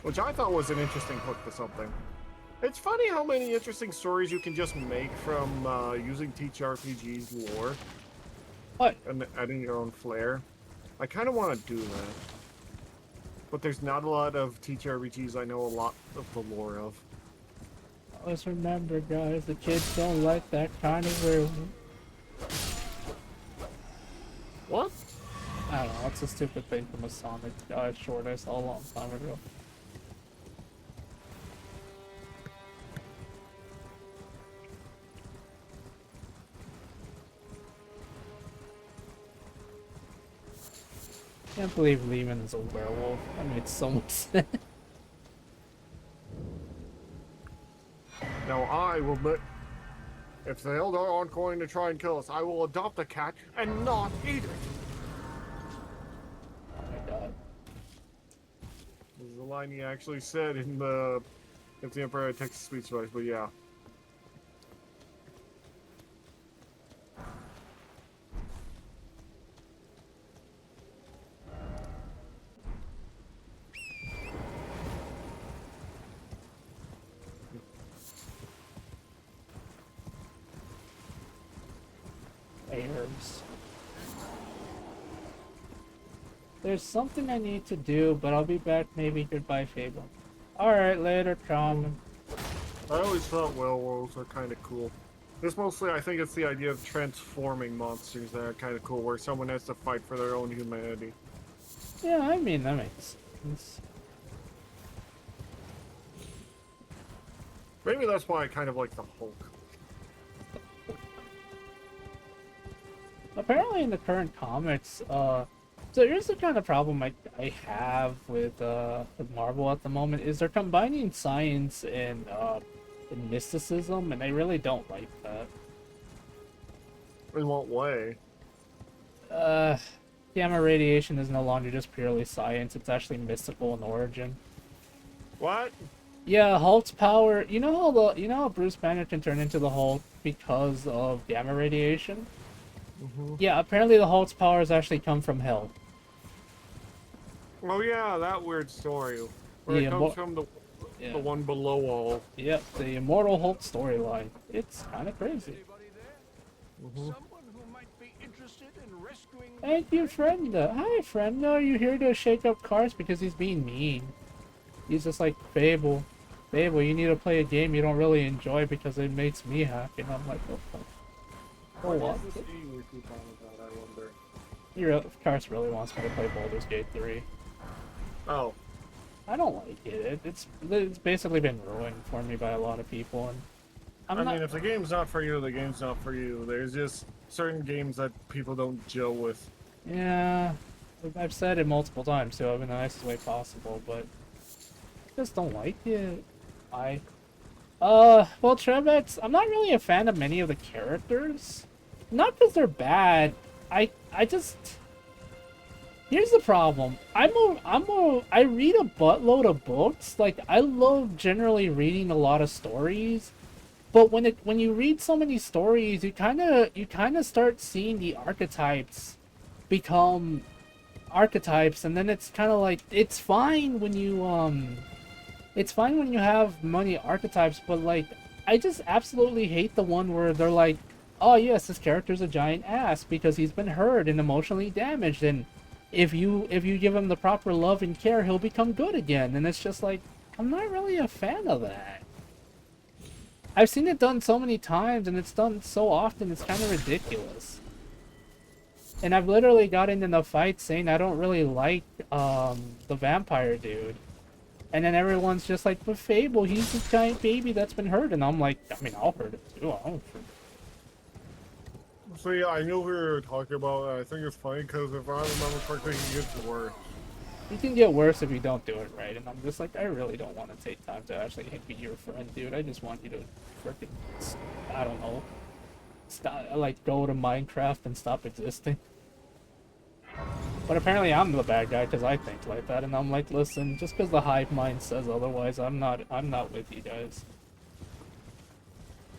D: Which I thought was an interesting hook to something. It's funny how many interesting stories you can just make from using TTRPG's lore.
A: What?
D: And adding your own flair. I kind of want to do that. But there's not a lot of TTRPGs I know a lot of the lore of.
A: Always remember, guys, the kids don't like that kind of werewolf.
D: What?
A: I don't know, it's a stupid thing from a Sonic short I saw a long time ago. Can't believe Lehman is a werewolf. That made so much sense.
D: Now I will bet if the Eldar aren't going to try and kill us, I will adopt a cat and not eat it.
A: Oh my god.
D: This is the line he actually said in the If the Emperor had Texas speech device, but yeah.
A: Herbs. There's something I need to do, but I'll be back maybe. Goodbye, Fable. Alright, later, Tom.
D: I always thought werewolves are kind of cool. This mostly, I think it's the idea of transforming monsters that are kind of cool, where someone has to fight for their own humanity.
A: Yeah, I mean, that makes sense.
D: Maybe that's why I kind of like the Hulk.
A: Apparently in the current comics, so here's the kind of problem I have with Marvel at the moment, is they're combining science and mysticism, and I really don't like that.
D: In what way?
A: Gamma radiation is no longer just purely science, it's actually mystical in origin.
D: What?
A: Yeah, Hulk's power, you know how Bruce Banner can turn into the Hulk because of gamma radiation?
D: Mm-hmm.
A: Yeah, apparently the Hulk's powers actually come from hell.
D: Oh yeah, that weird story. Where
A: Yeah,
D: it comes from the one below all.
A: Yep, the Immortal Hulk storyline. It's kind of crazy.
D: Mm-hmm.
B: Someone who might be interested in rescuing.
A: Thank you, Frenda. Hi, Frenda. Are you here to shake up Cars because he's being mean? He's just like, Fable, you need to play a game you don't really enjoy because it makes me happy. And I'm like, oh, fuck. Oh, what? Cars really wants me to play Baldur's Gate 3.
D: Oh.
A: I don't like it. It's basically been ruined for me by a lot of people, and
D: I mean, if the game's not for you, the game's not for you. There's just certain games that people don't gel with.
A: Yeah, I've said it multiple times too, in the nicest way possible, but I just don't like it. Well, Trevex, I'm not really a fan of many of the characters. Not because they're bad. I just... Here's the problem. I read a buttload of books. Like, I love generally reading a lot of stories. But when you read so many stories, you kind of start seeing the archetypes become archetypes, and then it's kind of like, it's fine when you have many archetypes, but like, I just absolutely hate the one where they're like, oh yes, this character's a giant ass because he's been hurt and emotionally damaged, and if you give him the proper love and care, he'll become good again. And it's just like, I'm not really a fan of that. I've seen it done so many times, and it's done so often, it's kind of ridiculous. And I've literally gotten in a fight saying I don't really like the vampire dude. And then everyone's just like, but Fable, he's a giant baby that's been hurt. And I'm like, I mean, I'll hurt it too. I don't.
D: So yeah, I know we were talking about it. I think it's funny because if I remember correctly, he gets worse.
A: You can get worse if you don't do it right. And I'm just like, I really don't want to take time to actually be your friend, dude. I just want you to freaking, I don't know, stop, like, go to Minecraft and stop existing. But apparently I'm the bad guy because I think like that, and I'm like, listen, just because the hive mind says otherwise, I'm not with you guys.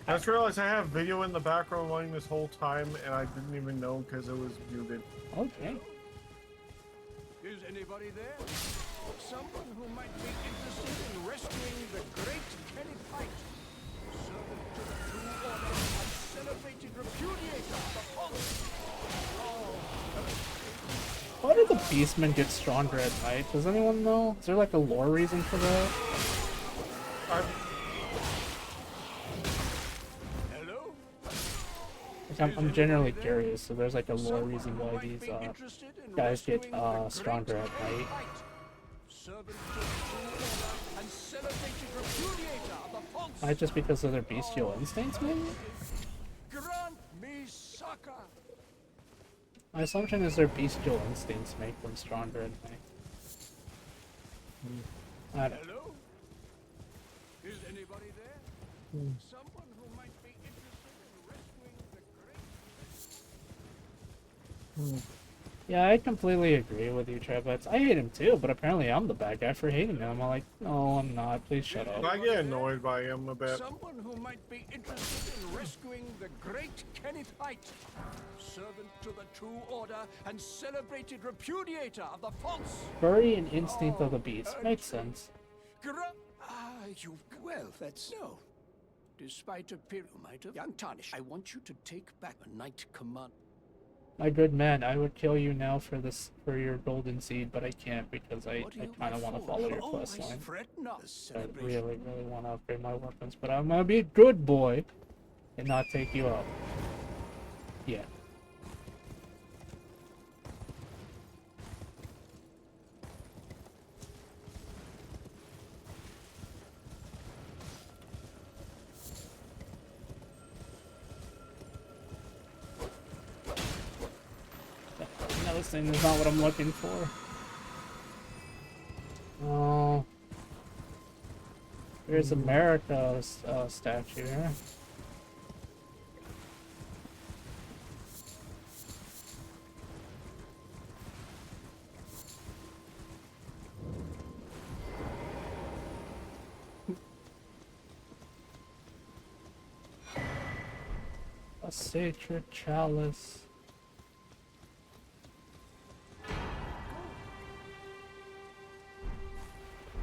D: I just realized I have video in the background running this whole time, and I didn't even know because it was muted.
A: Okay.
G: Is anybody there? Someone who might be interested in rescuing the great Kenny Pike, servant to the true order and celebrated repudiator of the false.
A: Why do the beastmen get stronger at night? Does anyone know? Is there like a lore reason for that?
G: Hello?
A: Like, I'm generally curious, so there's like a lore reason why these guys get stronger at night.
G: Servant to the true order and celebrated repudiator of the false.
A: Why, just because of their bestial instincts, maybe?
G: Grant me succor.
A: My assumption is their bestial instincts make them stronger at night. I don't know.
G: Hello? Is anybody there? Someone who might be interested in rescuing the great.
A: Yeah, I completely agree with you, Trebets. I hate him too, but apparently I'm the bad guy for hating him. I'm like, no, I'm not. Please shut up.
D: I get annoyed by him a bit.
G: Someone who might be interested in rescuing the great Kenneth Height, servant to the true order and celebrated repudiator of the false.
A: Furry and instinct of the beast. Makes sense.
G: You well, that's no. Despite appearing might have young tarnish, I want you to take back a knight command.
A: My good man, I would kill you now for your golden seed, but I can't because I kind of want to follow your quest line. I really, really want to upgrade my weapons, but I'm gonna be a good boy and not take you out. Yeah. No, this thing is not what I'm looking for. Oh. There's America's statue here. A sacred chalice.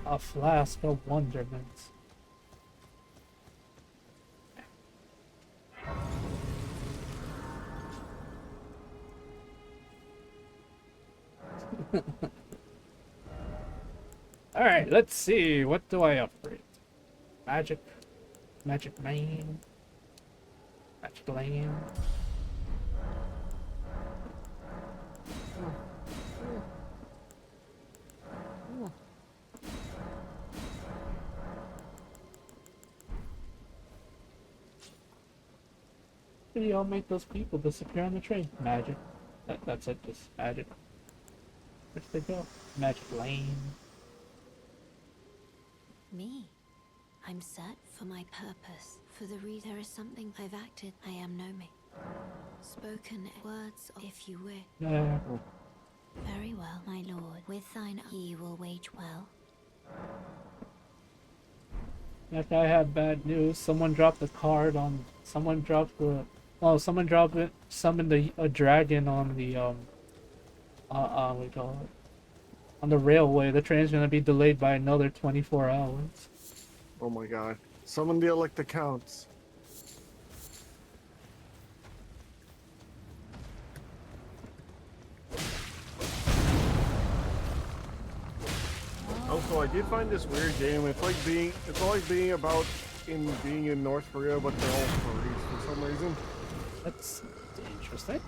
A: A flask of wonderment. Alright, let's see. What do I upgrade? Magic. Magic Mane. Magic Lane. How do y'all make those people disappear on the train? Magic. That's it, just magic. Where'd they go? Magic Lane.
C: Me. I'm set for my purpose. For the reason there is something I've acted, I am know me. Spoken words, if you wish.
A: Yeah.
C: Very well, my lord. With thine ye will wage well.
A: Like, I have bad news. Someone dropped the card on. Someone dropped the. Oh, someone dropped it. Summoned a dragon on the what do you call it? On the railway. The train's gonna be delayed by another 24 hours.
D: Oh my god. Summon the elect accounts. So I did find this weird game. It's like being in North Korea, but they're all furries for some reason.
A: That's interesting.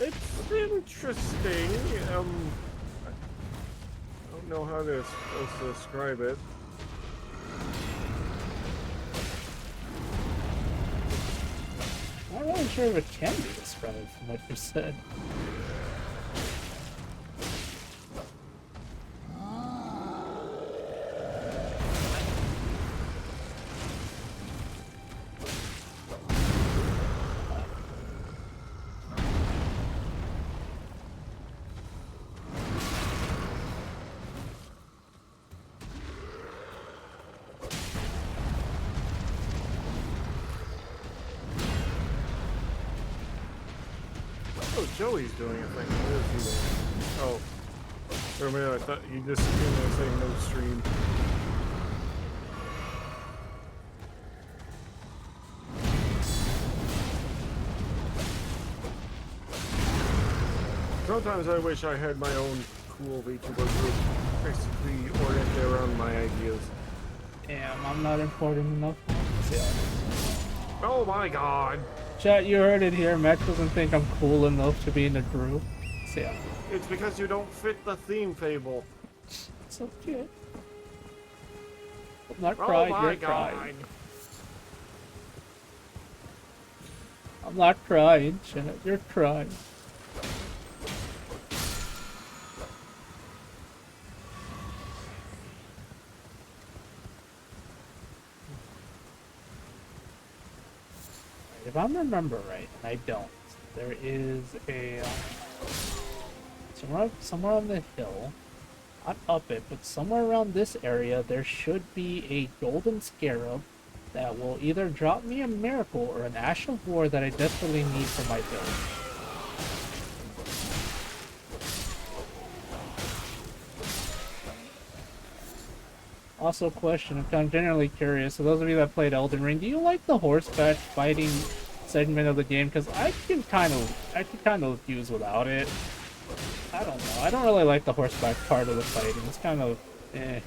D: It's interesting. I don't know how to supposed to describe it.
A: I'm not really sure if it can be described from what you said.
D: Oh, Joey's doing a thing. What is he doing? Oh. For a minute, I thought you just came in saying no stream. Sometimes I wish I had my own cool VTuber group, basically oriented around my ideas.
A: Damn, I'm not important enough. Yeah.
D: Oh my god!
A: Chat, you heard it here. Max doesn't think I'm cool enough to be in a group. So yeah.
D: It's because you don't fit the theme, Fable.
A: It's okay. I'm not
D: Oh
A: crying,
D: my
A: you're
D: god!
A: crying. I'm not crying, chat. You're crying. If I remember right, and I don't, there is a somewhere on the hill, not up it, but somewhere around this area, there should be a golden scarab that will either drop me a miracle or an ash of war that I desperately need for my build. Also, question, I'm kind of generally curious, so those of you that played Elden Ring, do you like the horseback fighting segment of the game? Because I could kind of use without it. I don't know. I don't really like the horseback part of the fighting. It's kind of eh.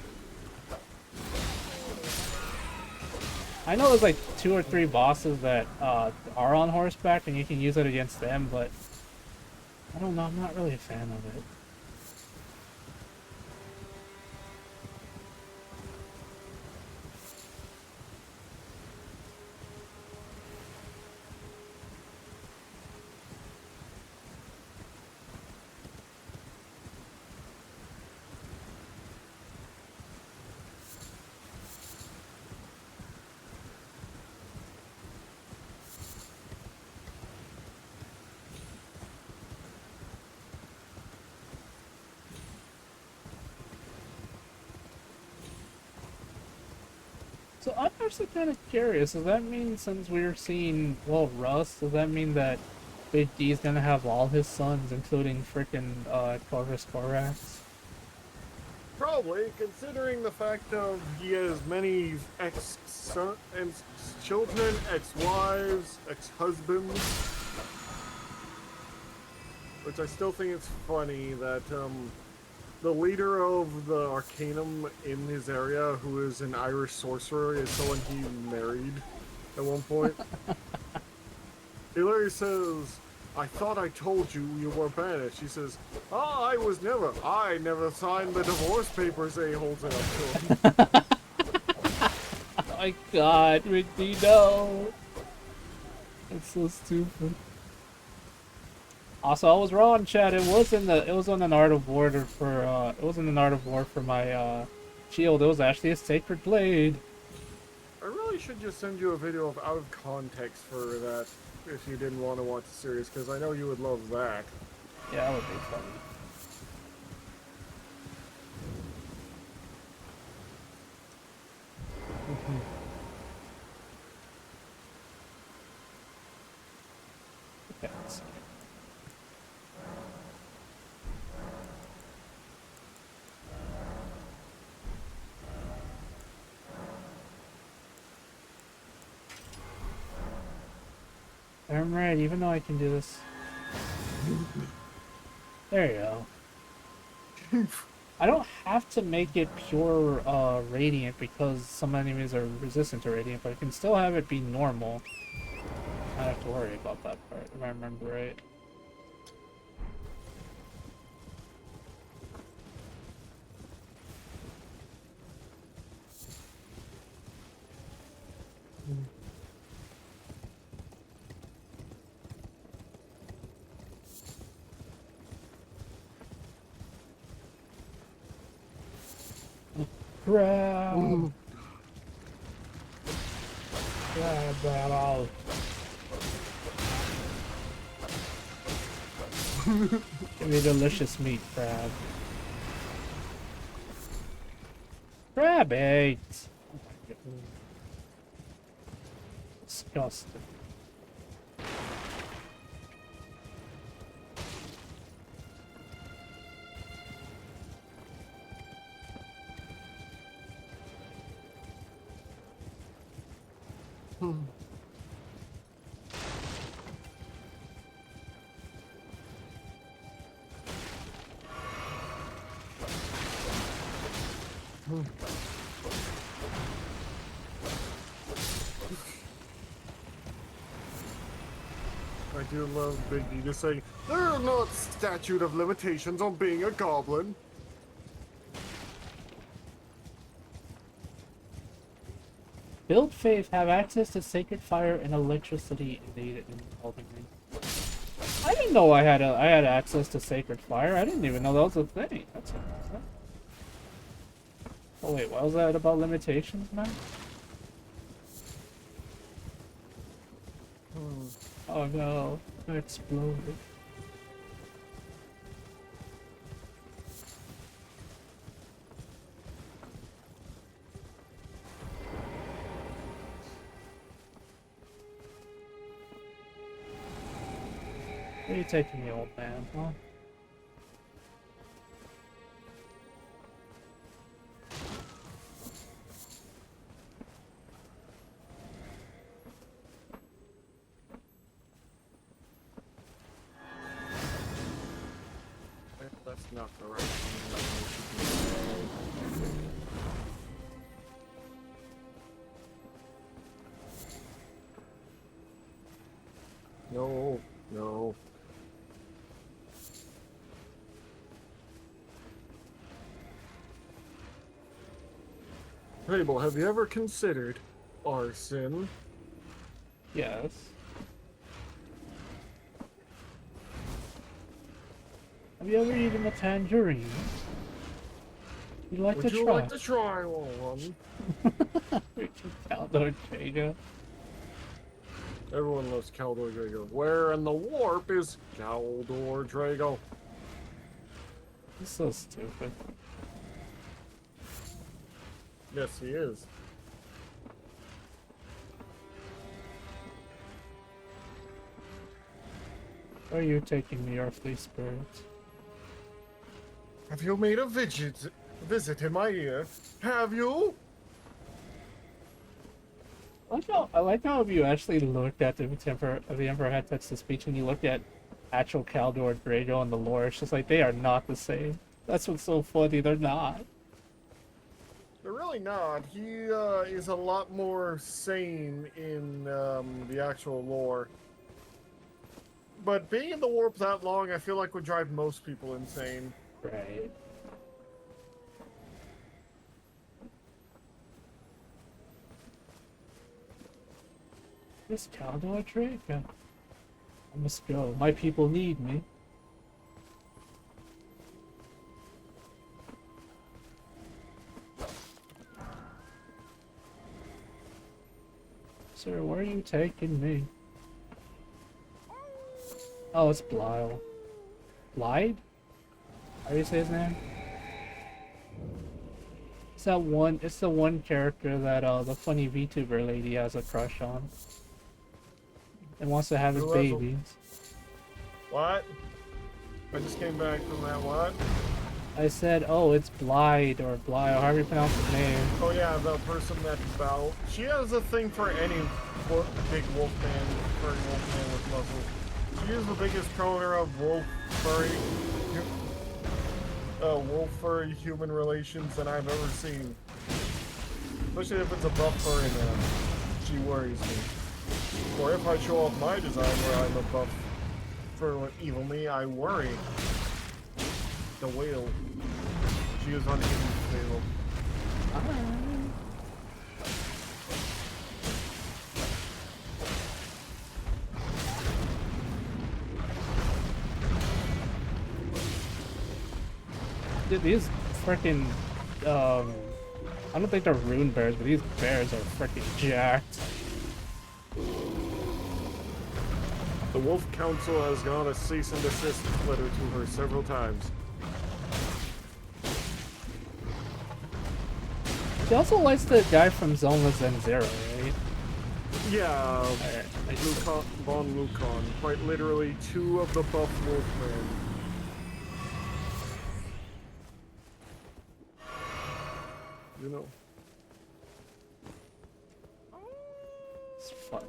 A: I know there's like 2 or 3 bosses that are on horseback and you can use it against them, but I don't know. I'm not really a fan of it. So I'm actually kind of curious. Does that mean, since we're seeing, well, Russ, does that mean that Big D's gonna have all his sons, including frickin' Corvus Corax?
D: Probably, considering the fact of he has many ex-children, ex-wives, ex-husbands. Which I still think it's funny that, the leader of the Arcanum in his area, who is an Irish sorcerer, is someone he married at one point. He literally says, "I thought I told you you were banished." He says, "Oh, I never signed the divorce papers," and he holds it up to him.
A: Oh my god, Ricky, no! That's so stupid. Also, I was wrong, Chad. It was in an Art of War for my shield. It was actually a sacred blade.
D: I really should just send you a video of out of context for that if you didn't want to watch the series, because I know you would love that.
A: Yeah, that would be funny. Okay, let's see. I'm right, even though I can do this. There you go. I don't have to make it pure radiant because some enemies are resistant to radiant, but I can still have it be normal. I don't have to worry about that part, if I remember right. Grab! Grab that all. Give me delicious meat, crab. Crab eggs! Oh my God. Disgusting.
D: I do love Biggie to say, there are not statute of limitations on being a goblin.
A: Build faith, have access to sacred fire and electricity innate in Elden Ring. I didn't know I had access to sacred fire. I didn't even know that was a thing. That's interesting. Oh wait, what was that about limitations, man? Oh no, I exploded. Where are you taking me, old man, huh?
D: That's not the right thing. No, no. Fable, have you ever considered arson?
A: Yes. Have you ever eaten a tangerine? You like
D: Would
A: to
D: you
A: try?
D: like to try one?
A: Caldor Drago.
D: Everyone loves Caldor Drago. Where in the warp is Caldor Drago?
A: He's so stupid.
D: Yes, he is.
A: Where are you taking me, earthly spirit?
D: Have you made a visit in my ear? Have you?
A: I like how if you actually looked at the Emperor had text to speech and you looked at actual Caldor Drago and the lore, it's just like they are not the same. That's what's so funny, they're not.
D: They're really not. He is a lot more sane in the actual lore. But being in the warp that long, I feel like would drive most people insane.
A: Right. This Caldor Drago. I must go. My people need me. Sir, where are you taking me? Oh, it's Blyle. Blide? How do you say his name? It's that one. It's the one character that the funny VTuber lady has a crush on, and wants to have his babies.
D: What? I just came back from that. What?
A: I said, oh, it's Blide or Blyle, however you pronounce his name.
D: Oh yeah, the person that Bow. She has a thing for any big wolf man, furry wolf man with muscles. She is the biggest promoter of wolf furry. wolf furry human relations than I've ever seen. Especially if it's a buff furry man. She worries me. Or if I show off my design where I'm a buff for evil me, I worry. The whale. She is on evil.
A: Dude, these freaking I don't think they're rune bears, but these bears are freaking jacked.
D: The Wolf Council has gone a cease and desist letter to her several times.
A: She also likes the guy from Zelda Zen Zero, right?
D: Yeah,
A: Alright, nice.
D: Von Lukon. Quite literally 2 of the buff Wolfman. You know.
A: It's funny.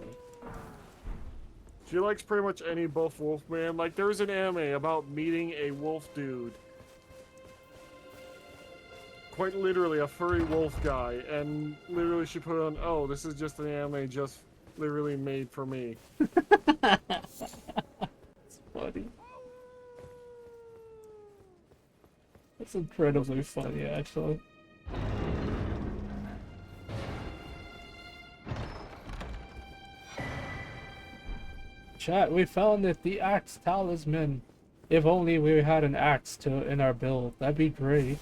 D: She likes pretty much any buff Wolfman. Like, there's an anime about meeting a wolf dude. Quite literally a furry wolf guy. And literally she put on, oh, this is just an anime just literally made for me.
A: It's funny. It's incredibly funny, actually. Chat, we found it, the axe talisman. If only we had an axe in our build, that'd be great.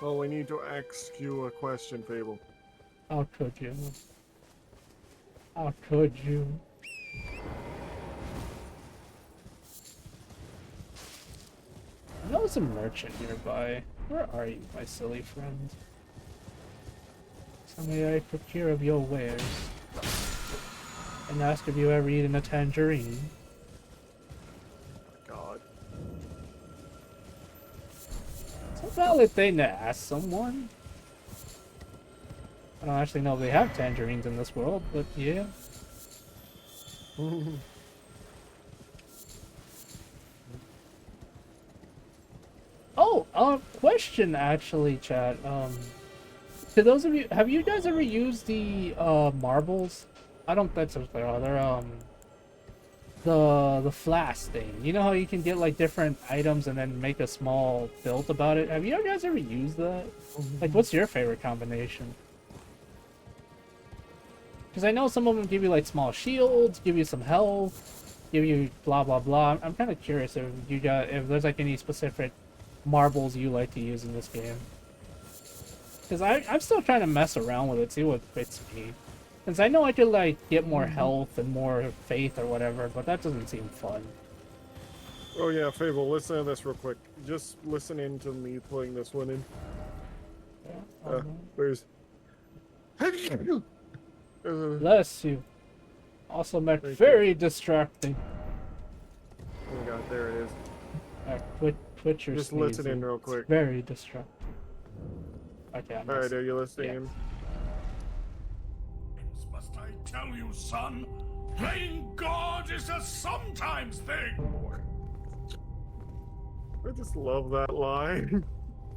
D: Well, we need to ask you a question, Fable.
A: How could you? How could you? I know there's a merchant nearby. Where are you, my silly friend? So may I procure of your wares? And ask if you ever eaten a tangerine.
D: God.
A: It's a valid thing to ask someone. I don't actually know if they have tangerines in this world, but yeah. Oh, question actually, chat. To those of you, have you guys ever used the marbles? I don't think so. They're the flask thing. You know how you can get like different items and then make a small build about it? Have you guys ever used that? Like, what's your favorite combination? Because I know some of them give you like small shields, give you some health, give you blah blah blah. I'm kind of curious if if there's like any specific marbles you like to use in this game. Because I'm still trying to mess around with it, see what fits me. Since I know I could like get more health and more faith or whatever, but that doesn't seem fun.
D: Oh yeah, Fable, listen to this real quick. Just listen in to me putting this one in.
A: Yeah,
D: Where's...
A: Bless you. Also make very distracting.
D: Oh god, there it is.
A: Quit your
D: Just
A: sneezing.
D: listen in real quick.
A: It's very distracting. Okay, I'm
D: Alright, are you listening
A: yeah.
D: in?
B: Must I tell you, son? Playing God is a sometimes thing.
D: I just love that line.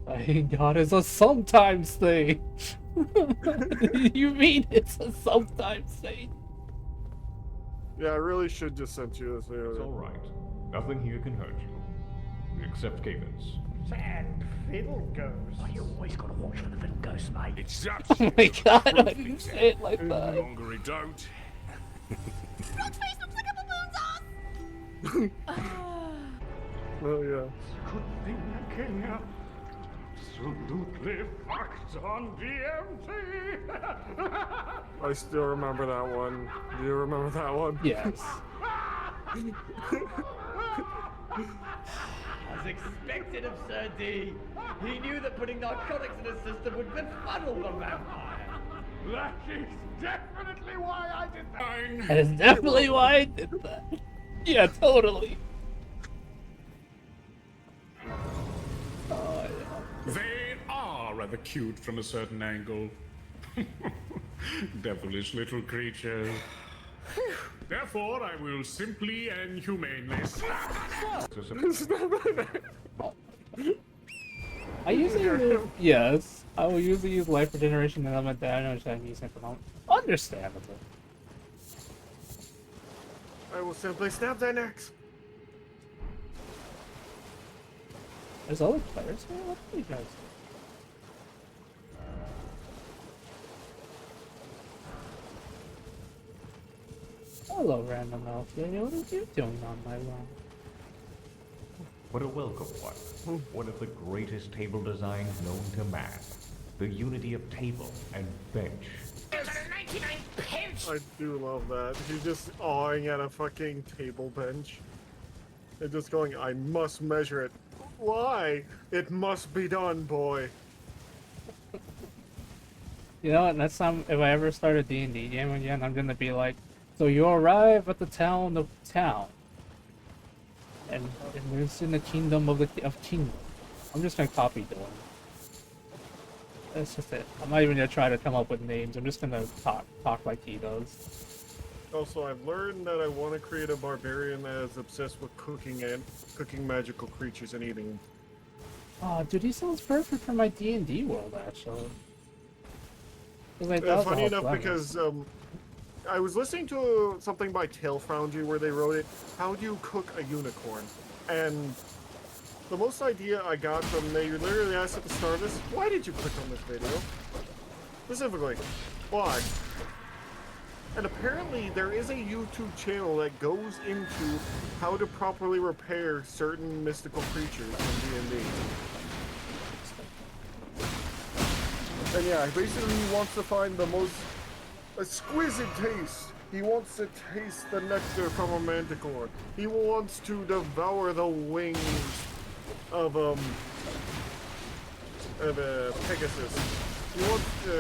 A: Playing God is a sometimes thing. You mean it's a sometimes thing?
D: Yeah, I really should just send you this video.
H: It's all right. Nothing here can hurt you, except cavens.
G: Sad fiddle ghosts.
F: Oh, you always gotta watch for the little ghosts, mate.
B: It's that.
A: Oh my god, I didn't say it like
B: The
A: that.
B: longer it don't.
D: Oh yeah.
G: Good thing I came here. Absolutely fucked on DMT.
D: I still remember that one. Do you remember that one?
A: Yes.
I: As expected of Sir D, he knew that putting narcotics in his system would befuddle the vampire.
G: That is definitely why I did that.
A: That is definitely why I did that. Yeah, totally. Oh, yeah.
J: They are rather cute from a certain angle. Devilish little creatures. Therefore, I will simply and humanely slap.
A: I usually use, yes, I will usually use life regeneration and element that I know I'm using at the moment. Understandable.
D: I will simply snap their necks.
A: There's other players here? What do you guys do? Hello, random elf. What are you doing on my lawn?
H: What a welcome one. One of the greatest table designs known to man. The unity of table and bench.
D: I do love that. He's just awing at a fucking table bench. And just going, I must measure it. Why? It must be done, boy.
A: You know what? Next time, if I ever start a D&D game again, I'm gonna be like, so you arrive at the town of town. And it's in the kingdom of kingdom. I'm just gonna copy Dylan. That's just it. I'm not even gonna try to come up with names. I'm just gonna talk like he does.
D: Also, I've learned that I want to create a barbarian that is obsessed with cooking magical creatures and eating them.
A: Oh, dude, he sounds perfect for my D&D world, actually.
D: Funny enough, because I was listening to something by Tail Foundry where they wrote it, how do you cook a unicorn? And the most idea I got from they literally asked at the start of this, why did you click on this video? Specifically, why? And apparently there is a YouTube channel that goes into how to properly repair certain mystical creatures in D&D. And yeah, basically he wants to find the most exquisite taste. He wants to taste the nectar from a manticore. He wants to devour the wings of Pegasus. He wants to,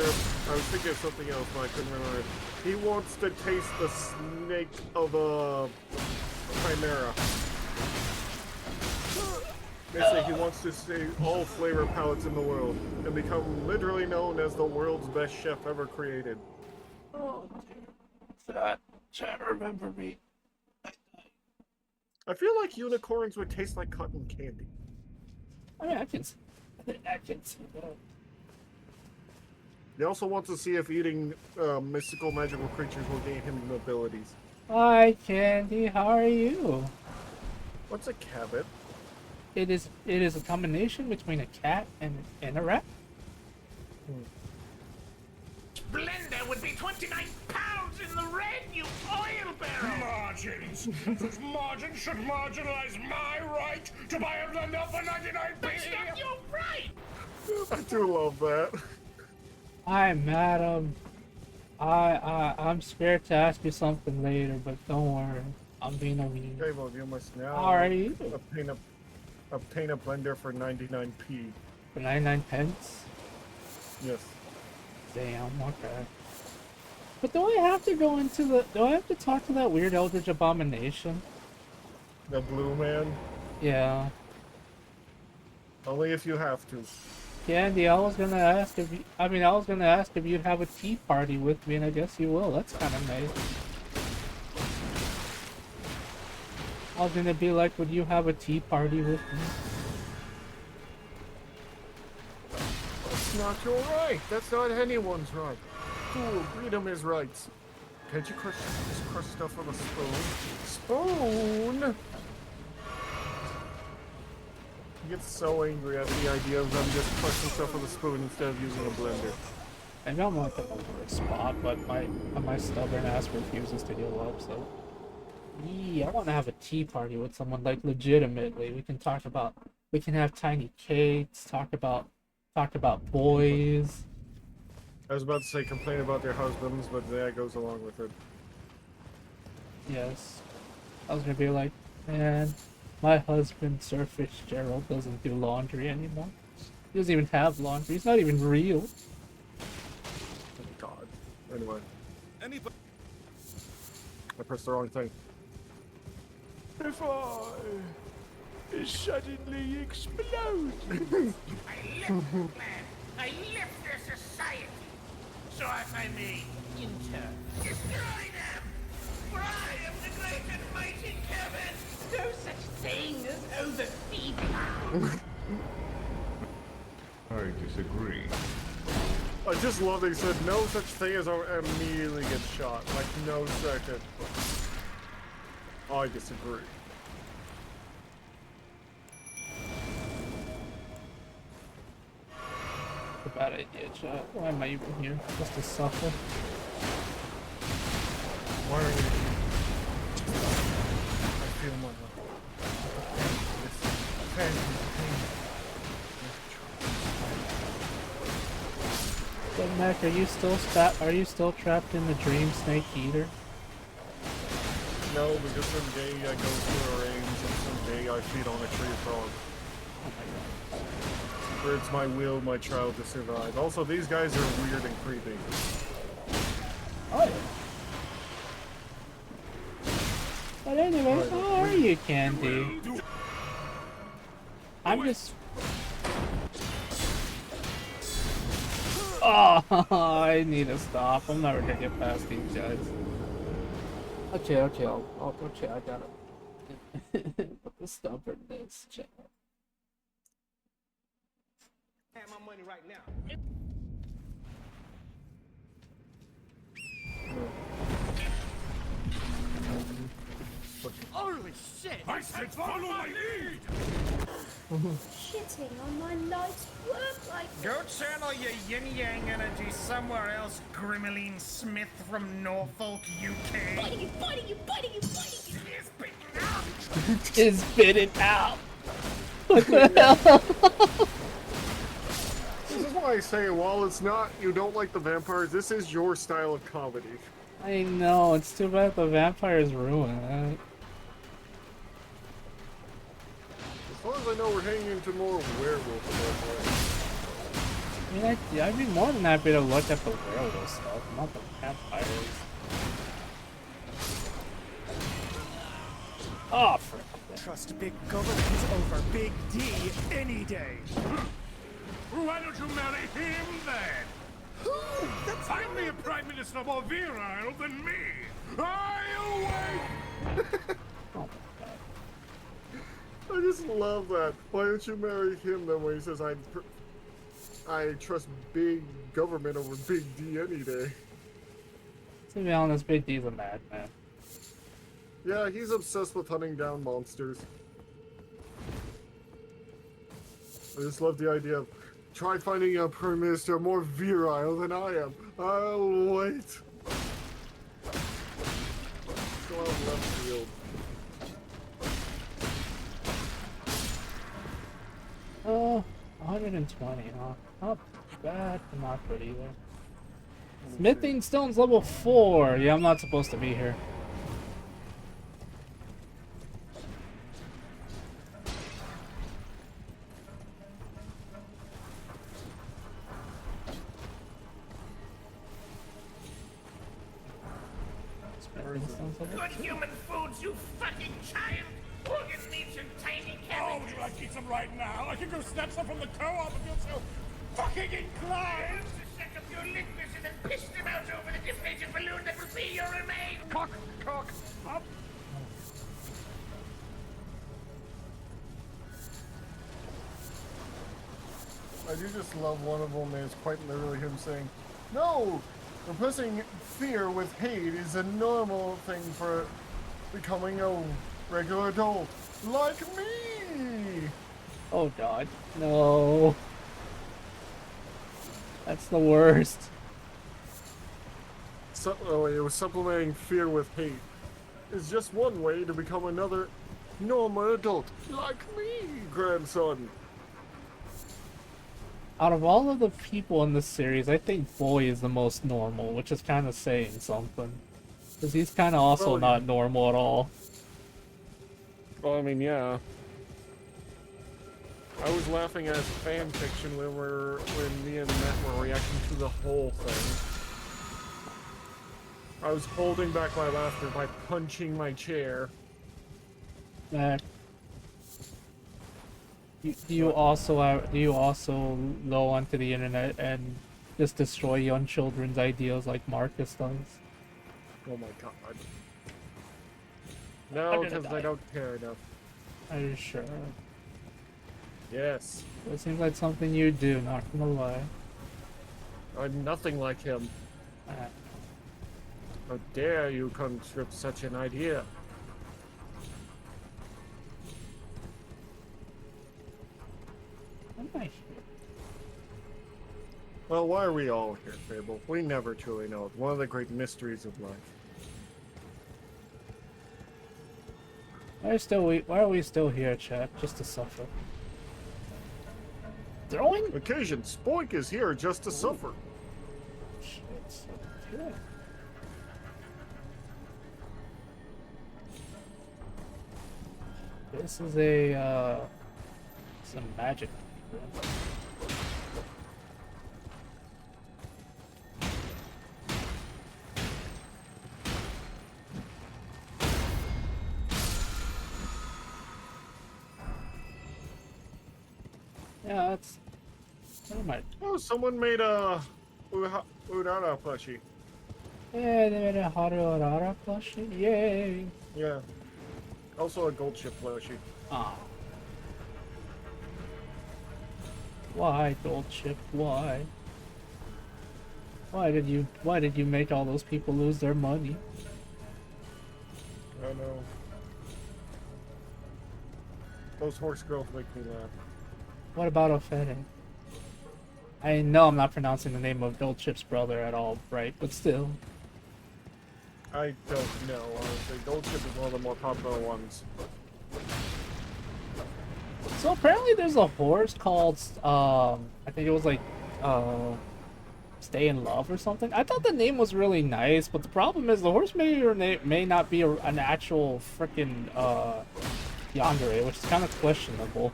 D: I was thinking of something else, but I couldn't remember it. He wants to taste the snake of a chimera. Basically, he wants to see all flavor palettes in the world and become literally known as the world's best chef ever created.
A: Oh, dear. Chat, remember me.
D: I feel like unicorns would taste like cotton candy.
A: I mean, I can see that.
D: He also wants to see if eating mystical magical creatures will gain him abilities.
A: Hi, Candy. How are you?
D: What's a cabot?
A: It is a combination between a cat and a rat.
B: Splendor would be 29 pounds in the red, you oil barrel! Margins! Those margins should marginalize my right to buy a blender for 99p! That's not your right!
D: I do love that.
A: Hi, madam. I'm scared to ask you something later, but don't worry. I'm being a weenie.
D: Okay, well, you must now
A: How are you?
D: obtain a blender for 99p.
A: For 99 pence?
D: Yes.
A: Damn, okay. But do I have to go into the... Do I have to talk to that weird Eldritch Abomination?
D: The blue man?
A: Yeah.
D: Only if you have to.
A: Candy, I was gonna ask if you... I was gonna ask if you'd have a tea party with me, and I guess you will. That's kind of nice. I was gonna be like, would you have a tea party with me?
D: That's not your right. That's not anyone's right. Ooh, freedom is rights. Can't you just crush stuff with a spoon? Spoon? He gets so angry at the idea of them just crushing stuff with a spoon instead of using a blender.
A: I don't want the over spot, but my stubborn ass refuses to heal up, so... Yeah, I want to have a tea party with someone, like, legitimately. We can have tiny cakes, talk about boys.
D: I was about to say complain about their husbands, but that goes along with it.
A: Yes. I was gonna be like, man, my husband, Sir Fitzgerald, doesn't do laundry anymore. He doesn't even have laundry. He's not even real.
D: Oh, God. Anyway. I pressed the wrong thing.
G: If I suddenly explode.
B: I left their society, so I may destroy them! For I am the great and mighty Kevin! No such thing as overfeeding!
H: I disagree.
D: I just love they said no such thing as immediately get shot. Like, no second. I disagree.
A: A bad idea, chat. Why am I even here? Just to suffer.
D: Why are you here? I feel my love.
A: But Mac, are you still trapped in the dream snake eater?
D: No, because some day I go through a range and some day I feed on a tree frog.
A: Oh my god.
D: Where it's my will, my child to survive. Also, these guys are weird and creepy.
A: Oh yeah. But anyway, how are you, Candy? I'm just... Oh, I need to stop. I'm never gonna get past these guys. Okay, I got it. But the stubbornness, chat.
G: I have my money right now. Holy shit!
B: I said follow my lead!
K: Shitting on my life's work like
B: Go channel your yin-yang energy somewhere else, Grimeline Smith from Norfolk, UK.
K: biting you, biting you, biting you, biting you.
A: Is spit it out. What the hell?
D: This is why I say, while it's not, you don't like the vampires, this is your style of comedy.
A: I know, it's too bad the vampires ruin it.
D: As far as I know, we're heading into more werewolf
A: I mean, I'd be more than happy to look at the werewolf stuff, not the vampires. Oh, frick.
G: Trust big government over Big D any day.
B: Why don't you marry him then?
G: Who? That's
B: Find me a prime minister more virile than me. I'll wait.
A: Oh my
D: I just love that. Why don't you marry him then when he says I trust big government over Big D any day?
A: To be honest, Big D's a madman.
D: Yeah, he's obsessed with hunting down monsters. I just love the idea of try finding a prime minister more virile than I am. I'll wait. Still out of left field.
A: Oh, 120, huh? Not bad, but not good either. Smithing Stone's level 4. Yeah, I'm not supposed to be here.
B: Good human foods, you fucking giant! Organ meats and tiny cabbages! Oh, would you like to eat some right now? I can go snatch some from the co-op if you're so fucking inclined! To set up your limbers and then piss them out over the deflated balloon that will be your remains! Cock, up!
D: I do just love one of them is quite literally him saying, no! Replacing fear with hate is a normal thing for becoming a regular adult. Like me!
A: Oh god, no. That's the worst.
D: It was supplementing fear with hate. Is just one way to become another normal adult. Like me, grandson.
A: Out of all of the people in this series, I think Boy is the most normal, which is kind of saying something. Because he's kind of also not normal at all.
D: Well, I mean, yeah. I was laughing at fan fiction when me and Matt were reacting to the whole thing. I was holding back my laughter by punching my chair.
A: Mac, do you also go onto the internet and just destroy young children's ideas like Marcus does?
D: Oh my god. No, because I don't care enough.
A: Are you sure?
D: Yes.
A: It seems like something you do, not gonna lie.
D: I'm nothing like him. How dare you conscript such an idea?
A: I'm not here.
D: Well, why are we all here, Fable? We never truly know. It's one of the great mysteries of life.
A: Why are we still here, chat? Just to suffer. Throwing?
D: Occasion, Spoink is here just to suffer.
A: Shit. Okay. This is some magic. Yeah, that's... Never mind.
D: Oh, someone made a Udara plushie.
A: Yeah, they made a Haruarara plushie. Yay!
D: Yeah. Also a gold chip plushie.
A: Ah. Why, gold chip? Why? Why did you make all those people lose their money?
D: I know. Those horse girls make me laugh.
A: What about Ofede? I know I'm not pronouncing the name of Gold Chip's brother at all right, but still.
D: I don't know, honestly. Gold chip is one of the more popular ones.
A: So apparently there's a horse called, I think it was like, Stay in Love or something. I thought the name was really nice, but the problem is the horse may or may not be an actual freaking, yandere, which is kind of questionable.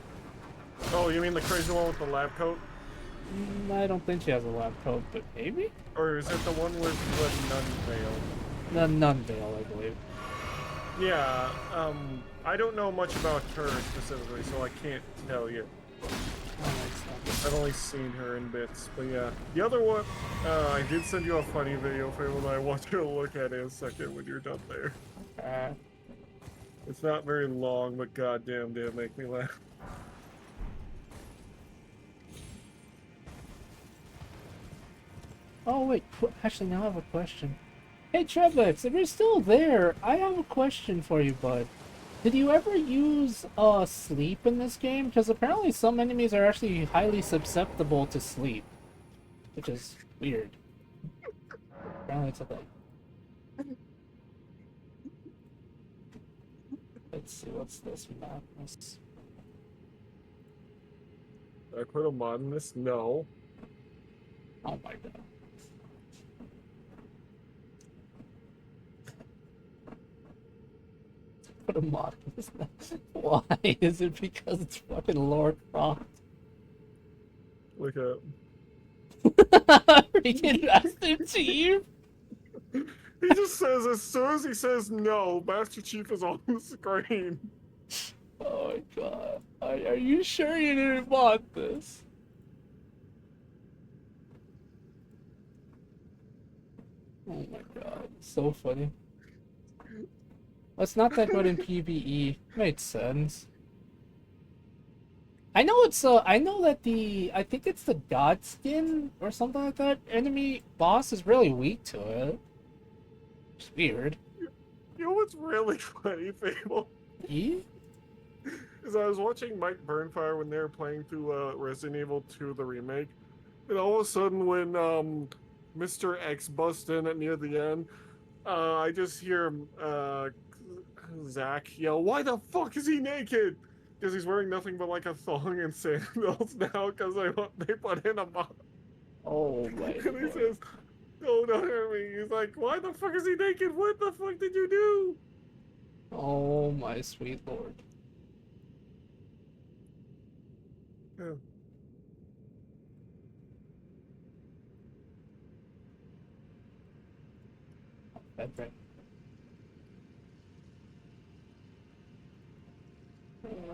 D: Oh, you mean the crazy one with the lab coat?
A: I don't think she has a lab coat, but maybe?
D: Or is it the one with the nun veil?
A: The nun veil, I believe.
D: Yeah, I don't know much about her specifically, so I can't tell you. I've only seen her in bits, but yeah. The other one, I did send you a funny video for when I want you to look at it in a second when you're done there. It's not very long, but goddamn, did it make me laugh.
A: Oh wait, actually now I have a question. Hey Treblex, if you're still there, I have a question for you, bud. Did you ever use sleep in this game? Because apparently some enemies are actually highly susceptible to sleep. Which is weird. Apparently it's a thing. Let's see, what's this madness?
D: Did I put a mod in this? No.
A: Oh my god. Put a mod in this. Why? Is it because it's fucking Lara Croft?
D: Look up.
A: Freaking Master Chief!
D: He just says, as soon as he says no, Master Chief is on the screen.
A: Oh my god. Are you sure you didn't want this? Oh my god. So funny. It's not that good in PvE. Makes sense. I know it's I know that I think it's the God Skin or something like that enemy boss is really weak to it. It's weird.
D: You know what's really funny, Fable? Is I was watching Mike Burnfire when they were playing through Resident Evil 2, the remake, and all of a sudden when Mr. X busts in at near the end, I just hear Zach yell, "Why the fuck is he naked?" Because he's wearing nothing but like a thong and sandals now because they put in a mod.
A: Oh my
D: And he says, "Oh, don't hurt me." He's like, "Why the fuck is he naked? What the fuck did you do?"
A: Oh my sweet lord.
D: Yeah.
A: Bad brain.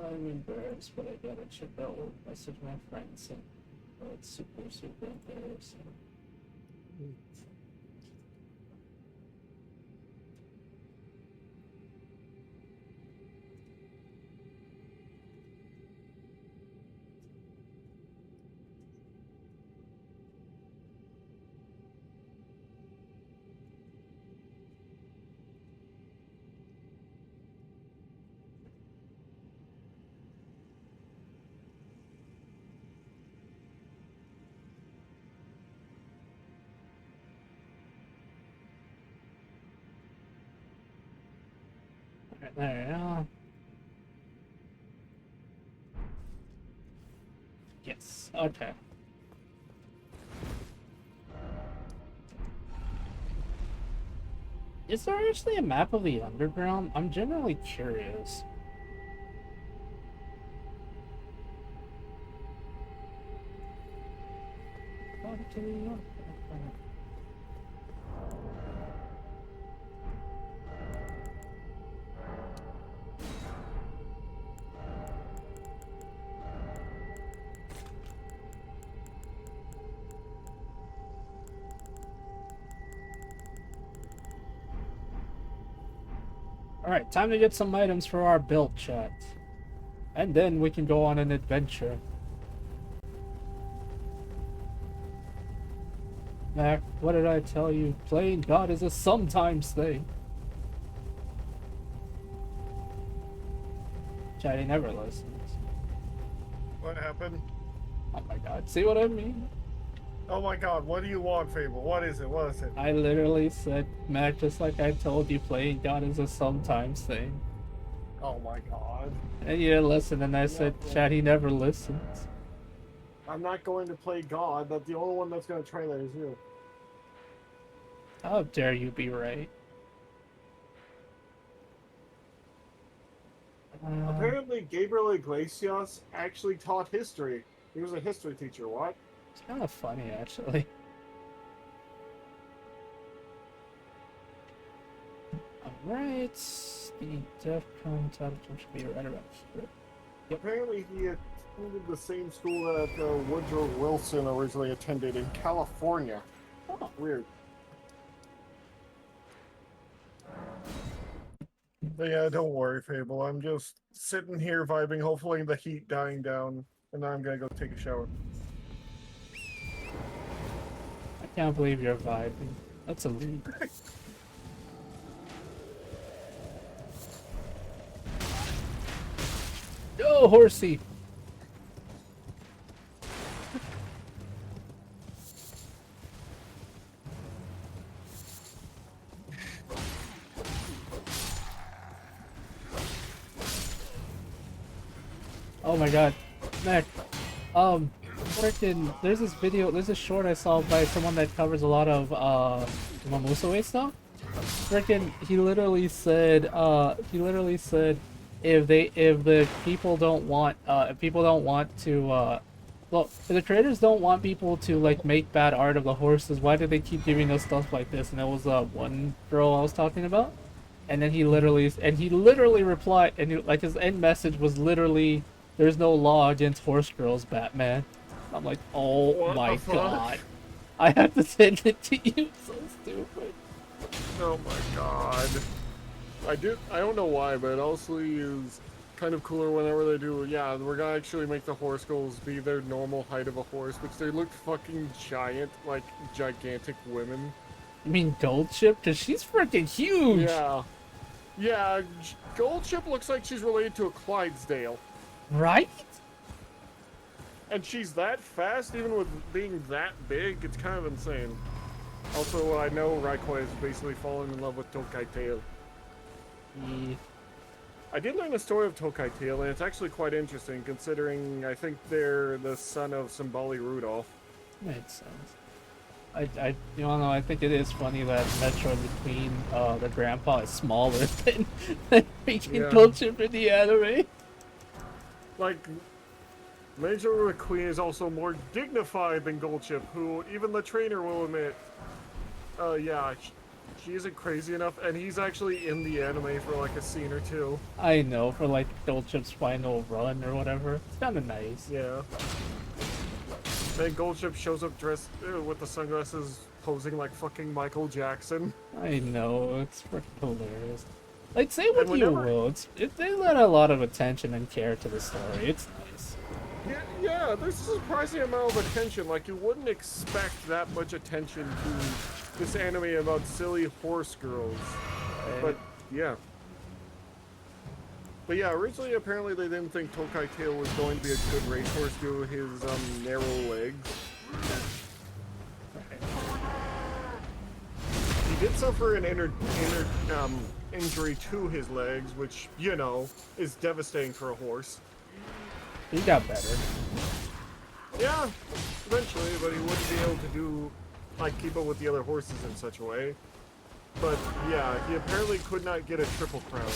A: I'm embarrassed, but I gotta check out what message my friend sent. Oh, it's super embarrassing. Right there, yeah. Yes, okay. Is there actually a map of the underground? I'm generally curious. Alright, time to get some items for our build, chat. And then we can go on an adventure. Mac, what did I tell you? Playing God is a sometimes thing. Chat, he never listens.
D: What happened?
A: Oh my god, see what I mean?
D: Oh my god, what do you want, Fable? What is it? What is it?
A: I literally said, Mac, just like I told you, playing God is a sometimes thing.
D: Oh my god.
A: And you didn't listen, and I said, Chad, he never listens.
D: I'm not going to play God. That the only one that's going to try that is you.
A: How dare you be right?
D: Apparently, Gabriel Iglesias actually taught history. He was a history teacher. What?
A: It's kind of funny, actually. Alright, the DEFCON title should be right around here.
D: Yep. Apparently, he attended the same school that Woodrow Wilson originally attended in California.
A: Oh.
D: Weird. But yeah, don't worry, Fable. I'm just sitting here vibing, hopefully the heat dying down, and then I'm gonna go take a shower.
A: I can't believe you're vibing. That's a lead. No, horsey! Oh my god. Mac, freaking, there's this video, there's this short I saw by someone that covers a lot of, Mamusaway stuff. Freaking, he literally said, if the people don't want, if people don't want to, well, if the creators don't want people to, like, make bad art of the horses, why do they keep giving us stuff like this? And it was, one girl I was talking about. And then he literally replied, and he, like, his end message was literally, there's no law against horse girls, Batman. I'm like, oh
D: What
A: my
D: the fuck?
A: god. I have to send it to you, so stupid.
D: Oh my god. I don't know why, but it also is kind of cooler whenever they do, yeah, we're gonna actually make the horse girls be their normal height of a horse, which they look fucking giant, like gigantic women.
A: You mean Goldship? Cause she's freaking huge!
D: Yeah. Yeah, Goldship looks like she's related to a Clydesdale.
A: Right?
D: And she's that fast, even with being that big, it's kind of insane. Also, I know Raikoi is basically falling in love with Tokai Tail.
A: Yeah.
D: I did learn the story of Tokai Tail, and it's actually quite interesting, considering I think they're the son of Simbali Rudolph.
A: Makes sense. You wanna know, I think it is funny that Metro between the grandpa is smaller than freaking Goldship in the anime.
D: Like, Major Queen is also more dignified than Goldship, who even the trainer will admit, yeah, she isn't crazy enough, and he's actually in the anime for like a scene or two.
A: I know, for like Goldship's final run or whatever. It's kinda nice.
D: Yeah. Then Goldship shows up dressed with the sunglasses, posing like fucking Michael Jackson.
A: I know, it's freaking hilarious. Like, say what you will, they let a lot of attention and care to the story. It's nice.
D: Yeah, there's a surprising amount of attention. Like, you wouldn't expect that much attention to this anime about silly horse girls. But, yeah. But yeah, originally, apparently, they didn't think Tokai Tail was going to be a good racehorse due to his, narrow legs. He did suffer an injury to his legs, which, you know, is devastating for a horse.
A: He got better.
D: Yeah, eventually, but he wouldn't be able to do, like, keep up with the other horses in such a way. But, yeah, he apparently could not get a triple crown.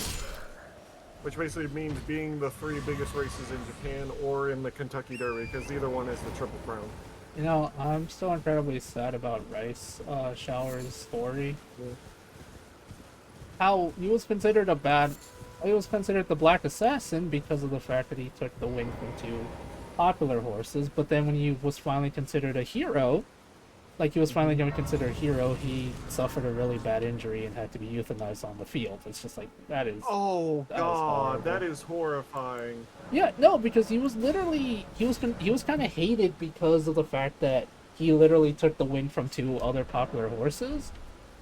D: Which basically means being the 3 biggest races in Japan or in the Kentucky Derby, because either one has the triple crown.
A: You know, I'm still incredibly sad about Rice Shower's story.
D: Yeah.
A: How he was considered he was considered the Black Assassin because of the fact that he took the win from 2 popular horses, but then when he was finally considered a hero, like he was finally going to consider a hero, he suffered a really bad injury and had to be euthanized on the field. It's just like, that is...
D: Oh,
A: that
D: God, that is horrifying.
A: Yeah, no, because he was literally, he was kind of hated because of the fact that he literally took the win from 2 other popular horses,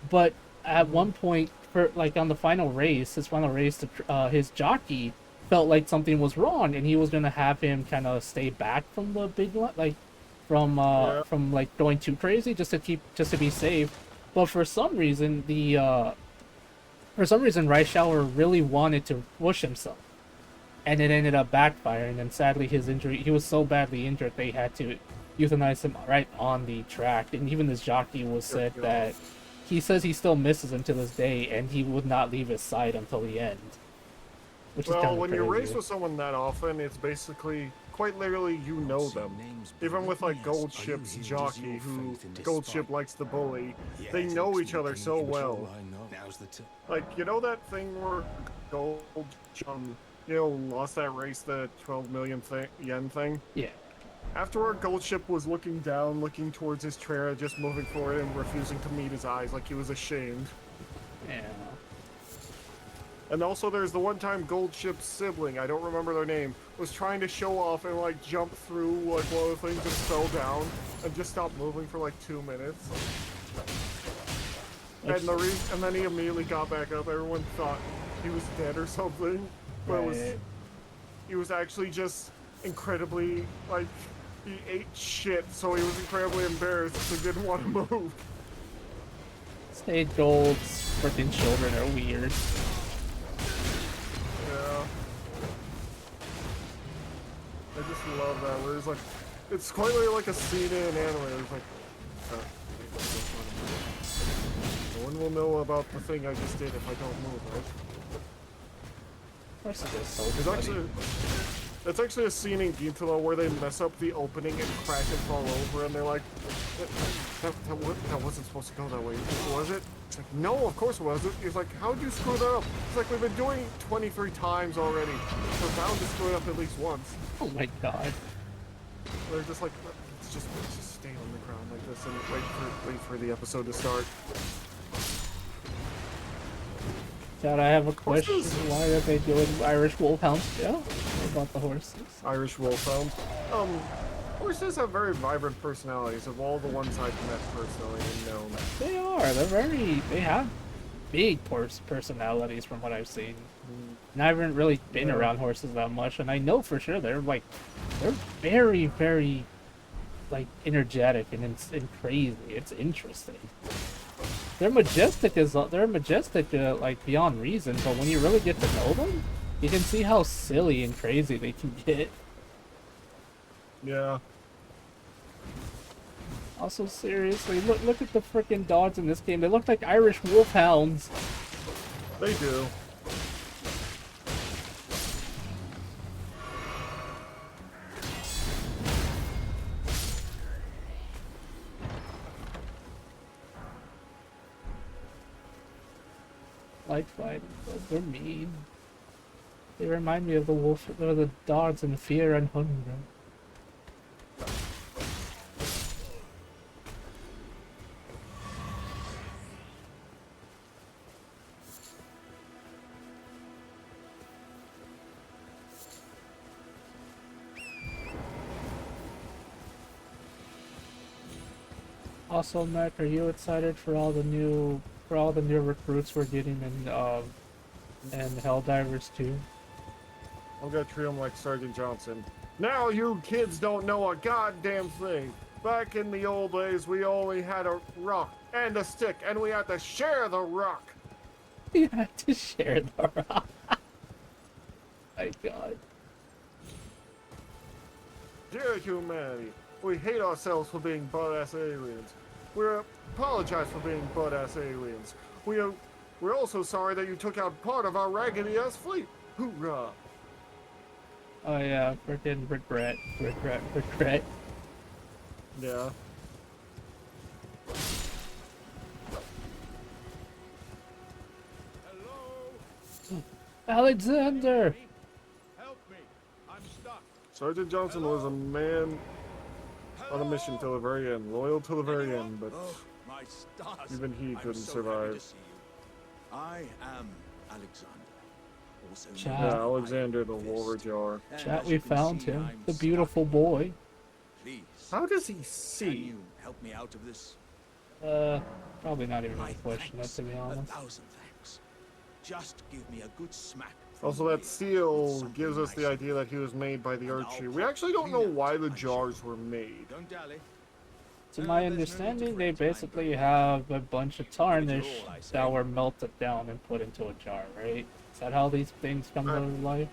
A: but at one point, for like on the final race, his his jockey felt like something was wrong, and he was gonna have him kind of stay back from the big one, like from like going too crazy, just to be safe. But for some reason, Reischauer really wanted to push himself, and it ended up backfiring. And sadly, he was so badly injured they had to euthanize him right on the track. And even his jockey said that he says he still misses him to this day, and he would not leave his side until the end. Which is kind of
D: when
A: crazy.
D: you race with someone that often, it's basically, quite literally, you know them. Even with, like, Goldship's jockey, who Goldship likes to bully, they know each other so well. Like, you know that thing where Goldship, lost that race, the 12 million yen thing?
A: Yeah.
D: Afterward, Goldship was looking down, looking towards his trainer, just moving forward and refusing to meet his eyes like he was ashamed.
A: Yeah.
D: And also there's the one time Goldship's sibling, I don't remember their name, was trying to show off and like jump through like one of the things and fell down and just stopped moving for like 2 minutes. And then he immediately got back up. Everyone thought he was dead or something. But he was actually just incredibly, like, he ate shit, so he was incredibly embarrassed and didn't want to move.
A: State Gold's freaking children are weird.
D: Yeah. I just love that, where it's like, it's quite like a scene in an anime, it's like, no one will know about the thing I just did if I don't move, right?
A: Of course it is so
D: It's actually a scene in Gintola where they mess up the opening and crack and fall over, and they're like, that wasn't supposed to go that way, was it? It's like, no, of course it wasn't. It's like, how'd you screw that up? It's like, we've been doing it 23 times already. We're bound to screw it up at least once.
A: Oh my god.
D: They're just like, let's just stay on the ground like this and wait for the episode to start.
A: Chad, I have a question. Why are they doing Irish Wolfhound still? What about the horses?
D: Irish Wolfhound? Horses have very vibrant personalities of all the ones I've met personally and known.
A: They are. They have big personalities from what I've seen. And I haven't really been around horses that much, and I know for sure they're very, very, like, energetic and crazy. It's interesting. They're majestic like beyond reason, but when you really get to know them, you can see how silly and crazy they can get.
D: Yeah.
A: Also, seriously, look at the freaking dogs in this game. They look like Irish Wolfhounds.
D: They do.
A: Like fighting, but they're mean. They remind me of the dogs in Fear and Hunger. Also, Mac, are you excited for all the new recruits we're getting in Helldivers 2?
D: I'm gonna treat them like Sergeant Johnson. Now you kids don't know a goddamn thing. Back in the old days, we only had a rock, And a stick, and we had to share the rock.
A: You had to share the rock. My God.
D: Dear humanity, we hate ourselves for being butt-ass aliens. We apologize for being butt-ass aliens. We're also sorry that you took out part of our raggedy-ass fleet. Hoorah!
A: Oh yeah, freaking regret.
D: Yeah.
G: Hello?
A: Alexander!
G: Help me. I'm stuck.
D: Sergeant Johnson was a man on a mission till the very end, loyal till the very end, but
G: Oh, my stars.
D: even he
G: I'm
D: couldn't
G: so
D: survive.
G: happy to see you. I am Alexander. Also known
A: Chat.
G: as
D: Yeah,
G: the
D: Alexander the
G: Iron
D: War
G: Fist.
D: Jar.
G: And
A: Chat,
G: as
A: we
G: you can
A: found
G: see,
A: him.
G: I'm
A: The
G: stuck.
A: beautiful boy.
G: Please.
D: How does he
G: Can
D: see?
G: you help me out of this?
A: Probably not even
G: My
A: gonna question it,
G: thanks.
A: to be honest.
G: 1,000 thanks. Just give me a good smack.
D: Also,
G: from
D: that
G: the
D: seal
G: something
D: gives us the
G: nice.
D: idea that he was made by the
G: And I'll
D: Archie. We
G: pop
D: actually don't know
G: clean out,
D: why the
G: I'm
D: jars
G: sure.
D: were made.
G: Don't dally.
A: To
G: No,
A: my
G: there's no need to
A: understanding, they
G: fret, I'm
A: basically
G: very
A: have a bunch of
G: Give it
A: tarnish
G: your all, I say.
A: that were melted down and put into a jar, right? Is that how these things come to life?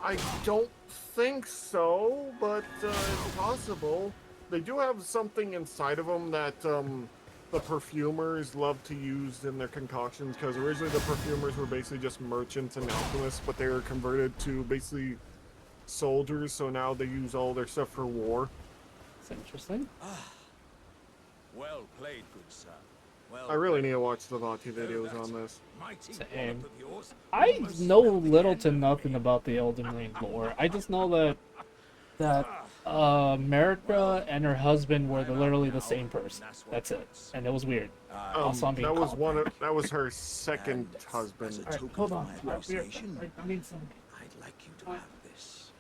D: I don't think so, but it's possible. They do have something inside of them that the perfumers love to use in their concoctions, because originally the perfumers were basically just merchants and alchemists, but they were converted to basically soldiers, so now they use all their stuff for war.
A: It's interesting.
G: Well played, good sir. Well
D: I really
G: played.
D: need to watch the Vati
G: Though
D: videos
G: that
D: on this.
G: mighty
A: Same.
G: wallop of yours
A: I
G: almost
A: know
G: spelled the
A: little
G: end
A: to
G: of
A: nothing
G: me.
A: about the Elden Ring lore. I just know that America and her husband were literally the same person. That's it, and it was weird. Also, I'm being
D: That was
A: called.
D: that was her second
G: And
D: husband.
G: as a
A: Alright,
G: token
A: hold
G: of
A: on.
G: my
A: I'll be right
G: appreciation,
A: back. I need some.
G: I'd like you to have this.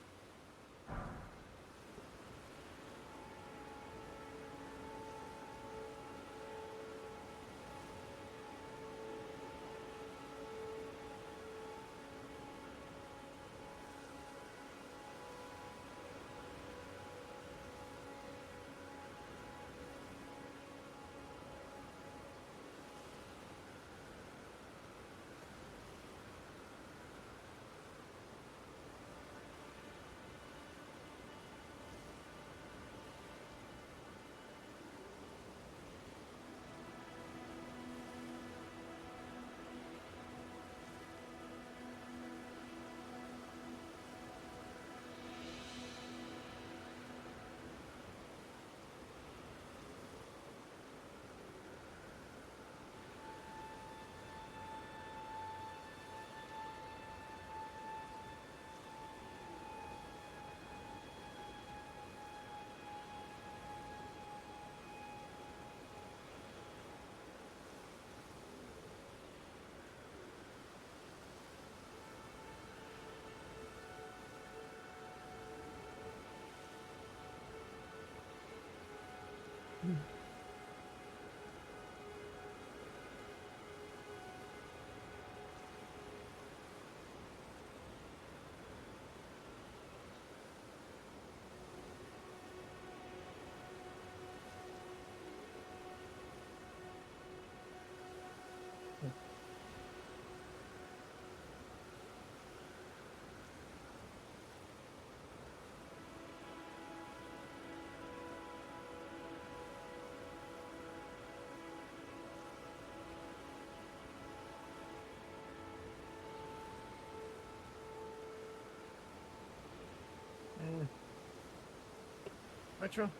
D: Metro?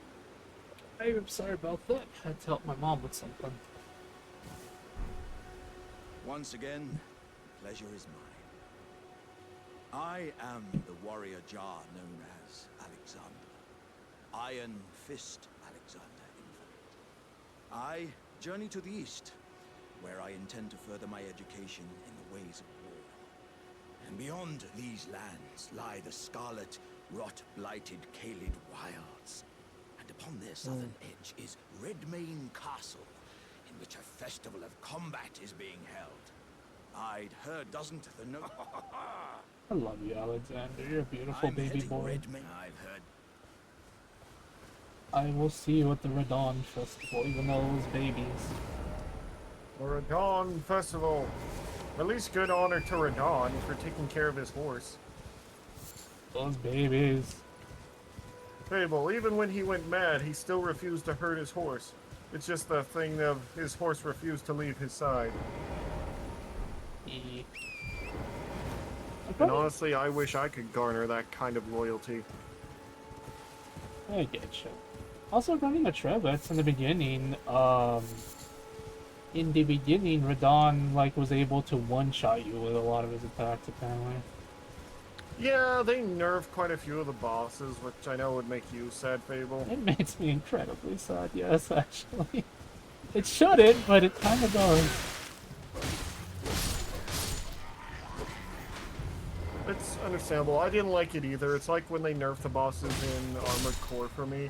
A: Hey, I'm sorry about that. I had to help my mom with something.
G: Once again, the pleasure is mine. I am the warrior Jar known as Alexander. Iron Fist Alexander, in fact. I journey to the east, where I intend to further my education in the ways of war. And beyond these lands lie the scarlet, rot-blighted Kaled wilds. And upon their southern edge is Redmane Castle, in which a festival of combat is being held. I'd heard doesn't the no...
A: I love you, Alexander. You're a beautiful
G: I'm
A: baby
G: heading
A: boy.
G: Redmane. I've heard.
A: I will see you at the Radon Festival, even though it was babies.
D: The Radon Festival. At least good honor to Radon for taking care of his horse.
A: Those babies.
D: Fable, even when he went mad, he still refused to hurt his horse. It's just the thing of his horse refused to leave his side. And honestly, I wish I could garner that kind of loyalty.
A: I get you. Also, running a Trebets in the beginning, Radon, like, was able to one-shot you with a lot of his attacks, apparently.
D: Yeah, they nerfed quite a few of the bosses, which I know would make you sad, Fable.
A: It makes me incredibly sad, yes, actually. It shouldn't, but it kind of does.
D: It's understandable. I didn't like it either. It's like when they nerfed the bosses in Armored Core for me.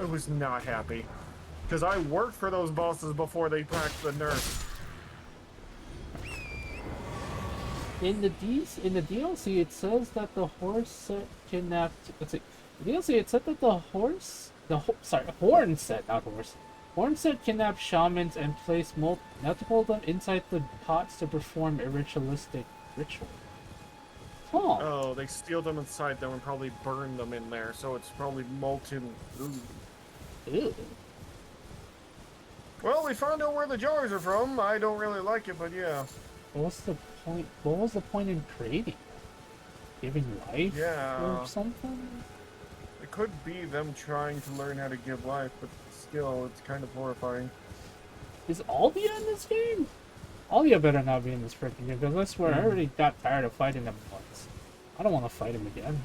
D: I was not happy. Because I worked for those bosses before they packed the nerf.
A: In the DLC, it says that the horse set kidnapped. Let's see. The DLC, it said that the horn set, not horse. Horn set kidnapped shamans and placed multiple of them inside the pots to perform a ritualistic ritual. Huh.
D: Oh, they sealed them inside them and probably burned them in there, so it's probably molten. Ooh.
A: Ew.
D: Well, we found out where the jars are from. I don't really like it, but yeah.
A: What's the point? What was the point in creating? Giving life or something?
D: It could be them trying to learn how to give life, but still, it's kind of horrifying.
A: Is Aldia in this game? Aldia better not be in this freaking game, because I swear I already got tired of fighting him once. I don't want to fight him again.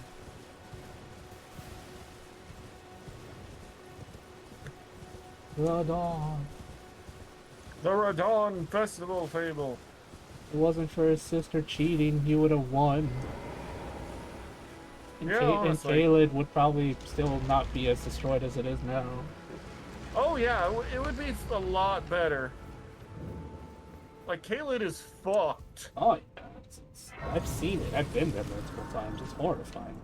A: Radon.
D: The Radon Festival Fable.
A: If it wasn't for his sister cheating, he would have won. And, and Caelid would probably still not be as destroyed as it is now.
D: Oh yeah, it would be a lot better. Like, Caelid is fucked.
A: Oh yeah, I've seen it. I've been there multiple times. It's horrifying.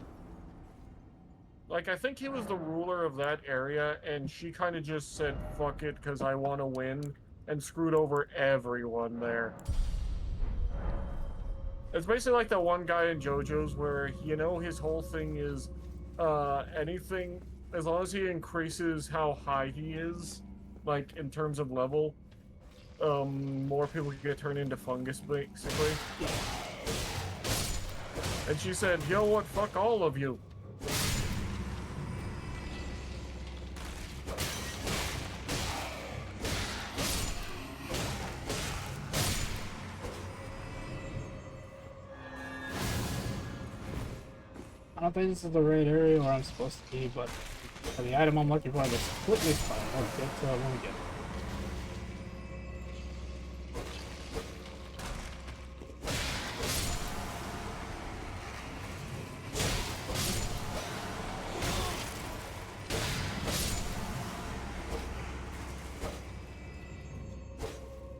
D: Like, I think he was the ruler of that area, and she kind of just said, fuck it, because I want to win, and screwed over everyone there. It's basically like that one guy in JoJo's where, you know, his whole thing is, anything, as long as he increases how high he is, like, in terms of level, more people get turned into fungus, basically. And she said, you know what, fuck all of you.
A: I don't think this is the right area where I'm supposed to be, but for the item I'm looking for, the split mix file. I'll get to it when we get it.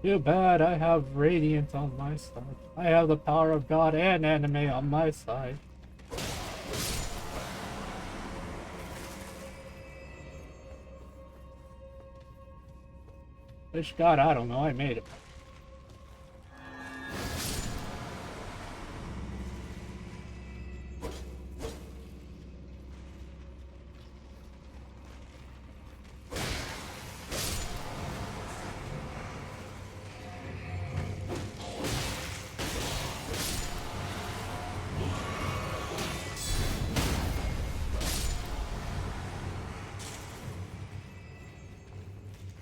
A: Too bad I have Radiant on my side. I have the power of God and anime on my side. Wish God, I don't know, I made it.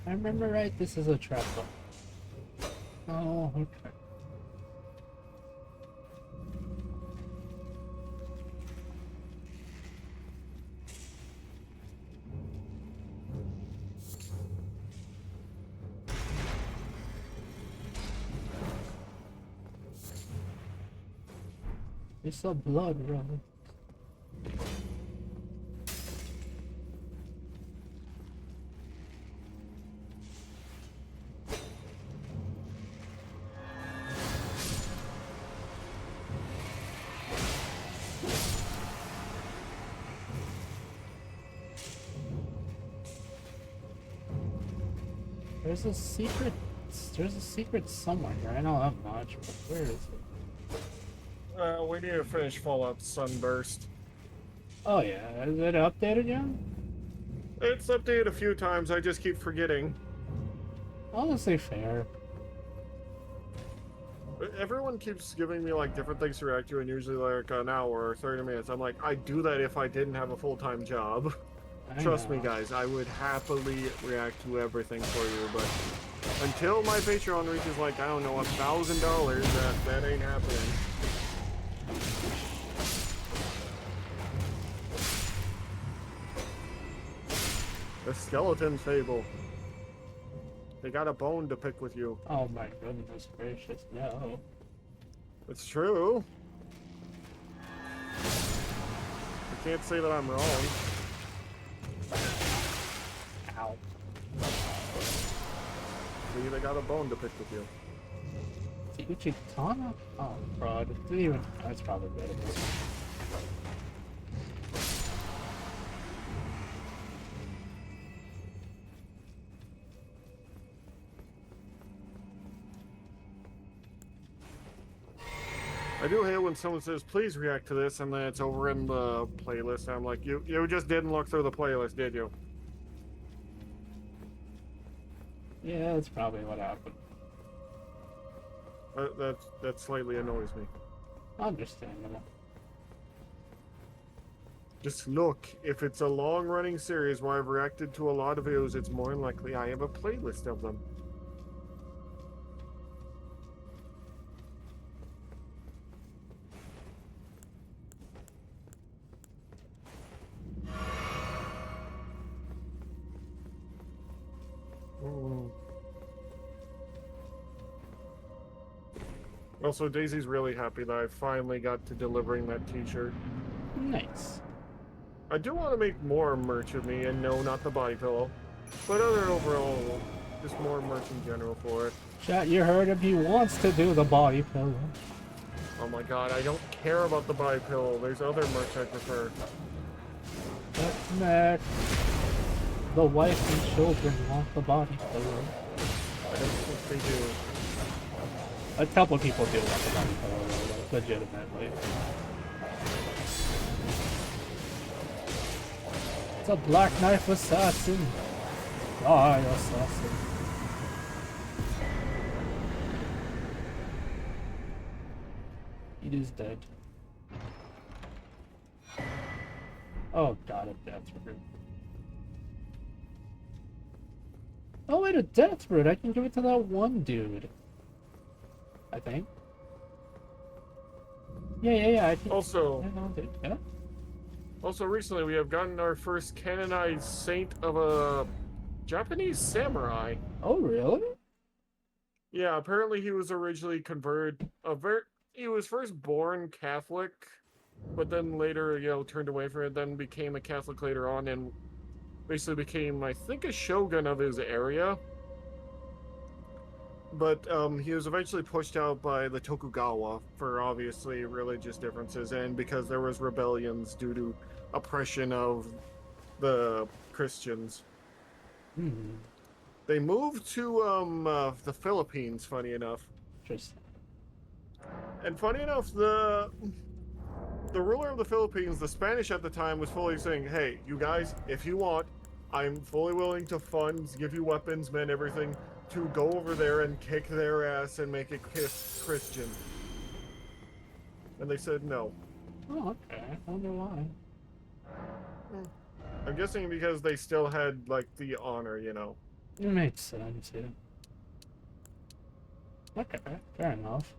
A: I remember right, this is a trap door. Oh, okay. It's a blood run. There's a secret. There's a secret somewhere here. I know that much, but where is it?
D: We need to finish Fallout Sunburst.
A: Oh yeah, is it updated yet?
D: It's updated a few times, I just keep forgetting.
A: Honestly, fair.
D: Everyone keeps giving me like different things to react to, and usually like an hour or 30 minutes. I'm like, I'd do that if I didn't have a full-time job. Trust me, guys, I would happily react to everything for you, but until my Patreon reaches like, I don't know, $1,000, that ain't happening. The skeleton fable. They got a bone to pick with you.
A: Oh my goodness gracious, no.
D: It's true. I can't say that I'm wrong.
A: Ow.
D: See, they got a bone to pick with you.
A: Uchitana? Oh, bro, that's probably better.
D: I do hate when someone says, please react to this, and then it's over in the playlist. I'm like, you just didn't look through the playlist, did you?
A: Yeah, that's probably what happened.
D: That slightly annoys me.
A: Understandable.
D: Just look, if it's a long-running series where I've reacted to a lot of videos, it's more than likely I have a playlist of them. Also, Daisy's really happy that I finally got to delivering that t-shirt.
A: Nice.
D: I do want to make more merch of me, and no, not the body pillow, but other overall, just more merch in general for it.
A: Chat, you heard him. He wants to do the body pillow.
D: Oh my god, I don't care about the body pillow. There's other merch I prefer.
A: But next, the wife and children want the body pillow.
D: I don't think they do.
A: A couple people do want the body pillow, though, legitimately. It's a black knife assassin. Die, assassin. It is dead. Oh god, a death root. Oh wait, a death root. I can give it to that one dude. I think. Yeah. I think.
D: Also,
A: yeah.
D: Also, recently we have gotten our first canonized saint of a Japanese samurai.
A: Oh, really?
D: Yeah, apparently he was originally converted. He was first born Catholic, but then later, turned away from it. Then became a Catholic later on, and basically became, I think, a shogun of his area. But he was eventually pushed out by the Tokugawa for obviously religious differences, and because there was rebellions due to oppression of the Christians. They moved to the Philippines, funny enough.
A: Interesting.
D: And funny enough, the ruler of the Philippines, the Spanish at the time, was fully saying, hey, you guys, if you want, I'm fully willing to fund, give you weapons, men, everything, to go over there and kick their ass and make it Christian. And they said no.
A: Oh, okay. I wonder why.
D: I'm guessing because they still had, like, the honor,
A: It makes sense, yeah. Okay, fair enough.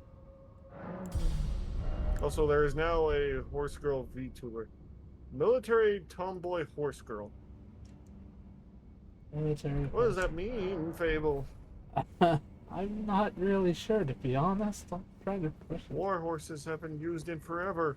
D: Also, there is now a horse girl VTuber. Military tomboy horse girl.
A: Military.
D: What does that mean, Fable?
A: I'm not really sure, to be honest. I'm trying to push it.
D: War horses have been used in forever.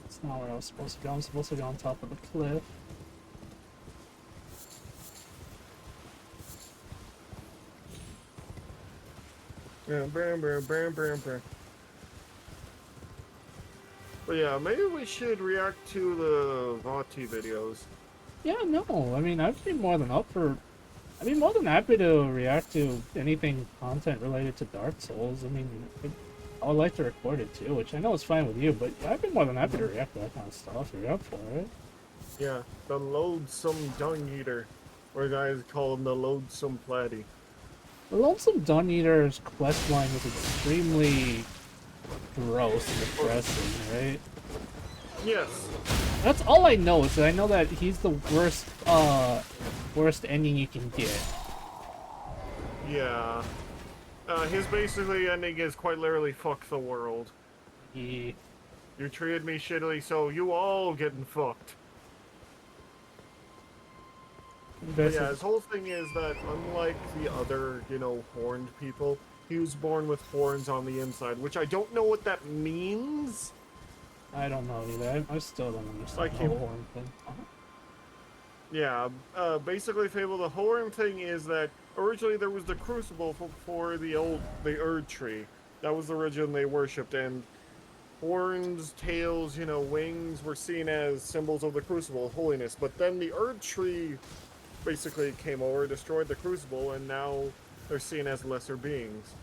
A: That's not where I was supposed to go. I'm supposed to go on top of the cliff.
D: Yeah, bam, bam, bam, bam, bam. But yeah, maybe we should react to the Vati videos.
A: Yeah, no. I mean, I'd be more than happy to react to anything content related to Dark Souls. I mean, I would like to record it too, which I know is fine with you, but I'd be more than happy to react to that kind of stuff if you're up for it.
D: Yeah, the Loathsome Dung Eater. Or guys call him the Loathsome Platy.
A: The Lonesome Dung Eater's questline is extremely gross and depressing, right?
D: Yes.
A: That's all I know, is that I know that he's the worst ending you can get.
D: Yeah. His basically ending is quite literally fuck the world.
A: Yeah.
D: You treated me shittily, so you all getting fucked. But yeah, his whole thing is that unlike the other, you know, horned people, he was born with horns on the inside, which I don't know what that means.
A: I don't know either. I still don't understand
D: Like
A: the whole horn thing.
D: Yeah, basically, Fable, the horn thing is that originally there was the crucible for the Erd tree. That was the religion they worshipped, and horns, tails, you know, wings were seen as symbols of the crucible, holiness. But then the Erd tree basically came over, destroyed the crucible, and now they're seen as lesser beings.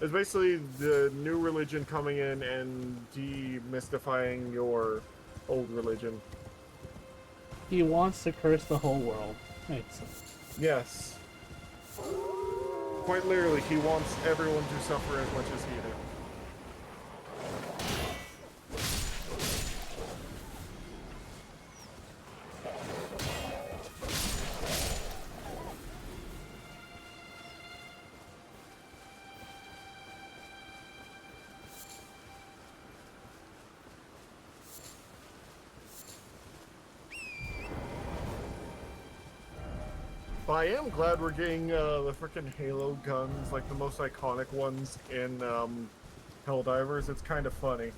D: It's basically the new religion coming in and demystifying your old religion.
A: He wants to curse the whole world. Makes sense.
D: Yes. Quite literally, he wants everyone to suffer as much as he did. But I am glad we're getting the frickin' Halo guns, like the most iconic ones in Helldivers. It's kind of funny.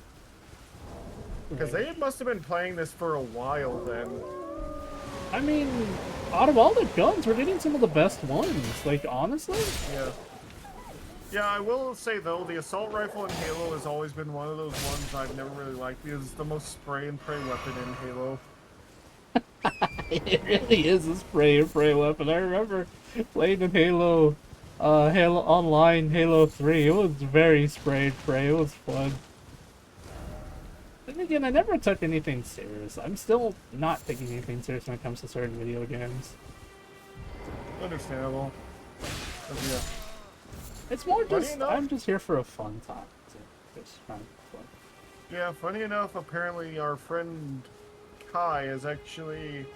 D: Because they must have been playing this for a while then.
A: I mean, out of all the guns, we're getting some of the best ones. Like, honestly?
D: Yeah. Yeah, I will say though, the assault rifle in Halo has always been one of those ones I've never really liked because it's the most spray and pray weapon in Halo.
A: It really is a spray and pray weapon. I remember playing in Halo Online, Halo 3. It was very spray and pray. It was fun. Then again, I never took anything serious. I'm still not taking anything serious when it comes to certain video games.
D: Understandable. But yeah.
A: It's more just,
D: enough,
A: I'm just here for a fun time. Just kind of fun.
D: Yeah, funny enough, apparently our friend Kai has actually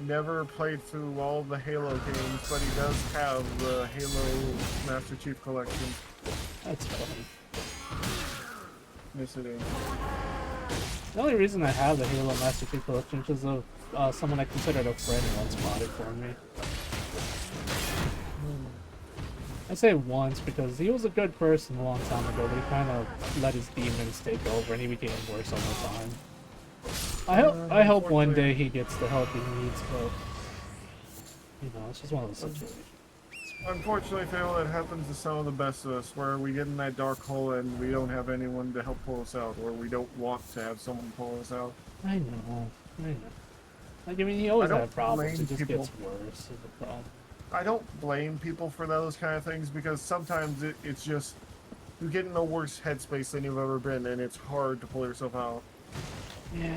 D: never played through all the Halo games, but he does have the Halo Master Chief Collection.
A: That's funny.
D: Yes, it is.
A: The only reason I have the Halo Master Chief Collection is because of someone I considered a friend once bought it for me. I say once because he was a good person a long time ago, but he kind of let his demons take over and he became worse over time. I hope one day he gets the help he needs, but you know, it's just one of those situations.
D: Unfortunately, Phil, that happens to some of the best of us, where we get in that dark hole and we don't have anyone to help pull us out, or we don't want to have someone pull us out.
A: I know. Like, I mean, you always have problems, it just gets worse is the problem.
D: I don't blame people for those kind of things, because sometimes it's just, you get in a worse headspace than you've ever been, and it's hard to pull yourself out.
A: Yeah.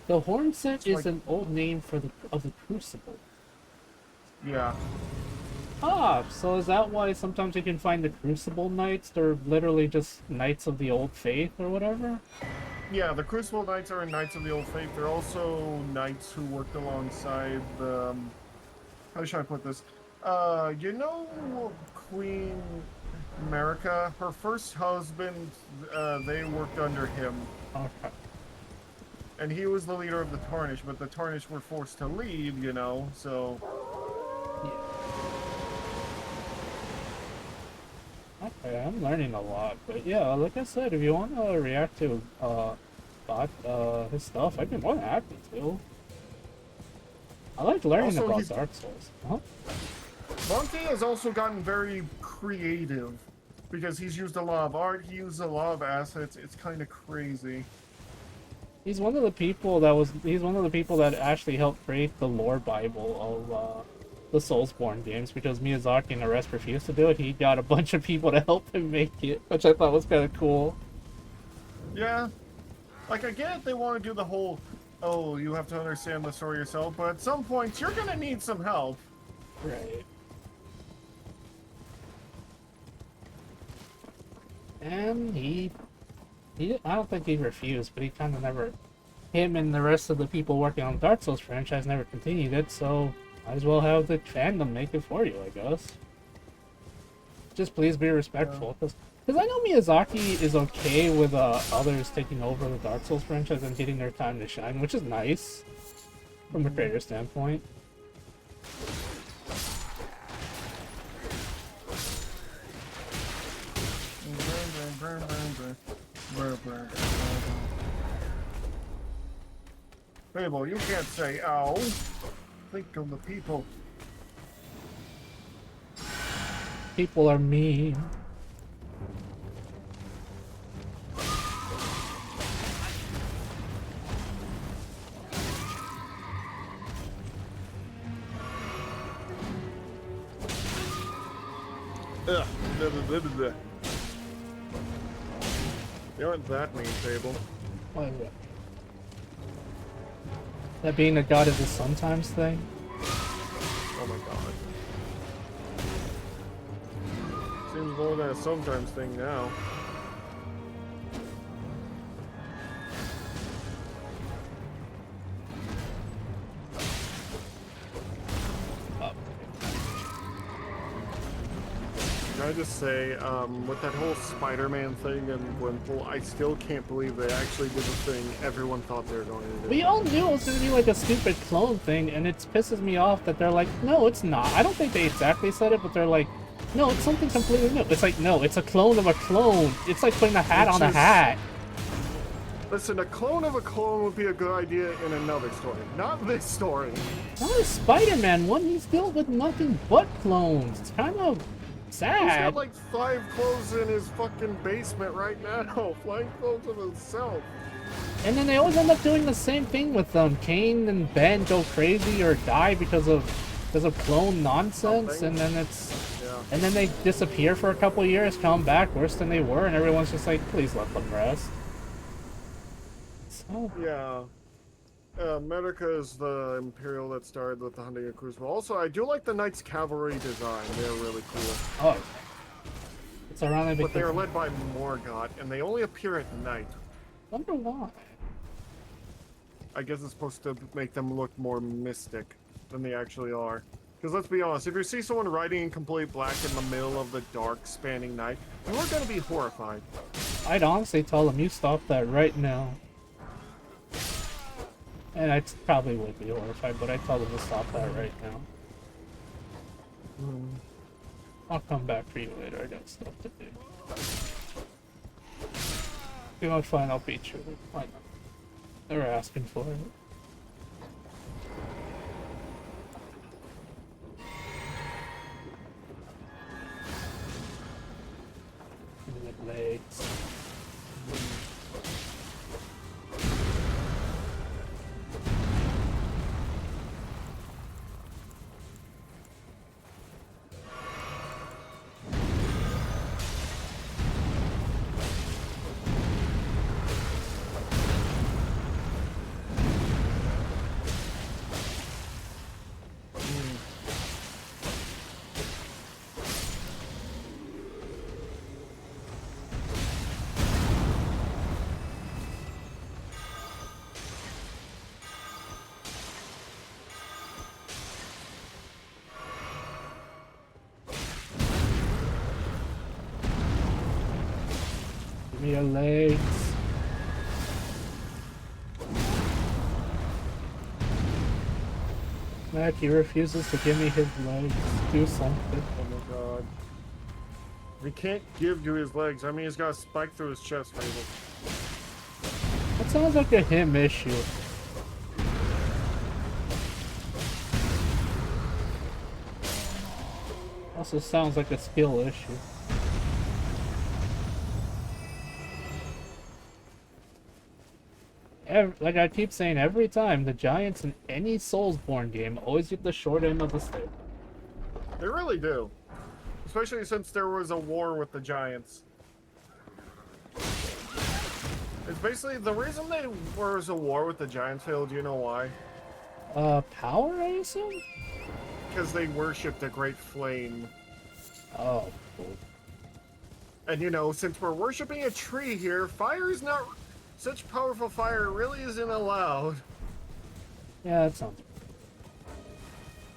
A: The Horn set
D: It's
A: is
D: like,
A: an old name for the Crucible.
D: Yeah.
A: Ah, so is that why sometimes you can find the Crucible Knights? They're literally just Knights of the Old Faith or whatever?
D: Yeah, the Crucible Knights are Knights of the Old Faith. They're also Knights who worked alongside the... how should I put this? You know Queen America? Her first husband, they worked under him.
A: Okay.
D: And he was the leader of the Tarnish, but the Tarnish were forced to leave, you know, so...
A: Yeah. Okay, I'm learning a lot, but yeah, like I said, if you want to react to his stuff, I'd be more than happy to. I like learning
D: Also,
A: about Dark Souls.
D: Monkey has also gotten very creative because he's used a lot of art, he used a lot of assets. It's kind of crazy.
A: He's one of the people that actually helped create the lore Bible of the Soulsborne games, because Miyazaki and the rest refused to do it. He got a bunch of people to help him make it, which I thought was kind of cool.
D: Yeah. Like, I get it, they want to do the whole, oh, you have to understand the story yourself, but at some points, you're gonna need some help.
A: Right. And I don't think he refused, but he kind of never, him and the rest of the people working on the Dark Souls franchise never continued it, so might as well have the fandom make it for you, I guess. Just please be respectful, because I know Miyazaki is okay with others taking over the Dark Souls franchise and getting their time to shine, which is nice from a creator standpoint.
D: Fable, you can't say ow. Think of the people.
A: People are mean.
D: Ugh. Blah, blah, blah, blah. You aren't that mean, Fable.
A: What is it? That being a god is a sometimes thing?
D: Oh my god. Seems more than a sometimes thing now. Can I just say, with that whole Spider-Man thing and Wimple, I still can't believe they actually did the thing everyone thought they were going to do.
A: We all knew it was going to be like a stupid clone thing, and it pisses me off that they're like, no, it's not. I don't think they exactly said it, but they're like, no, it's something completely new. It's like, no, it's a clone of a clone. It's like putting a hat on a hat.
D: Listen, a clone of a clone would be a good idea in another story, not this story.
A: Not a Spider-Man one. He's filled with nothing but clones. It's kind of sad.
D: He's got like 5 clothes in his fucking basement right now, flying clothes of himself.
A: And then they always end up doing the same thing with them. Kane and Ben go crazy or die because of clone nonsense, and then and then they disappear for a couple years, come back worse than they were, and everyone's just like, please let them rest. So
D: yeah. Medica is the Imperial that started with the Hunting of Crucible. Also, I do like the Knights Cavalry design. They're really cool.
A: Oh. It's ironic because...
D: But they are led by Morgott, and they only appear at night.
A: Wonder why.
D: I guess it's supposed to make them look more mystic than they actually are. Because let's be honest, if you see someone riding in complete black in the middle of the dark, spanning night, you are going to be horrified.
A: I'd honestly tell them, you stop that right now. And I probably would be horrified, but I'd tell them to stop that right now. I'll come back for you later, I got stuff to do. You know, fine, I'll beat you. Why not? They were asking for it. Legs. Your legs. Mac, he refuses to give me his legs. Do something.
D: Oh my god. He can't give you his legs. I mean, he's got a spike through his chest, Fable.
A: That sounds like a him issue. Also sounds like a skill issue. Like I keep saying, every time the giants in any Soulsborne game always get the short end of the stick.
D: They really do. Especially since there was a war with the giants. It's basically the reason there was a war with the giants, Phil, do you know why?
A: Power, I assume?
D: Because they worshipped the Great Flame.
A: Oh, cool.
D: And you know, since we're worshipping a tree here, fire is not... Such powerful fire really isn't allowed.
A: Yeah, that sounds...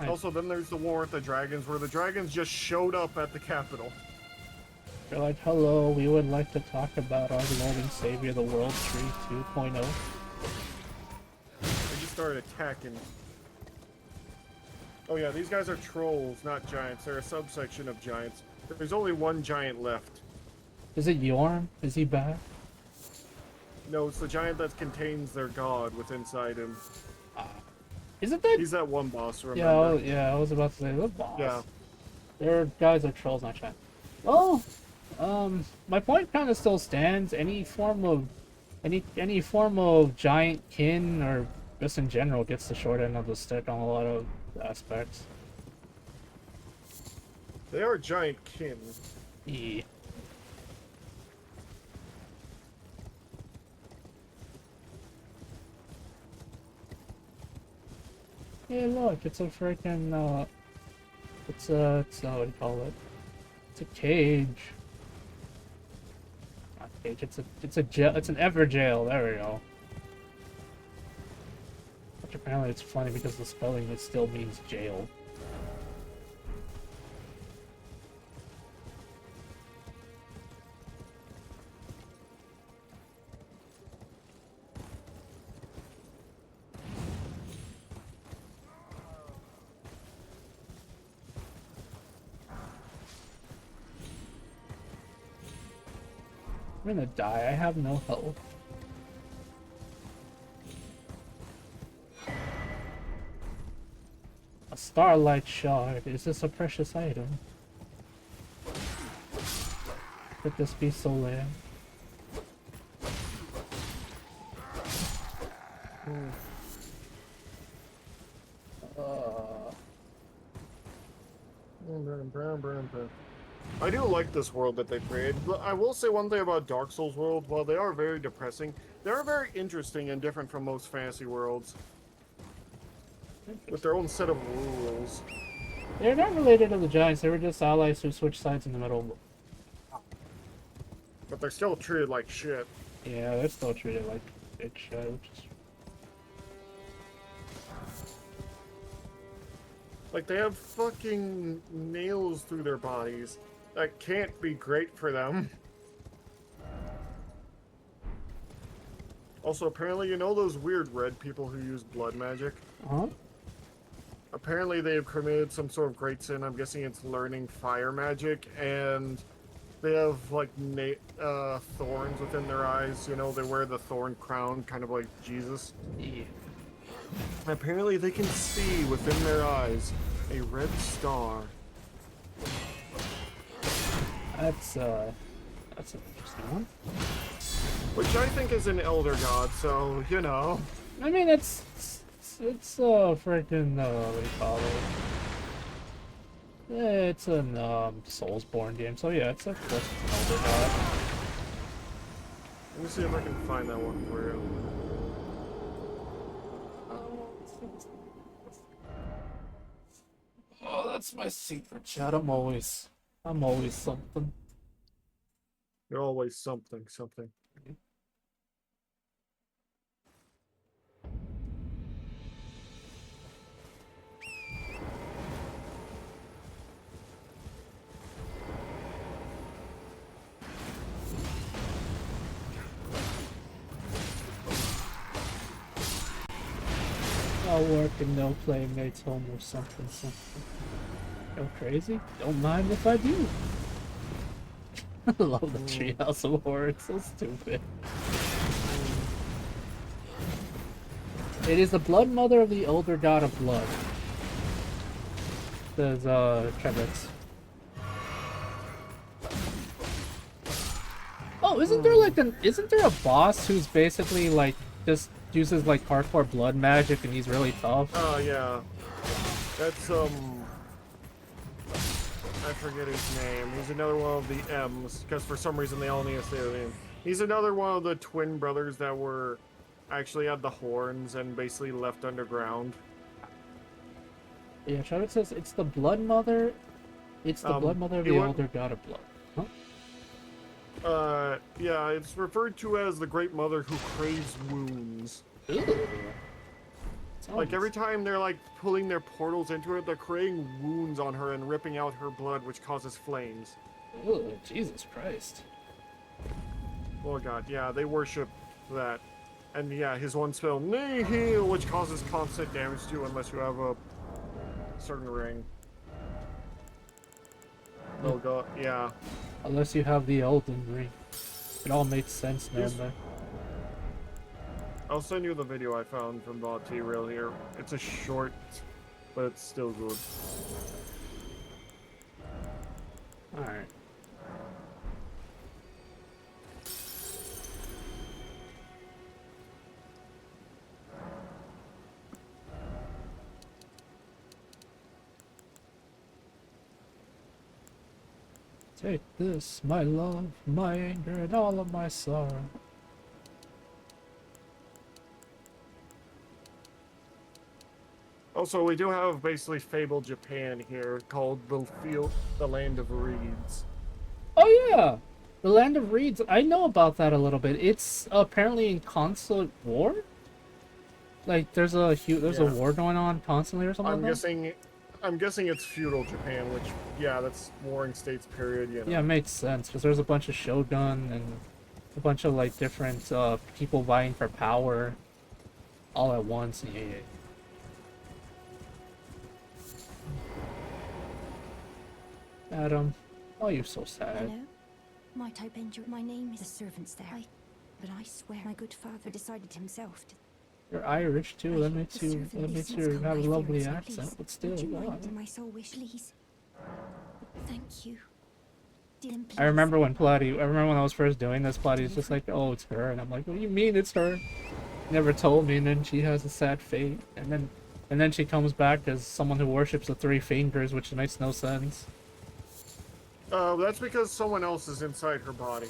D: Also, then there's the war with the dragons, where the dragons just showed up at the capital.
A: They're like, hello, we would like to talk about our Lord and Savior, the World Tree 2.0.
D: They just started attacking. Oh yeah, these guys are trolls, not giants. They're a subsection of giants. There's only one giant left.
A: Is it Yorm? Is he back?
D: No, it's the giant that contains their god within inside him.
A: Is it that?
D: He's that one boss, remember?
A: Yeah, I was about to say, the boss.
D: Yeah.
A: Their guys are trolls, not giants. Well, my point kind of still stands. Any form of giant kin, or just in general, gets the short end of the stick on a lot of aspects.
D: They are giant kin.
A: Yeah. Hey, look, it's a freaking, it's what do you call it? It's a cage. Not a cage, it's a jail, it's an ever jail, there we go. Which apparently it's funny because the spelling it still means jail. I'm gonna die, I have no health. A starlight shard, is this a precious item? Could this be so rare?
D: I do like this world that they created. I will say one thing about Dark Souls world, while they are very depressing, they are very interesting and different from most fantasy worlds. With their own set of rules.
A: They're not related to the giants, they were just allies who switched sides in the middle.
D: But they're still treated like shit.
A: Yeah, they're still treated like bitch shit, which is...
D: Like, they have fucking nails through their bodies. That can't be great for them. Also, apparently, you know those weird red people who use blood magic?
A: Huh?
D: Apparently, they have committed some sort of great sin. I'm guessing it's learning fire magic, and they have, like, thorns within their eyes. You know, they wear the thorn crown, kind of like Jesus.
A: Yeah.
D: Apparently, they can see within their eyes a red star.
A: That's an interesting one.
D: Which I think is an elder god, so, you know.
A: I mean, it's freaking, what do you call it? Yeah, it's an, Soulsborne game, so yeah, it's of course an elder god.
D: Let me see if I can find that one for you.
A: Oh, that's my secret chat. I'm always something.
D: You're always something.
A: No work and no playmates home or something. Go crazy? Don't mind if I do. I love the Treehouse of Horror, it's so stupid. It is the blood mother of the elder god of blood. Says, credits. Oh, isn't there like isn't there a boss who's basically like just uses like hardcore blood magic and he's really tough?
D: Oh yeah, that's I forget his name. He's another one of the M's because for some reason they all need to say their name. He's another one of the twin brothers that were actually had the horns and basically left underground.
A: Yeah, Charlotte says it's the blood mother. It's the blood mother of the elder god of blood. Huh?
D: Yeah, it's referred to as the Great Mother who craves wounds.
A: Ew.
D: Like every time they're like pulling their portals into her, they're creating wounds on her and ripping out her blood, which causes flames.
A: Ew, Jesus Christ.
D: Oh god, yeah, they worship that. And yeah, his one spell, Nihil, which causes constant damage to you unless you have a certain ring. Oh god, yeah.
A: Unless you have the Elden ring. It all makes sense now, man.
D: I'll send you the video I found from Bod T-Rail here. It's a short, but it's still good.
A: Alright. Take this, my love, my anger, and all of my sorrow.
D: Also, we do have basically Fable Japan here, called the Land of Reeds.
A: Oh yeah! The Land of Reeds, I know about that a little bit. It's apparently in constant war? Like, there's a war going on constantly or something like that?
D: I'm guessing it's feudal Japan, which, yeah, that's Warring States period, you know.
A: Yeah, it makes sense, because there's a bunch of shogun and a bunch of, like, different people vying for power all at once. Yeah. Adam, oh, you're so sad.
L: Hello? Might I bend your... My name is... The servant's there. But I swear my good father decided himself to...
A: You're Irish too, that makes you have a lovely accent, but still,
L: Would you
A: God.
L: mind my soul wish, please? Thank you.
A: I remember when I was first doing this, Platty's just like, oh, it's her, and I'm like, what do you mean it's her? Never told me, and then she has a sad fate, and then she comes back as someone who worships the three fingers, which makes no sense.
D: That's because someone else is inside her body.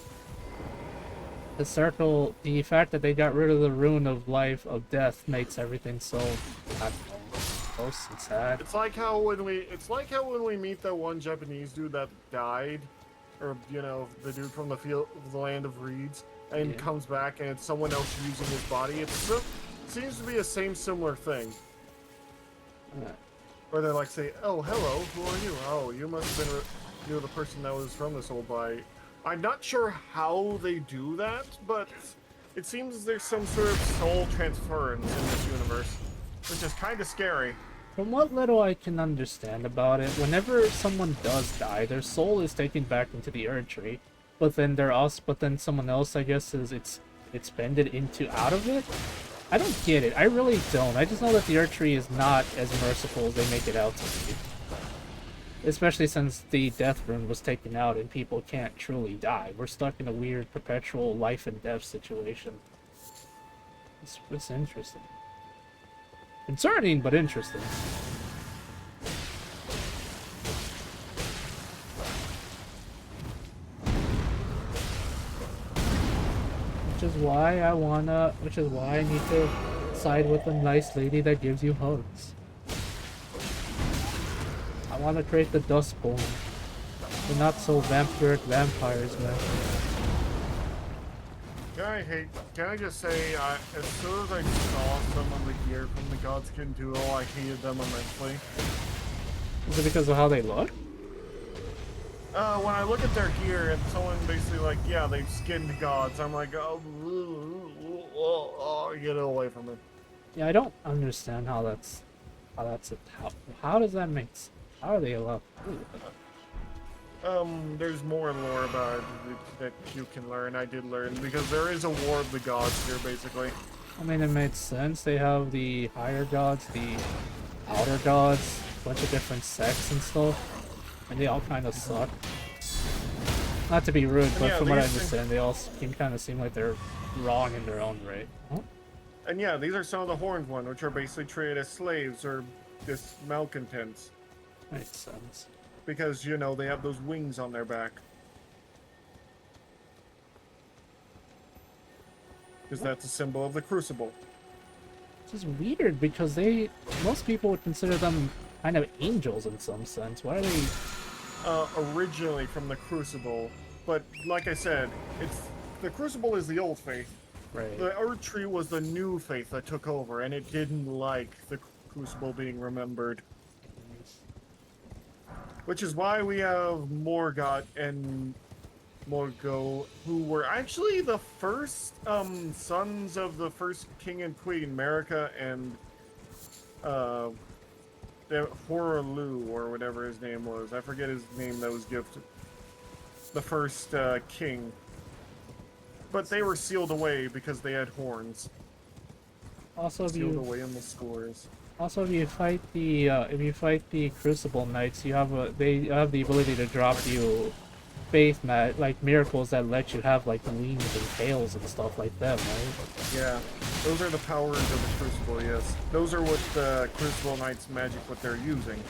A: The circle, the fact that they got rid of the rune of life, of death, makes everything so, I don't know, gross and sad.
D: It's like how when we meet that one Japanese dude that died, or you know, the dude from the Land of Reeds, and comes back and it's someone else using his body. It seems to be a similar thing. Where they like say, "Oh, hello, who are you? Oh, you must have been you're the person that was from this old body." I'm not sure how they do that, but it seems there's some sort of soul transference in this universe, which is kind of scary.
A: From what little I can understand about it, whenever someone does die, their soul is taken back into the Earth Tree, but then someone else, I guess, is it's expended out of it. I don't get it. I really don't. I just know that the Earth Tree is not as merciful as they make it out to be. Especially since the death rune was taken out and people can't truly die. We're stuck in a weird perpetual life and death situation. It's interesting. Concerning, but interesting. Which is why I need to side with a nice lady that gives you hugs. I want to create the Dustborn. They're not so vampiric vampires, man.
D: Can I just say, as soon as I saw some of the gear from the Godskin duo, I hated them immensely.
A: Is it because of how they look?
D: When I look at their gear and someone basically like, yeah, they've skinned gods, I'm like, oh, get it away from me.
A: Yeah, I don't understand how how does that make sense? How are they allowed to do that?
D: There's more lore about it that you can learn. I did learn, because there is a war of the gods here, basically.
A: I mean, it made sense. They have the higher gods, the outer gods, a bunch of different sects and stuff, and they all kind of suck. Not to be rude, but
D: yeah,
A: from what I
D: these
A: understand, they all kind of seem like they're wrong in their own right. Huh?
D: And yeah, these are some of the horned ones, which are basically treated as slaves or just malcontents.
A: Makes sense.
D: Because, you know, they have those wings on their back. Because that's a symbol of the Crucible.
A: This is weird because most people would consider them kind of angels in some sense. Why are they?
D: Originally from the Crucible, but like I said, the Crucible is the old faith.
A: Right.
D: The Earth Tree was the new faith that took over, and it didn't like the Crucible being remembered. Which is why we have Morgoth and Morgo, who were actually the first sons of the first king and queen, Marika and Horaloo, or whatever his name was. I forget his name that was gifted. The first king. But they were sealed away because they had horns.
A: Also,
D: sealed away in the scores.
A: Also, if you fight the Crucible Knights, they have the ability to drop you faith like miracles that let you have like wings and tails and stuff like that, right?
D: Yeah, those are the powers of the Crucible. Yes, those are what the Crucible Knights magic what they're using.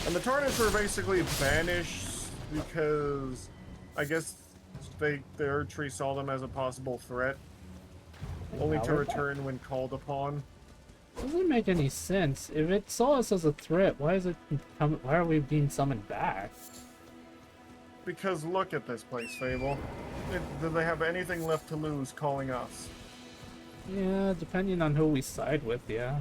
D: And the Tarnished were basically banished because I guess the Earth Tree saw them as a possible threat, only to return when called upon.
A: Doesn't make any sense. If it saw us as a threat, why are we being summoned back?
D: Because look at this place, Fable. Do they have anything left to lose calling us?
A: Yeah, depending on who we side with, yeah.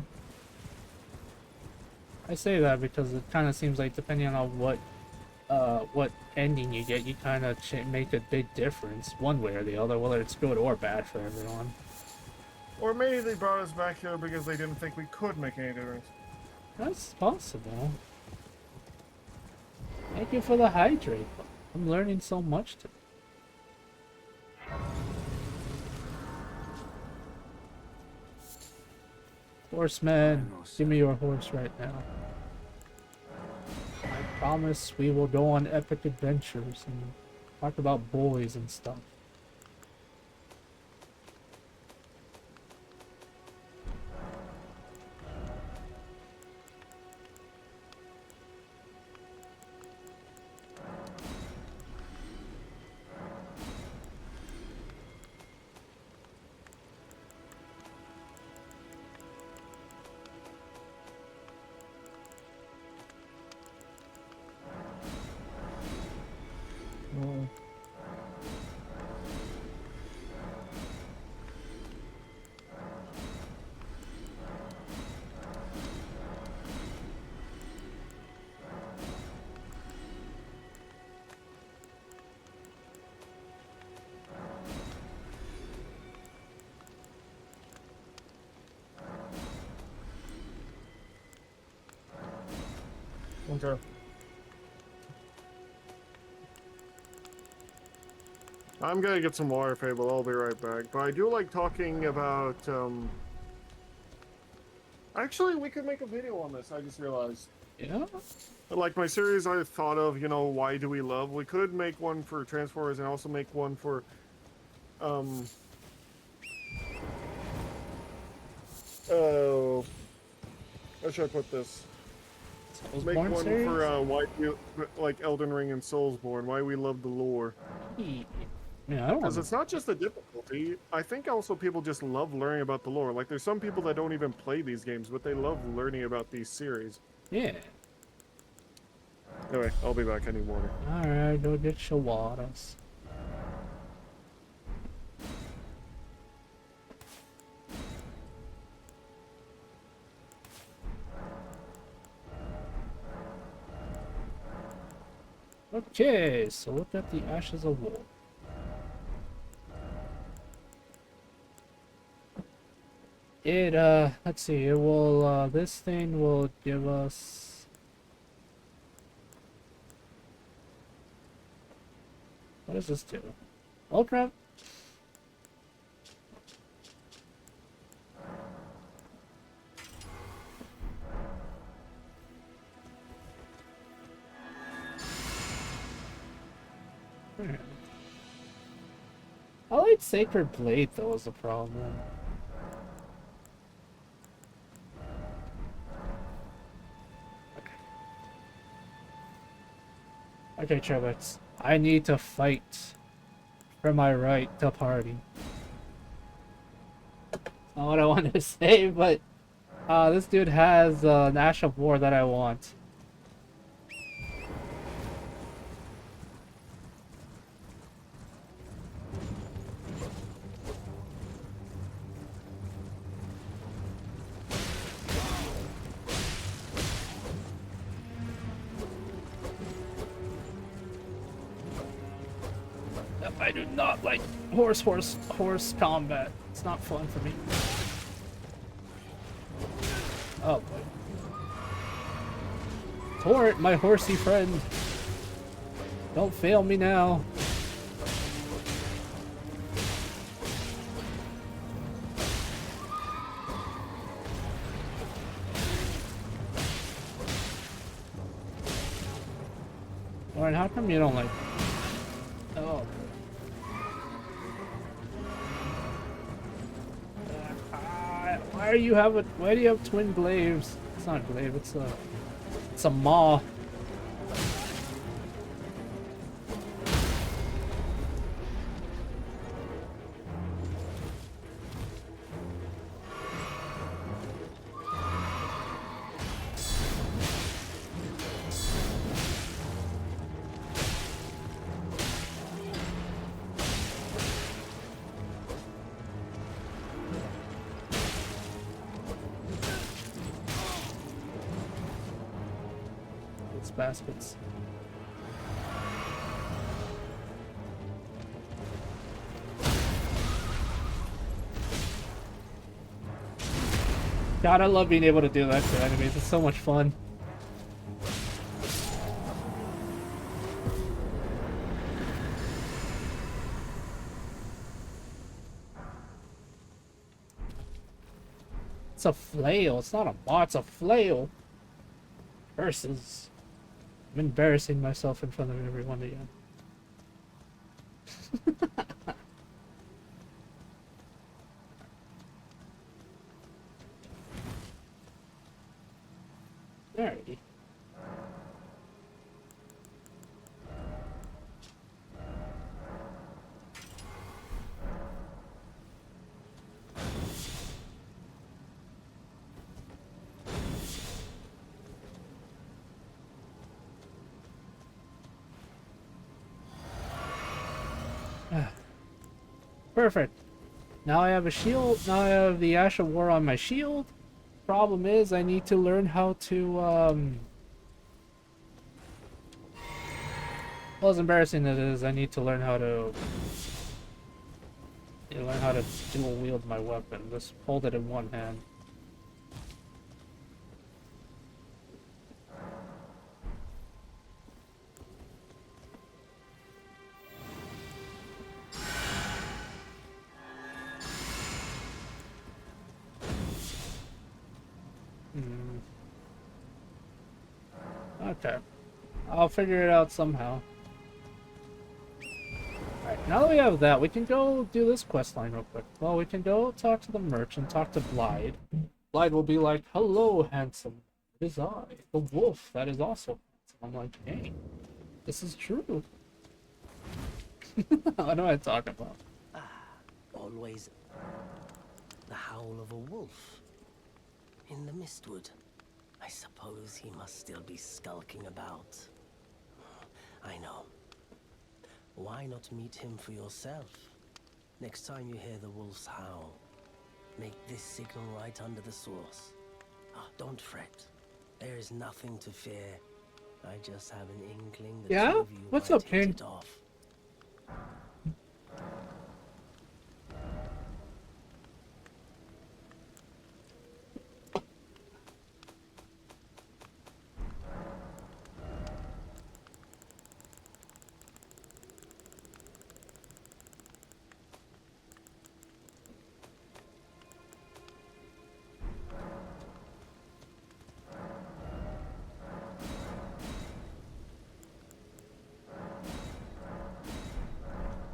A: I say that because it kind of seems like depending on what ending you get, you kind of make a big difference one way or the other, whether it's good or bad for everyone.
D: Or maybe they brought us back here because they didn't think we could make any difference.
A: That's possible. Thank you for the hydrate. I'm learning so much today. Horseman, give me your horse right now. I promise we will go on epic adventures and talk about boys and stuff.
D: Okay. I'm gonna get some water, Fable. I'll be right back. But I do like talking about, Actually, we could make a video on this, I just realized.
A: Yeah?
D: Like my series I thought of, you know, why do we love? We could make one for Transformers and also make one for, oh... How should I put this? Make one
A: series?
D: for why we like Elden Ring and Soulsborne, why we love the lore.
A: Yeah, I don't
D: Because it's not just the difficulty. I think also people just love learning about the lore. Like there's some people that don't even play these games, but they love learning about these series.
A: Yeah.
D: Anyway, I'll be back. I need water.
A: Alright, go get your waters. Okay, so look at the Ashes of War. Let's see, it will, this thing will give us... What does this do? Ultra? Alright. I like Sacred Blade though is the problem. Okay, Trebits. I need to fight for my right to party. Not what I wanted to say, but this dude has an Ash of War that I want. I do not like horse combat. It's not fun for me. Oh boy. Torrent, my horsey friend. Don't fail me now. Torrent, how come you don't like... Oh. Why do you have twin glaives? It's not a glaive, it's a maw. Baskets. God, I love being able to do that to enemies. It's so much fun. It's a flail. It's not a bot. It's a flail. Curses. I'm embarrassing myself in front of everyone again. Alrighty. Perfect. Now I have a shield. Now I have the Ash of War on my shield. Problem is, I need to learn how to, well, as embarrassing as it is, I need to learn how to dual wield my weapon. Just hold it in one hand. Okay. I'll figure it out somehow. Alright, now that we have that, we can go do this quest line real quick. Well, we can go talk to the merchant, talk to Blide. Blide will be like, "Hello, handsome. It is I, the wolf that is also handsome." I'm like, "Hey, this is true." What am I talking about?
F: Always the howl of a wolf in the mistwood. I suppose he must still be skulking about. I know. Why not meet him for yourself? Next time you hear the wolf's howl, make this signal right under the source. Don't fret. There is nothing to fear. I just have an inkling that
A: Yeah?
F: two of you
A: What's
F: might
A: up,
F: hit
A: King?
F: it off.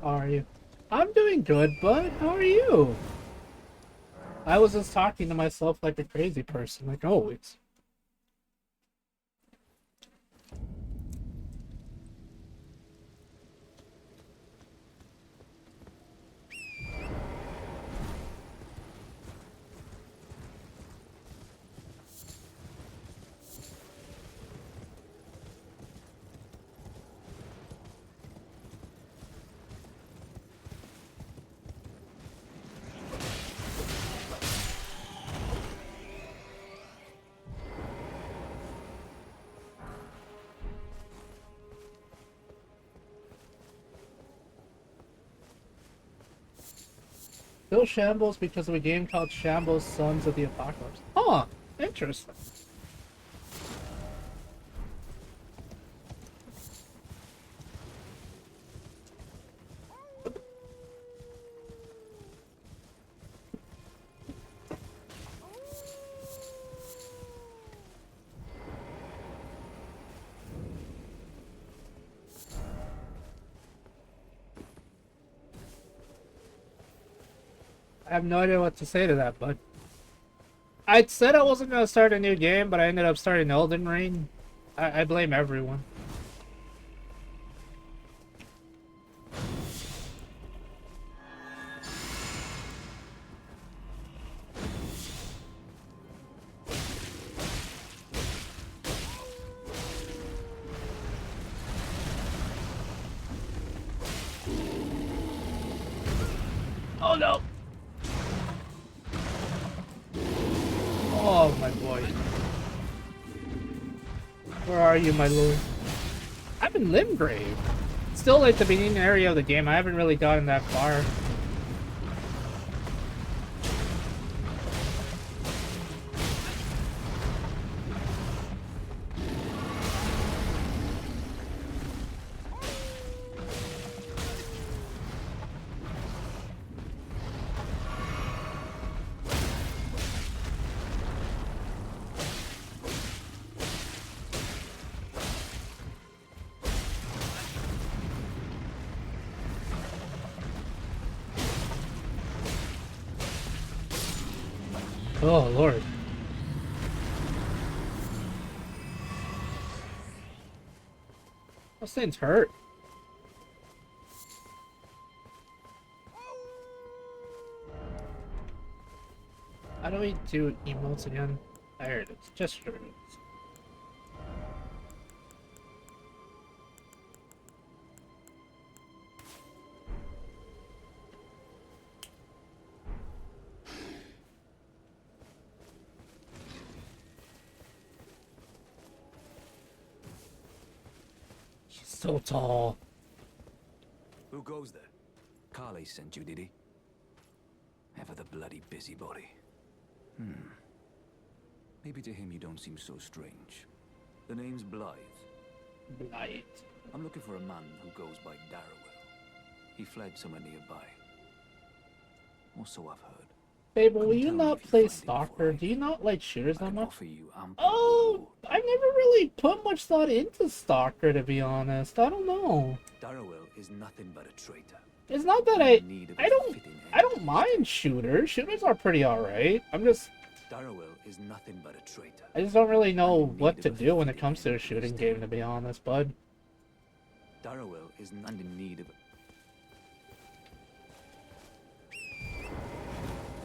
A: How are you? I'm doing good, bud. How are you? I was just talking to myself like a crazy person, like always. Still Shambles because of a game called Shambles Sons of the Apocalypse. Huh, interesting. I have no idea what to say to that, bud. I said I wasn't going to start a new game, but I ended up starting Elden Ring. I blame everyone. Oh no! Oh my boy. Where are you, my lord? I'm in Limgrave. Still at the beginning area of the game. I haven't really gotten that far. Oh, Lord. Those things hurt. How do we do emotes again? There it is. Just for it. So tall.
M: Who goes there? Carly sent you, did he? Ever the bloody busybody. Maybe to him you don't seem so strange. The name's Blythe.
A: Blythe.
M: I'm looking for a man who goes by Darrowell. He fled somewhere nearby. Or so I've heard.
A: Babe, will you not play Stalker? Do you not like shooters that much? Oh, I've never really put much thought into Stalker, to be honest. I don't know.
M: Darrowell is nothing but a traitor.
A: It's not that I don't mind shooters. Shooters are pretty alright.
M: Darrowell is nothing but a traitor.
A: I just don't really know what to do when it comes to a shooting game, to be honest, bud.
M: Darrowell is not in need of.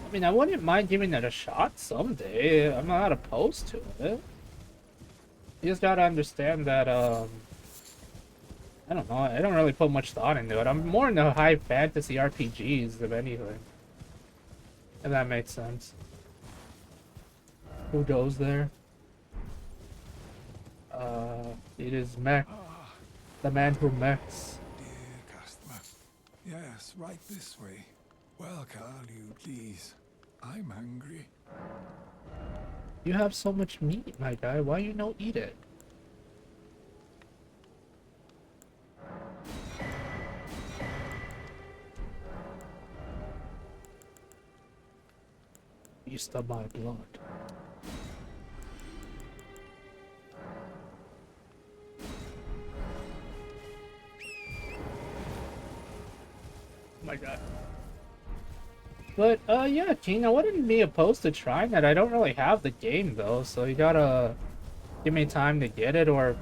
A: I mean, I wouldn't mind giving it a shot someday. I'm not opposed to it. You just gotta understand that, I don't know, I don't really put much thought into it. I'm more into high fantasy RPGs, if anything. If that makes sense. Who goes there? It is Mech. The man who mechs.
N: Dear customer. Yes, right this way. Well, Carl, you please. I'm hungry.
A: You have so much meat, my guy. Why you no eat it? Feast of my blood. my god. But, yeah, King, I wouldn't be opposed to trying it. I don't really have the game, though, so you gotta give me time to get it, or,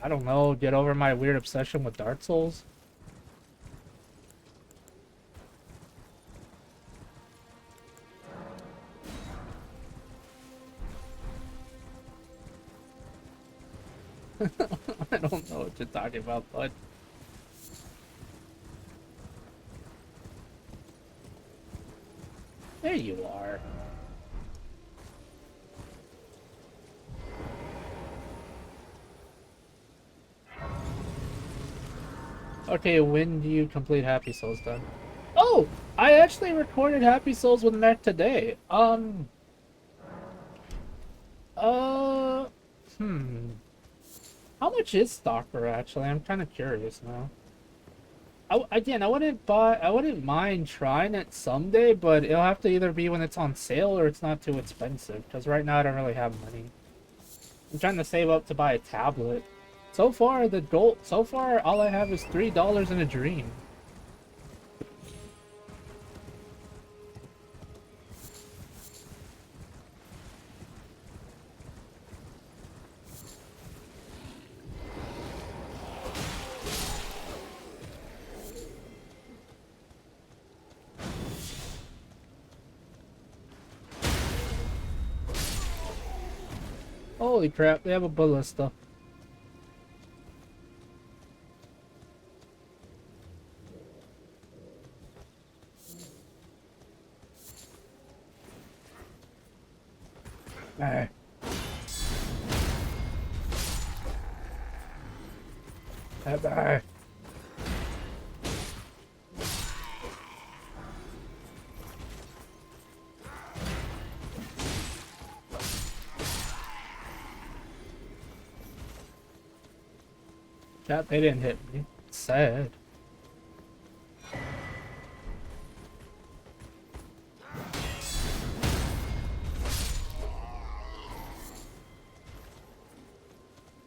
A: I don't know, get over my weird obsession with Dark Souls. I don't know what you're talking about, bud. There you are. Okay, when do you complete Happy Souls then? Oh! I actually recorded Happy Souls with Mac today. How much is Stalker actually? I'm kind of curious now. I wouldn't mind trying it someday, but it'll have to either be when it's on sale or it's not too expensive, because right now I don't really have money. I'm trying to save up to buy a tablet. So far, all I have is $3 in a dream. Holy crap, they have a ballista. Alright. Bye-bye. Chat, they didn't hit me. It's sad.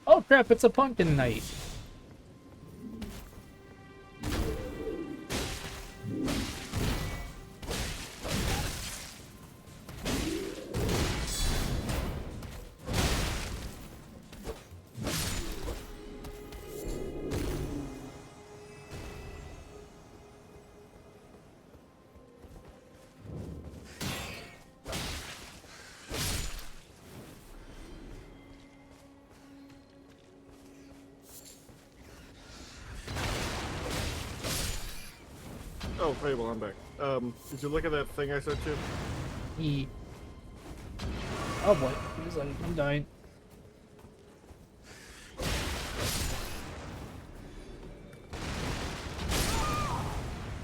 A: Oh crap, it's a pumpkin night.
D: Oh, Fable, I'm back. Did you look at that thing I sent you?
A: Oh boy, I'm dying.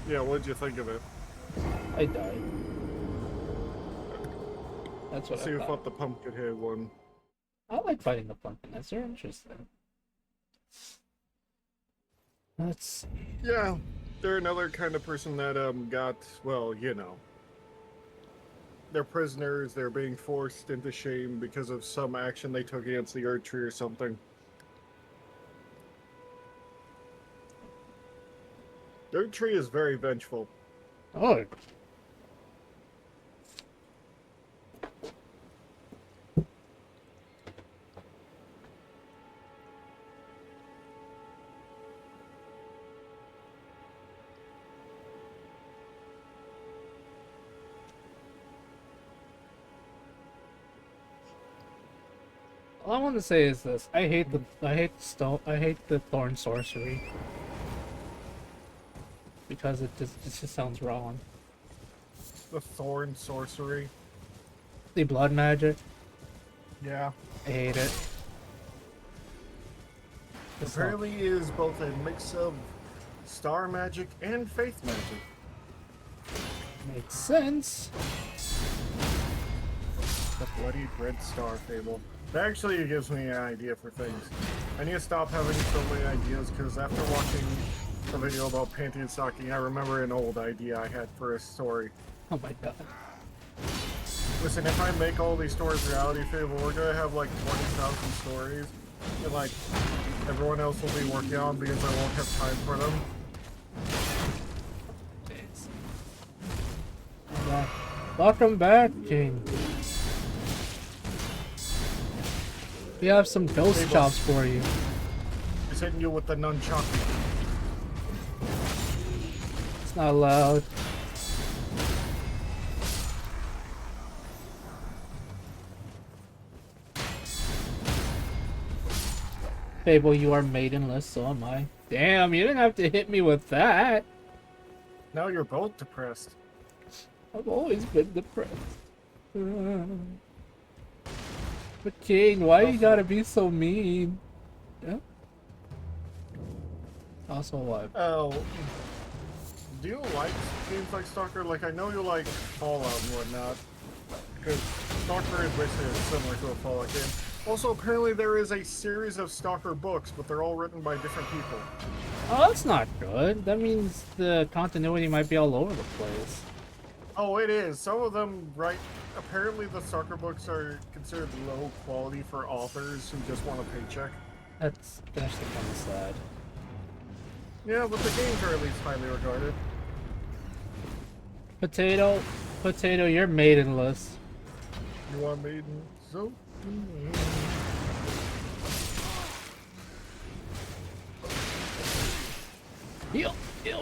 D: Yeah, what did you think of it?
A: I died. That's what
D: See
A: I
D: who
A: thought.
D: fought the Pumpkinhead one.
A: I like fighting the pumpkin. That's very interesting. Let's see.
D: Yeah, they're another kind of person that got, well, you know, they're prisoners. They're being forced into shame because of some action they took against the Earth Tree or something. The Earth Tree is very vengeful.
A: Oh. All I want to say is this: I hate the thorn sorcery because it just sounds wrong.
D: The Thorn sorcery.
A: The blood magic.
D: Yeah.
A: I hate it.
D: Apparently is both a mix of star magic and faith magic.
A: Makes sense.
D: The bloody red star Fable. That actually gives me an idea for things. I need to stop having so many ideas because after watching a video about pantheon stocking, I remember an old idea I had for a story.
A: Oh my god.
D: Listen, if I make all these stories reality, Fable, we're gonna have like 20,000 stories, and like everyone else will be working on because I won't have time for them.
A: Welcome back, King. We have some ghost chops for you.
D: He's hitting you with the nunchuck.
A: It's not loud. Fable, you are maidenless, so am I. Damn, you didn't have to hit me with that.
D: Now you're both depressed.
A: I've always been depressed. But King, why you gotta be so mean? Yeah. Also what?
D: Oh. Do you like games like Stalker? Like, I know you like Fallout and whatnot. Because Stalker is basically similar to a Fallout game. Also, apparently there is a series of Stalker books, but they're all written by different people.
A: Oh, that's not good. That means the continuity might be all over the place.
D: Oh, it is. Some of them, right? Apparently the Stalker books are considered low quality for authors who just want a paycheck.
A: That's actually kind of sad.
D: Yeah, but the games are at least highly regarded.
A: Potato, Potato, you're maidenless.
D: You want maiden? So?
A: Heal,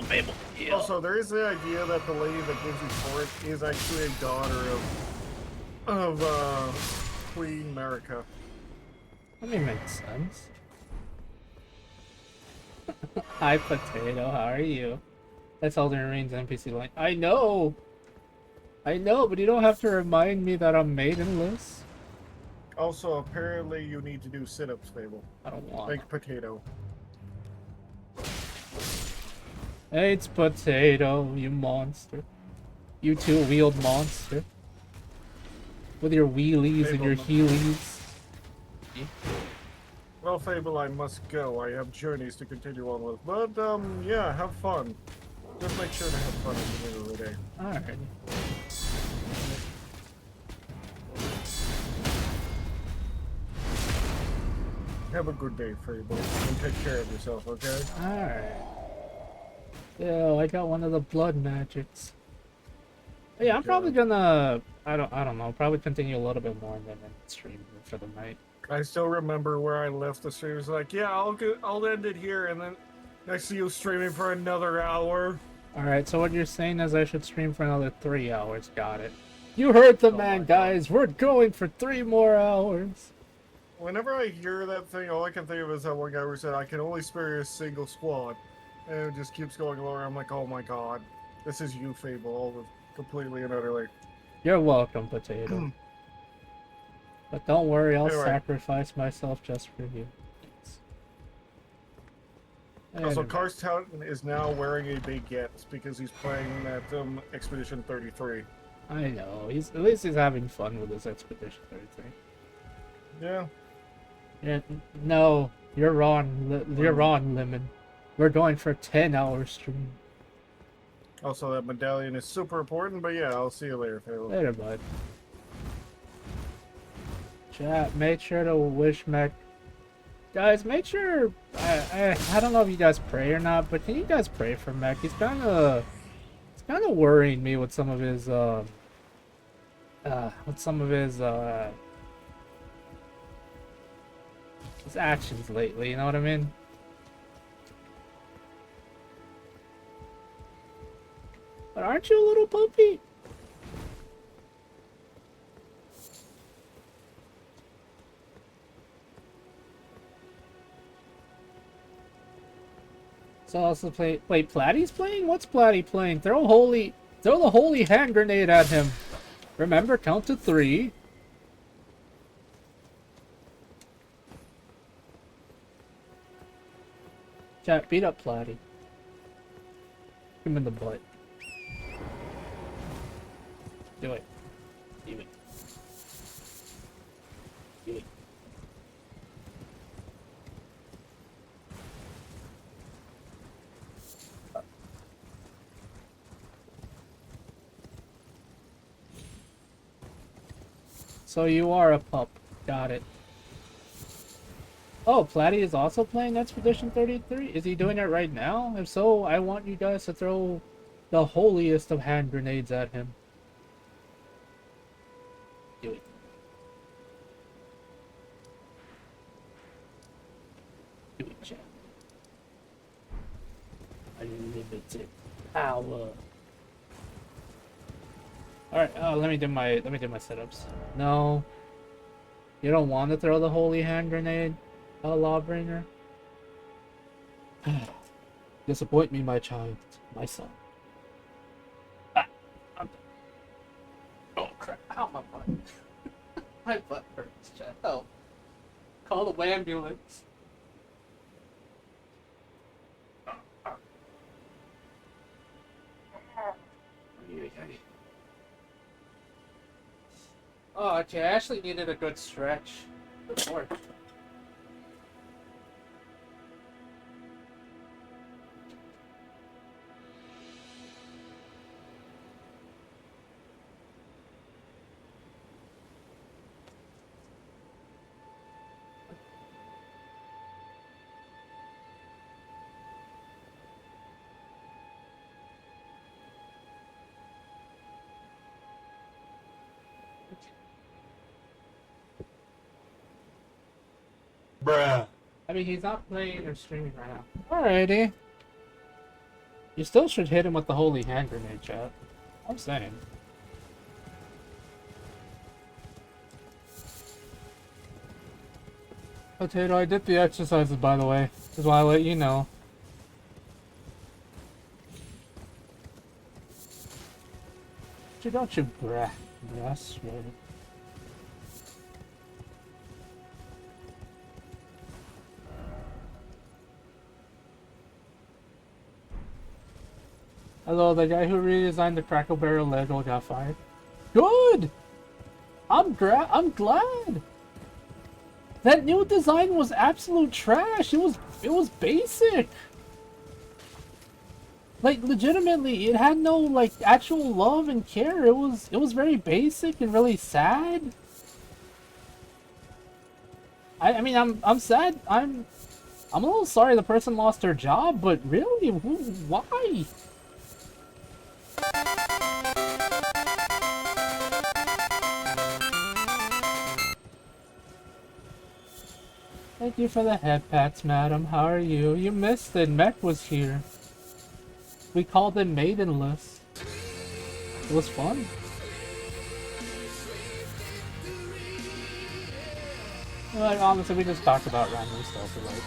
A: Fable, heal.
D: Also, there is the idea that the lady that gives you Torque is actually a daughter of Queen America.
A: That makes sense. Hi, Potato, how are you? That's Elden Ring's NPC line. I know, but you don't have to remind me that I'm maidenless.
D: Also, apparently you need to do sit-ups, Fable.
A: I don't want.
D: Like Potato.
A: Hey, it's Potato, you monster. You two-wheeled monster. With your wheelies and your heelies.
D: Well, Fable, I must go. I have journeys to continue on with. But, yeah, have fun. Just make sure to have fun at the end of the day.
A: Alright.
D: Have a good day, Fable, and take care of yourself, okay?
A: Alright. Yo, I got one of the blood magics. Yeah, I'm probably gonna I don't know, probably continue a little bit more and then stream for the night.
D: I still remember where I left the stream. It was like, yeah, I'll end it here, and then I see you streaming for another hour.
A: Alright, so what you're saying is I should stream for another 3 hours. Got it. You heard the man, guys. We're going for 3 more hours.
D: Whenever I hear that thing, all I can think of is that one guy who said, I can only spare a single squad. And it just keeps going lower. I'm like, oh my god. This is you, Fable, completely and utterly.
A: You're welcome, Potato. But don't worry, I'll
D: Anyway.
A: sacrifice myself just for you.
D: Also, Karstown is now wearing a baguette because he's playing that Expedition 33.
A: I know. At least he's having fun with his Expedition 33.
D: Yeah.
A: Yeah, no, you're wrong. You're wrong, Lemon. We're going for a 10-hour stream.
D: Also, that medallion is super important, but yeah, I'll see you later, Fable.
A: Later, bud. Chat, make sure to wish Mech. Guys, make sure. I don't know if you guys pray or not, but can you guys pray for Mech? He's kind of worrying me with some of his his actions lately. You know what I mean? But aren't you a little puppy? So also wait, Platy's playing? What's Platy playing? Throw the holy hand grenade at him. Remember, count to 3. Chat, beat up Platy. Hit him in the butt. Do it. Do it. Do it. So you are a pup. Got it. Oh, Platy is also playing Expedition 33? Is he doing it right now? If so, I want you guys to throw the holiest of hand grenades at him. do it, chat. Unlimited power. Alright, let me do my setups. No. You don't want to throw the holy hand grenade, Lawbringer? Disappoint me, my child, my son. Ah, oh crap! Ow, my butt. My butt hurts, chat. Help! Call the ambulance. Oh, okay, I actually needed a good stretch. Good lord.
J: Bruh.
A: I mean, he's not playing or streaming right now. Alrighty. You still should hit him with the holy hand grenade, chat. I'm saying. Potato, I did the exercises, by the way. Just want to let you know. Don't you brass, man. Hello, the guy who redesigned the Crackle Barrel Lego got fired. Good! I'm glad! That new design was absolute trash! It was basic! Like, legitimately, it had no, like, actual love and care. It was very basic and really sad. I mean, I'm sad. I'm a little sorry the person lost their job, but really, why? Thank you for the head pats, madam. How are you? You missed it. Mech was here. We called it Maidenless. It was fun. Like, honestly, we just talked about random stuff. Like,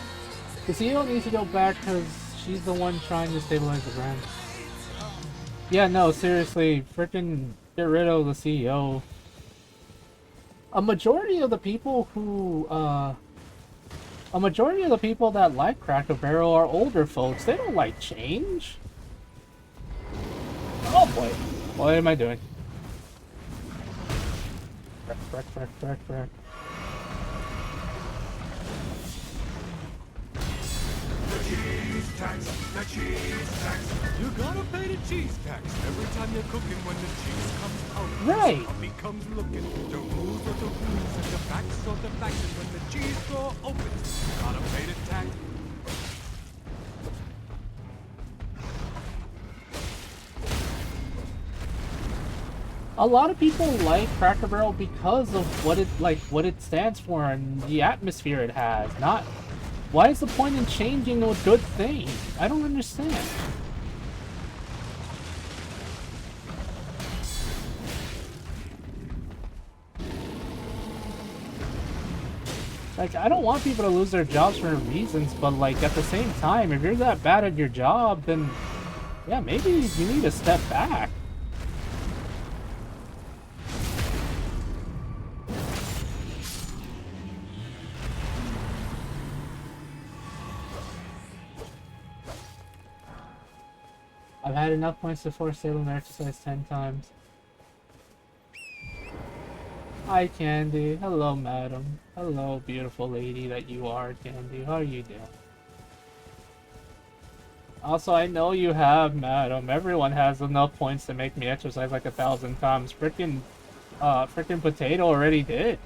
A: the CEO needs to go back because she's the one trying to stabilize the brand. Yeah, no, seriously, freaking get rid of the CEO. A majority of the people that like Cracker Barrel are older folks. They don't like change. Oh boy. What am I doing? Frack.
G: The cheese tax. You gotta pay the cheese tax every time you're cooking. When the cheese comes out,
A: right?
G: The zombie comes looking. The rules are the rules, and the facts are the facts. And when the cheese door opens, you gotta pay the tax.
A: A lot of people like Cracker Barrel because of what it stands for and the atmosphere it has. Not why is the point in changing to a good thing? I don't understand. Like, I don't want people to lose their jobs for reasons, but like at the same time, if you're that bad at your job, then yeah, maybe you need to step back. I've had enough points to force Salem to exercise 10 times. Hi, Candy. Hello, madam. Hello, beautiful lady that you are, Candy. How are you doing? Also, I know you have, madam. Everyone has enough points to make me exercise like 1,000 times. Frickin' Potato already did.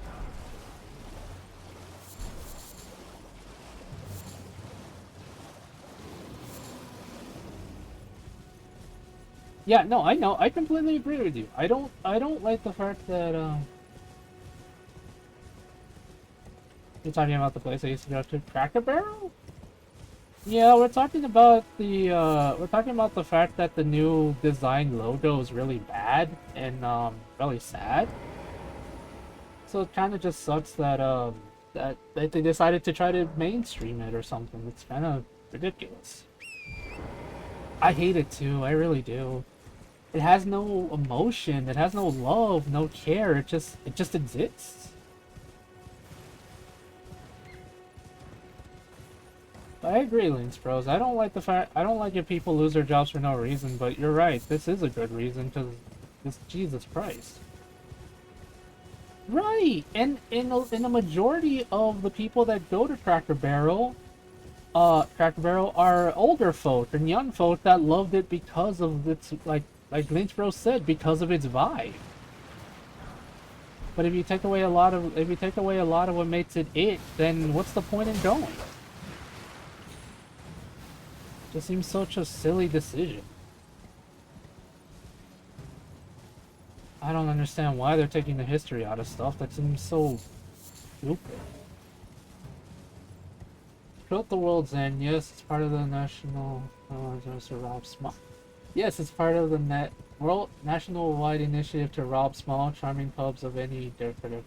A: Yeah, no, I know. I completely agree with you. I don't like the fact that, you're talking about the place I used to go to, Cracker Barrel? Yeah, we're talking about the fact that the new design logo is really bad and really sad. So it kind of just sucks that that they decided to try to mainstream it or something. It's kind of ridiculous. I hate it too. I really do. It has no emotion. It has no love, no care. It just exists. I agree, Links Bros. I don't like if people lose their jobs for no reason, but you're right. This is a good reason because it's Jesus Christ. Right, and in a majority of the people that go to Cracker Barrel are older folk and young folk that loved it because of its like Lynch Bros said, because of its vibe. But if you take away a lot of what makes it, then what's the point in going? Just seems such a silly decision. I don't understand why they're taking the history out of stuff. That seems so stupid. Built the World's End. Yes, it's part of the national. To rob small. Yes, it's part of the world national-wide initiative to rob small, charming pubs of any decorative.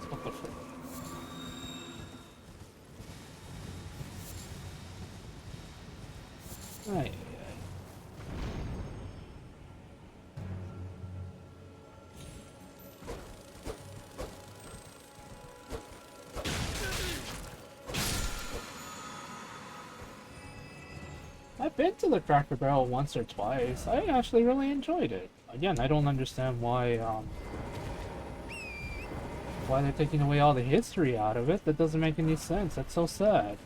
A: What the frick? Right. I've been to the Cracker Barrel once or twice. I actually really enjoyed it. Again, I don't understand why they're taking away all the history out of it. That doesn't make any sense. That's so sad.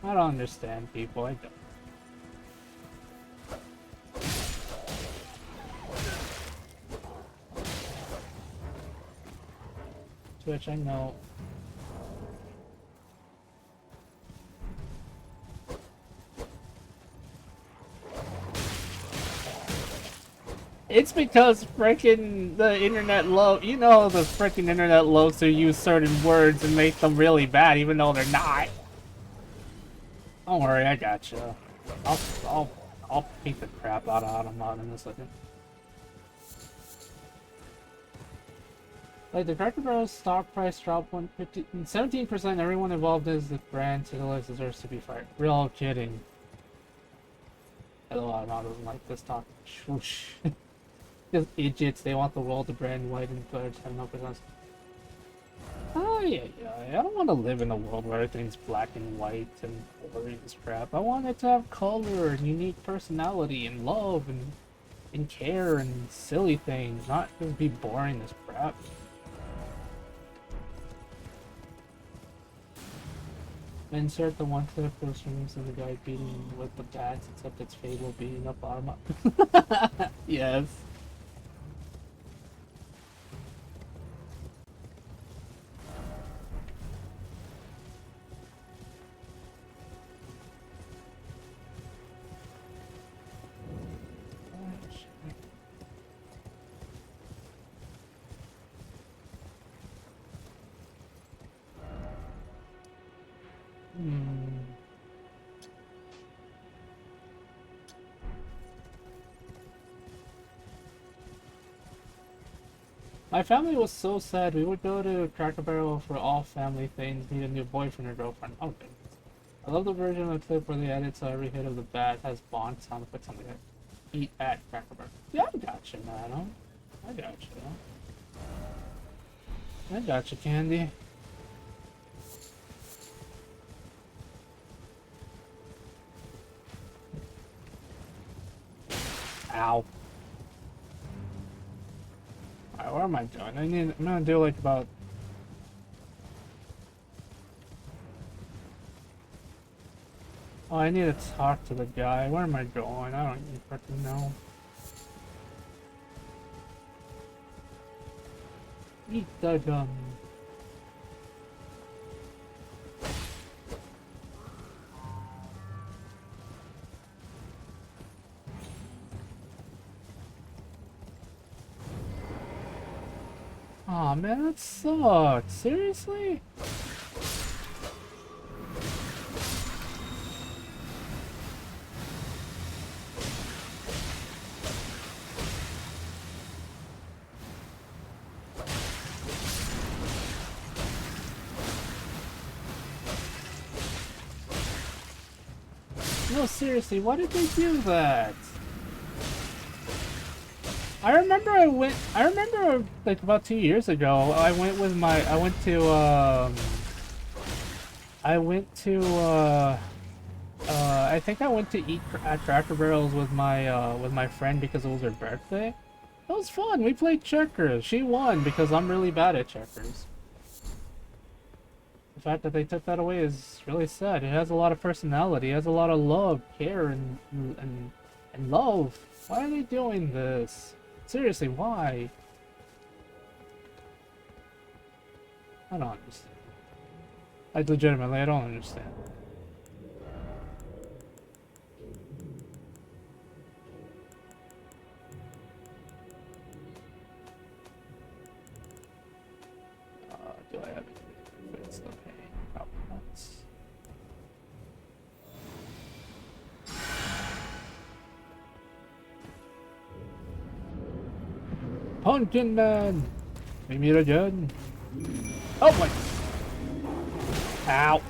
A: I don't understand people. I don't. Twitch, I know. It's because frickin' the internet the frickin' internet loves to use certain words and make them really bad, even though they're not. Don't worry, I gotcha. I'll beat the crap out of Automod in a second. Like the Cracker Barrel's stock price dropped 17%. Everyone involved is the brand deserves to be fired. Real kidding. Hello, Automod doesn't like this talk. Swoosh. Just idiots. They want the world to brand white and colors have no presence. Oh yeah. I don't want to live in a world where everything's black and white and boring as crap. I want it to have color and unique personality and love and care and silly things, not just be boring as crap. Insert the one clip for streams of the guy beating with the bats, except it's Fable beating up bottom up. Yes. My family was so sad. We would go to Cracker Barrel for all family things, need a new boyfriend or girlfriend. Okay. I love the version of the clip where they edit so every hit of the bat has Bond sound effects on the head. Eat at Cracker Barrel. Yeah, I gotcha, madam. I gotcha. I gotcha, Candy. Ow. Alright, what am I doing? I'm gonna do like about... Oh, I need to talk to the guy. Where am I going? I don't even fucking know. Eat the gum. Aw, man, that sucks. Seriously? No, seriously, why did they do that? I remember like about 2 years ago, I went I think I went to eat at Cracker Barrels with my friend because it was her birthday. It was fun. We played checkers. She won because I'm really bad at checkers. The fact that they took that away is really sad. It has a lot of personality. It has a lot of love, care, and love. Why are they doing this? Seriously, why? I don't understand. Like, legitimately, I don't understand. Do I have it? It's the pain. Probably not. Pumpkin Man! We meet again. Oh my! Ow!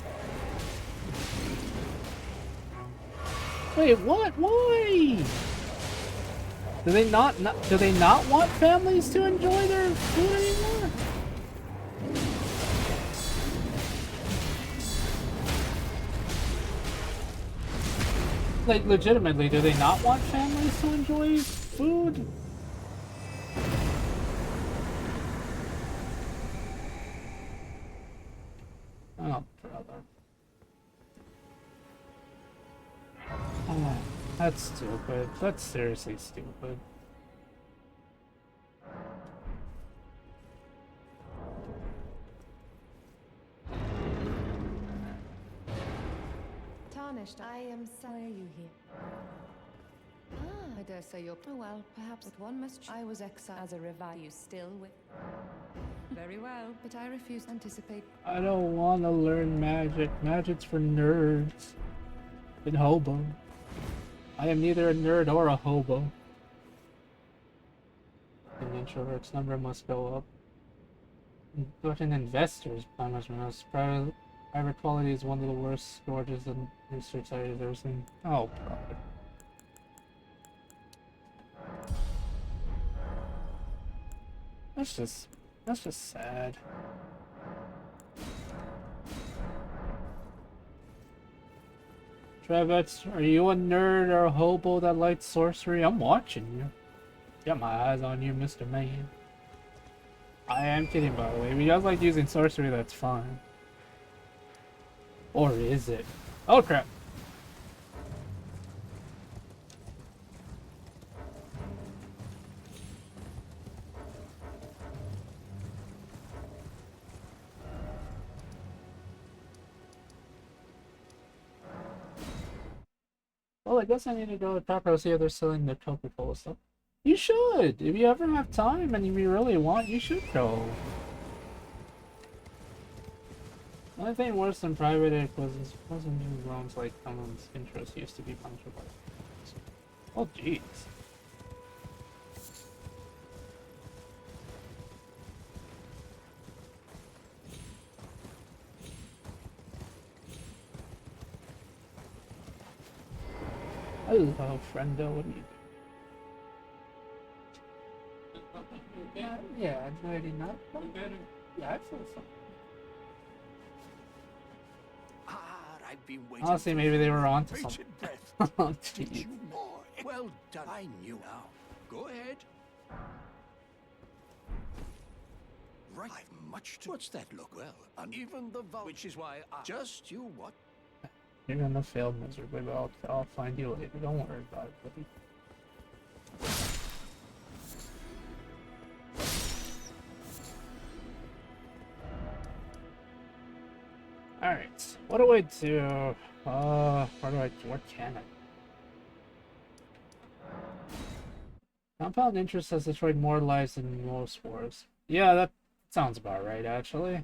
A: Wait, what? Why? Do they not want families to enjoy their food anymore? Like, legitimately, do they not want families to enjoy food? Oh, brother. Oh, that's stupid. That's seriously stupid.
O: Tarnished, I am sorry you here. I dare say you're... Oh well, perhaps but one must... I was exiled as a revive. You still with... Very well, but I refuse to anticipate...
A: I don't want to learn magic. Magic's for nerds. And hobo. I am neither a nerd or a hobo. An introvert's number must go up. But an investor's punishment must... Private quality is one of the worst scourges in research I've ever seen. Oh, brother. That's just sad. Travis, are you a nerd or a hobo that likes sorcery? I'm watching you. Got my eyes on you, Mr. Man. I am kidding, by the way. If you guys like using sorcery, that's fine. Or is it? Oh, crap. Well, I guess I need to go to Taco see if they're selling the Coca-Cola stuff. You should! If you ever have time and you really want, you should go. The only thing worse than private ed wasn't new loans like someone's interest used to be punctured by. Oh, jeez. Hello, friendo. What are you doing? Yeah, I'm ready not. Yeah, I feel something.
G: I've been waiting.
A: Honestly, maybe they were onto something. Oh, jeez.
G: Well done. I knew now. Go ahead. Right. I've much to... What's that look? Well, and even the which is why I... Just you what?
A: You're gonna fail miserably, but I'll find you later. Don't worry about it, buddy. Alright, what do I do? What can I? Compound interest has destroyed more lives than most wars. Yeah, Sounds about right, actually.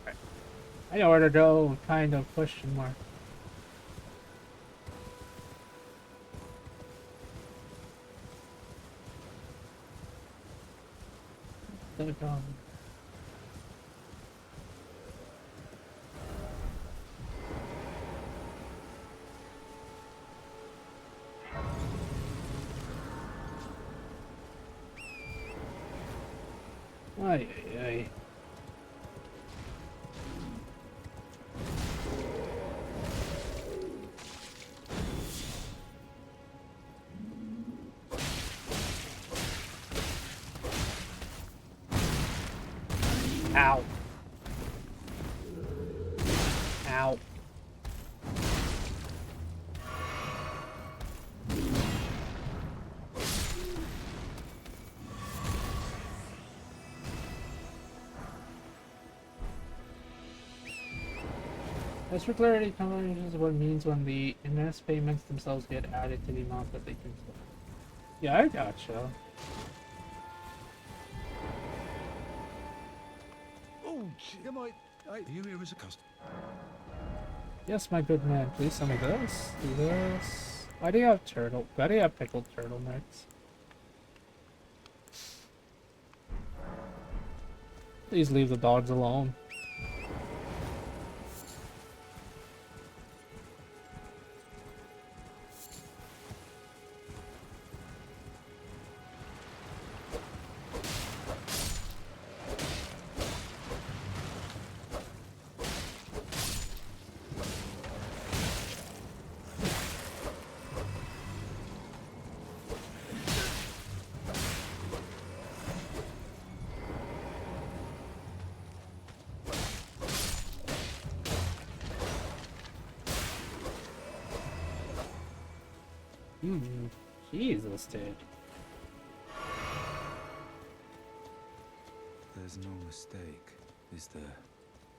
A: Alright. I know where to go, kind of, question mark. Telecom. Ay, ay, ay. Ow. Ow. As for clarity, combination is what it means when the MS payments themselves get added to the amount that they can. Yeah, I gotcha.
G: Oh, am I you here as a customer?
A: Yes, my good man. Please send me this. Do this. Why do you have turtle? Why do you have pickled turtlenecks? Please leave the dogs alone. Jesus, dude.
P: There's no mistake, is there?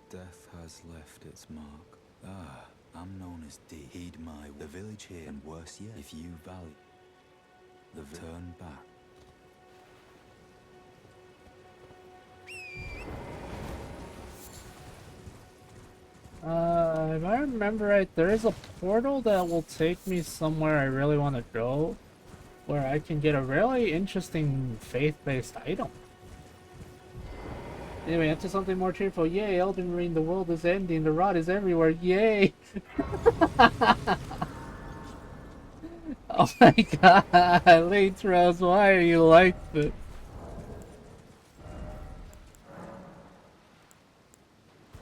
P: Death has left its mark. Ah, I'm known as D. Heed the village here, and worse yet, if you value the turn back.
A: If I remember right, there is a portal that will take me somewhere I really want to go, where I can get a really interesting faith-based item. Anyway, into something more cheerful. Yay, Elden Ring, the world is ending, the rot is everywhere, yay! Oh my god, Latros, why are you like this?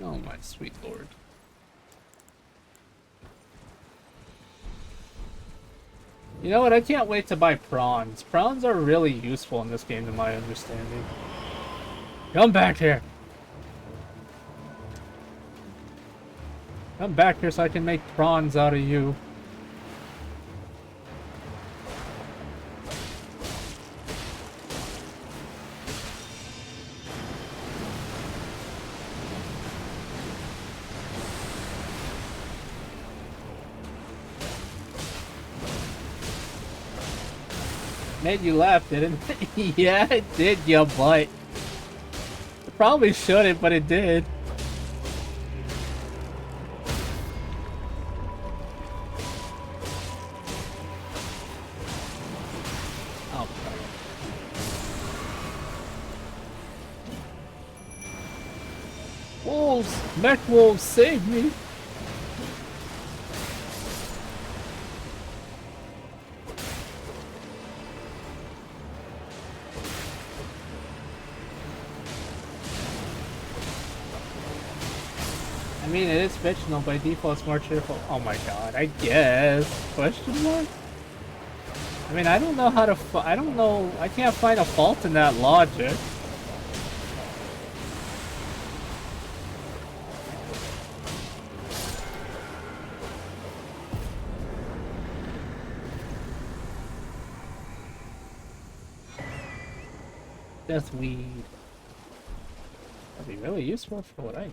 A: Oh my sweet lord. You know what, I can't wait to buy prawns. Prawns are really useful in this game to my understanding. Come back here! Come back here so I can make prawns out of you. Made you laugh, didn't it? Yeah, it did, you butt. It probably shouldn't, but it did. Oh, wolves! Mech wolves, save me! I mean, it is fictional, by default it's more cheerful. Oh my god, I guess. Question mark? I mean, I don't know how to I don't know, I can't find a fault in that logic. Death weed. That'd be really useful for what I...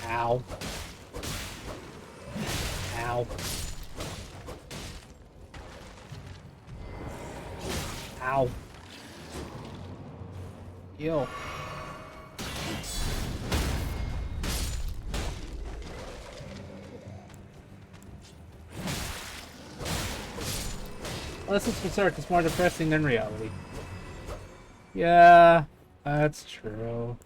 A: Ow. Ow. Ow. Yo. Unless it's Berserk, it's more depressing than reality. Yeah, that's true.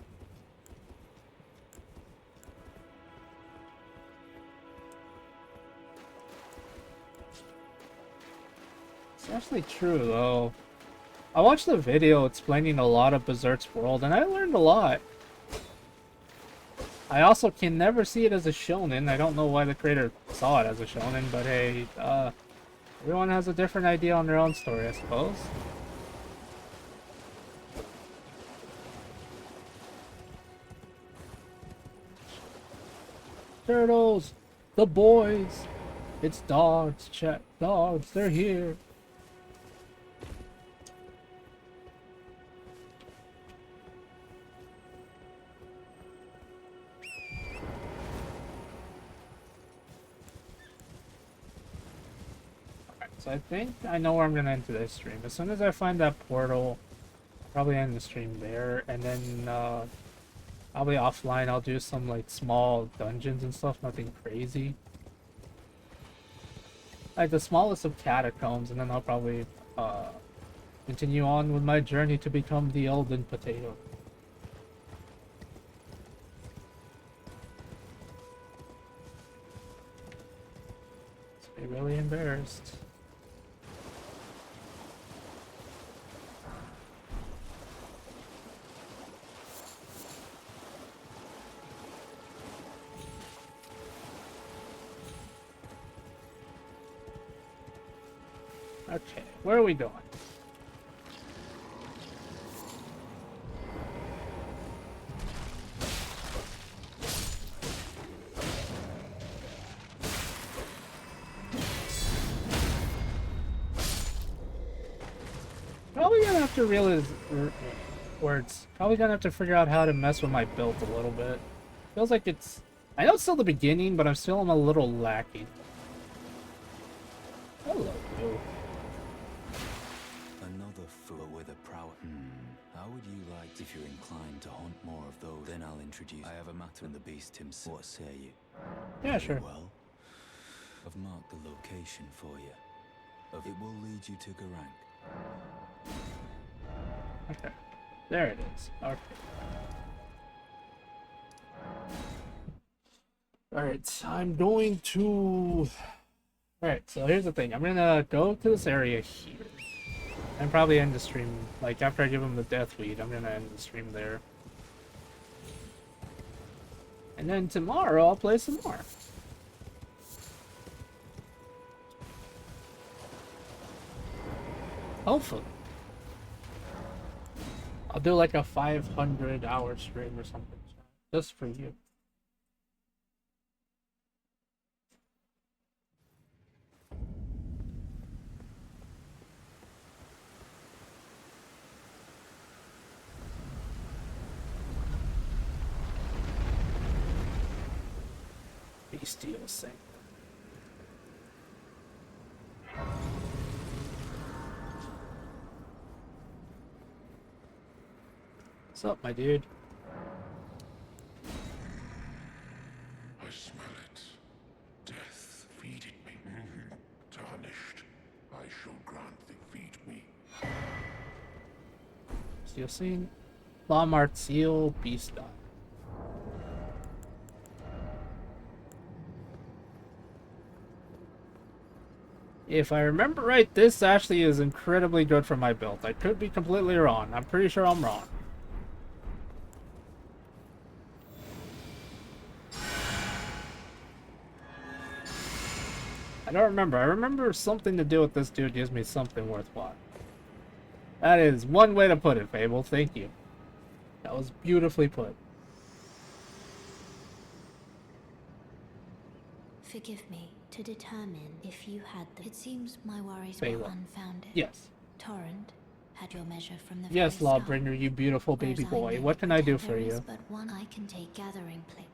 A: It's actually true, though. I watched the video explaining a lot of Berserk's world, and I learned a lot. I also can never see it as a shonen. I don't know why the creator saw it as a shonen, but hey, everyone has a different idea on their own story, I suppose. Turtles! The boys! It's dogs, chat. Dogs, they're here. So I think I know where I'm gonna end today's stream. As soon as I find that portal, I'll probably end the stream there, and then probably offline I'll do some like small dungeons and stuff, nothing crazy. Like the smallest of catacombs, and then I'll probably continue on with my journey to become the Elden potato. Let's be really embarrassed. Okay, where are we going? Probably gonna have to realize words. Probably gonna have to figure out how to mess with my build a little bit. Feels like it's. I know it's still the beginning, but I'm still a little lacking. Hello.
P: Another fool with a prow. How would you like if you're inclined to hunt more of those? Then I'll introduce. I have a matter in the beast himself. What say you?
A: Yeah, sure.
P: Well, I've marked the location for you. It will lead you to Garang.
A: Okay. There it is. Okay. Alright, I'm going to... Alright, so here's the thing. I'm gonna go to this area here. And probably end the stream, like, after I give him the death weed, I'm gonna end the stream there. And then tomorrow, I'll play some more. Hopefully. I'll do like a 500-hour stream or something, just for you. Bestial Saint. What's up, my dude?
B: I smell it. Death feeding me. Tarnished. I shall grant thee feed me.
A: Steel Saint. La Martial Beast Dog. If I remember right, this actually is incredibly good for my build. I could be completely wrong. I'm pretty sure I'm wrong. I don't remember. I remember something to do with this dude gives me something worthwhile. That is one way to put it, Fable. Thank you. That was beautifully put.
C: Forgive me to determine if you had them. It seems my worries
A: Fable.
C: were unfounded.
A: Yes.
C: Torrent had your measure from the
A: Yes,
C: very start.
A: Lawbringer, you beautiful baby
C: Whereas I
A: boy.
C: know
A: What can I do
C: there
A: for
C: is
A: you?
C: but one I can take gathering place.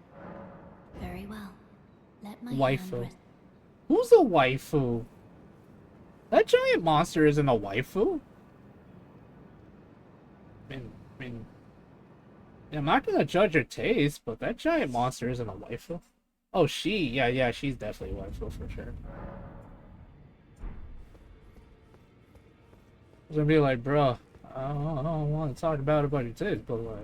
C: Very well. Let my hand
A: Waifu.
C: rest.
A: Who's a waifu? That giant monster isn't a waifu. I mean, yeah, I'm not gonna judge her taste, but that giant monster isn't a waifu. Oh, yeah, she's definitely a waifu for sure. I was gonna be like, bro, I don't want to talk about your taste, but like.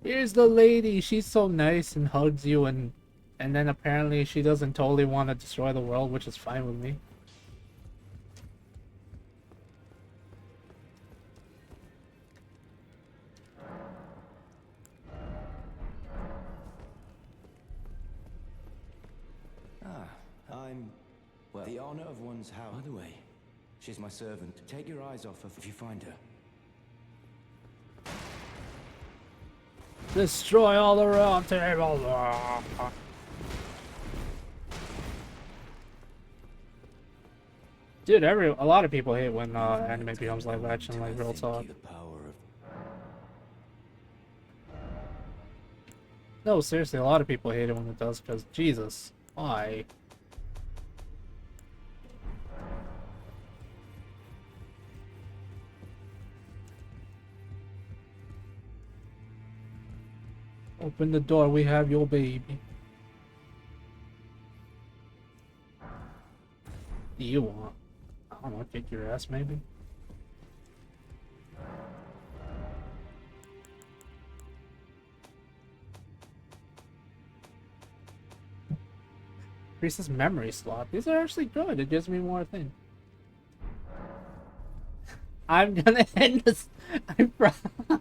A: Here's the lady, she's so nice and hugs you and then apparently she doesn't totally want to destroy the world, which is fine with me.
Q: I'm, well, the honor of one's house. By the way, she's my servant. Take your eyes off her if you find her.
A: Destroy all the round tables. Dude, a lot of people hate when anime becomes live action, like real talk. No, seriously, a lot of people hate it when it does, because Jesus, why? Open the door, we have your baby. Do you want? I don't know, kick your ass maybe? Increases memory slot. These are actually good. It gives me more things. I'm gonna end this.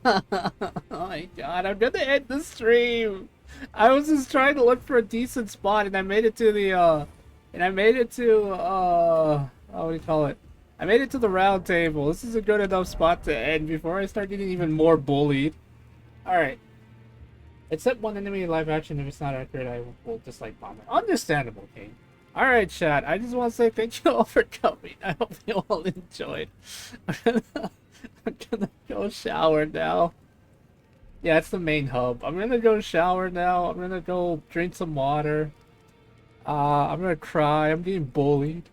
A: Oh my god, I'm gonna end the stream. I was just trying to look for a decent spot, and I made it to the what do you call it? I made it to the round table. This is a good enough spot to end before I start getting even more bullied. Alright. Except one enemy live action, if it's not accurate, I will dislike bomb it. Understandable, King. Alright, chat. I just want to say thank you all for coming. I hope you all enjoyed. I'm gonna go shower now. Yeah, it's the main hub. I'm gonna go shower now. I'm gonna go drink some water. I'm gonna cry. I'm getting bullied.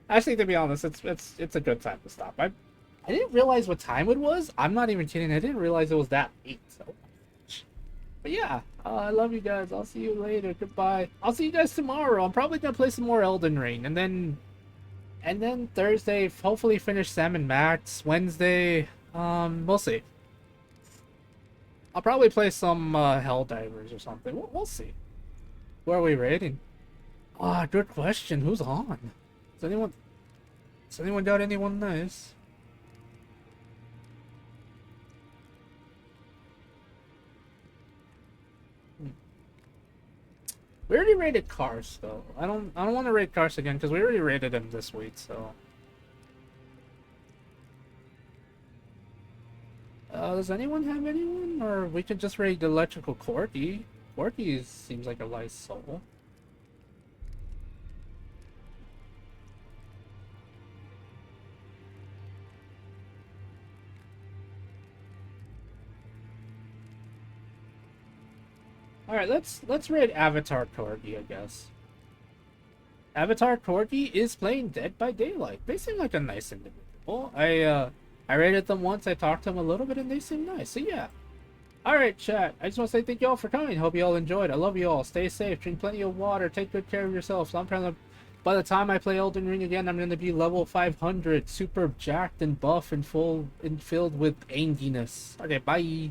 A: Actually, to be honest, it's a good time to stop. I didn't realize what time it was. I'm not even kidding. I didn't realize it was that late. So. But yeah, I love you guys. I'll see you later. Goodbye. I'll see you guys tomorrow. I'm probably gonna play some more Elden Ring, and then Thursday, hopefully finish Sam and Max. Wednesday, we'll see. I'll probably play some Helldivers or something. We'll see. Who are we rating? Ah, good question. Who's on? Has anyone got anyone nice? We already rated Cars though. I don't want to rate Cars again because we already rated him this week, so. Does anyone have anyone? Or we could just rate Electrical Corky. Corky seems like a nice soul. Alright, let's rate Avatar Corgi, I guess. Avatar Corgi is playing Dead by Daylight. They seem like a nice individual. I rated them once, I talked to them a little bit, and they seem nice, so yeah. Alright, chat, I just want to say thank you all for coming. Hope you all enjoyed. I love you all. Stay safe, drink plenty of water, take good care of yourselves. By the time I play Elden Ring again, I'm going to be level 500, super jacked and buff and filled with anginess. Okay, bye.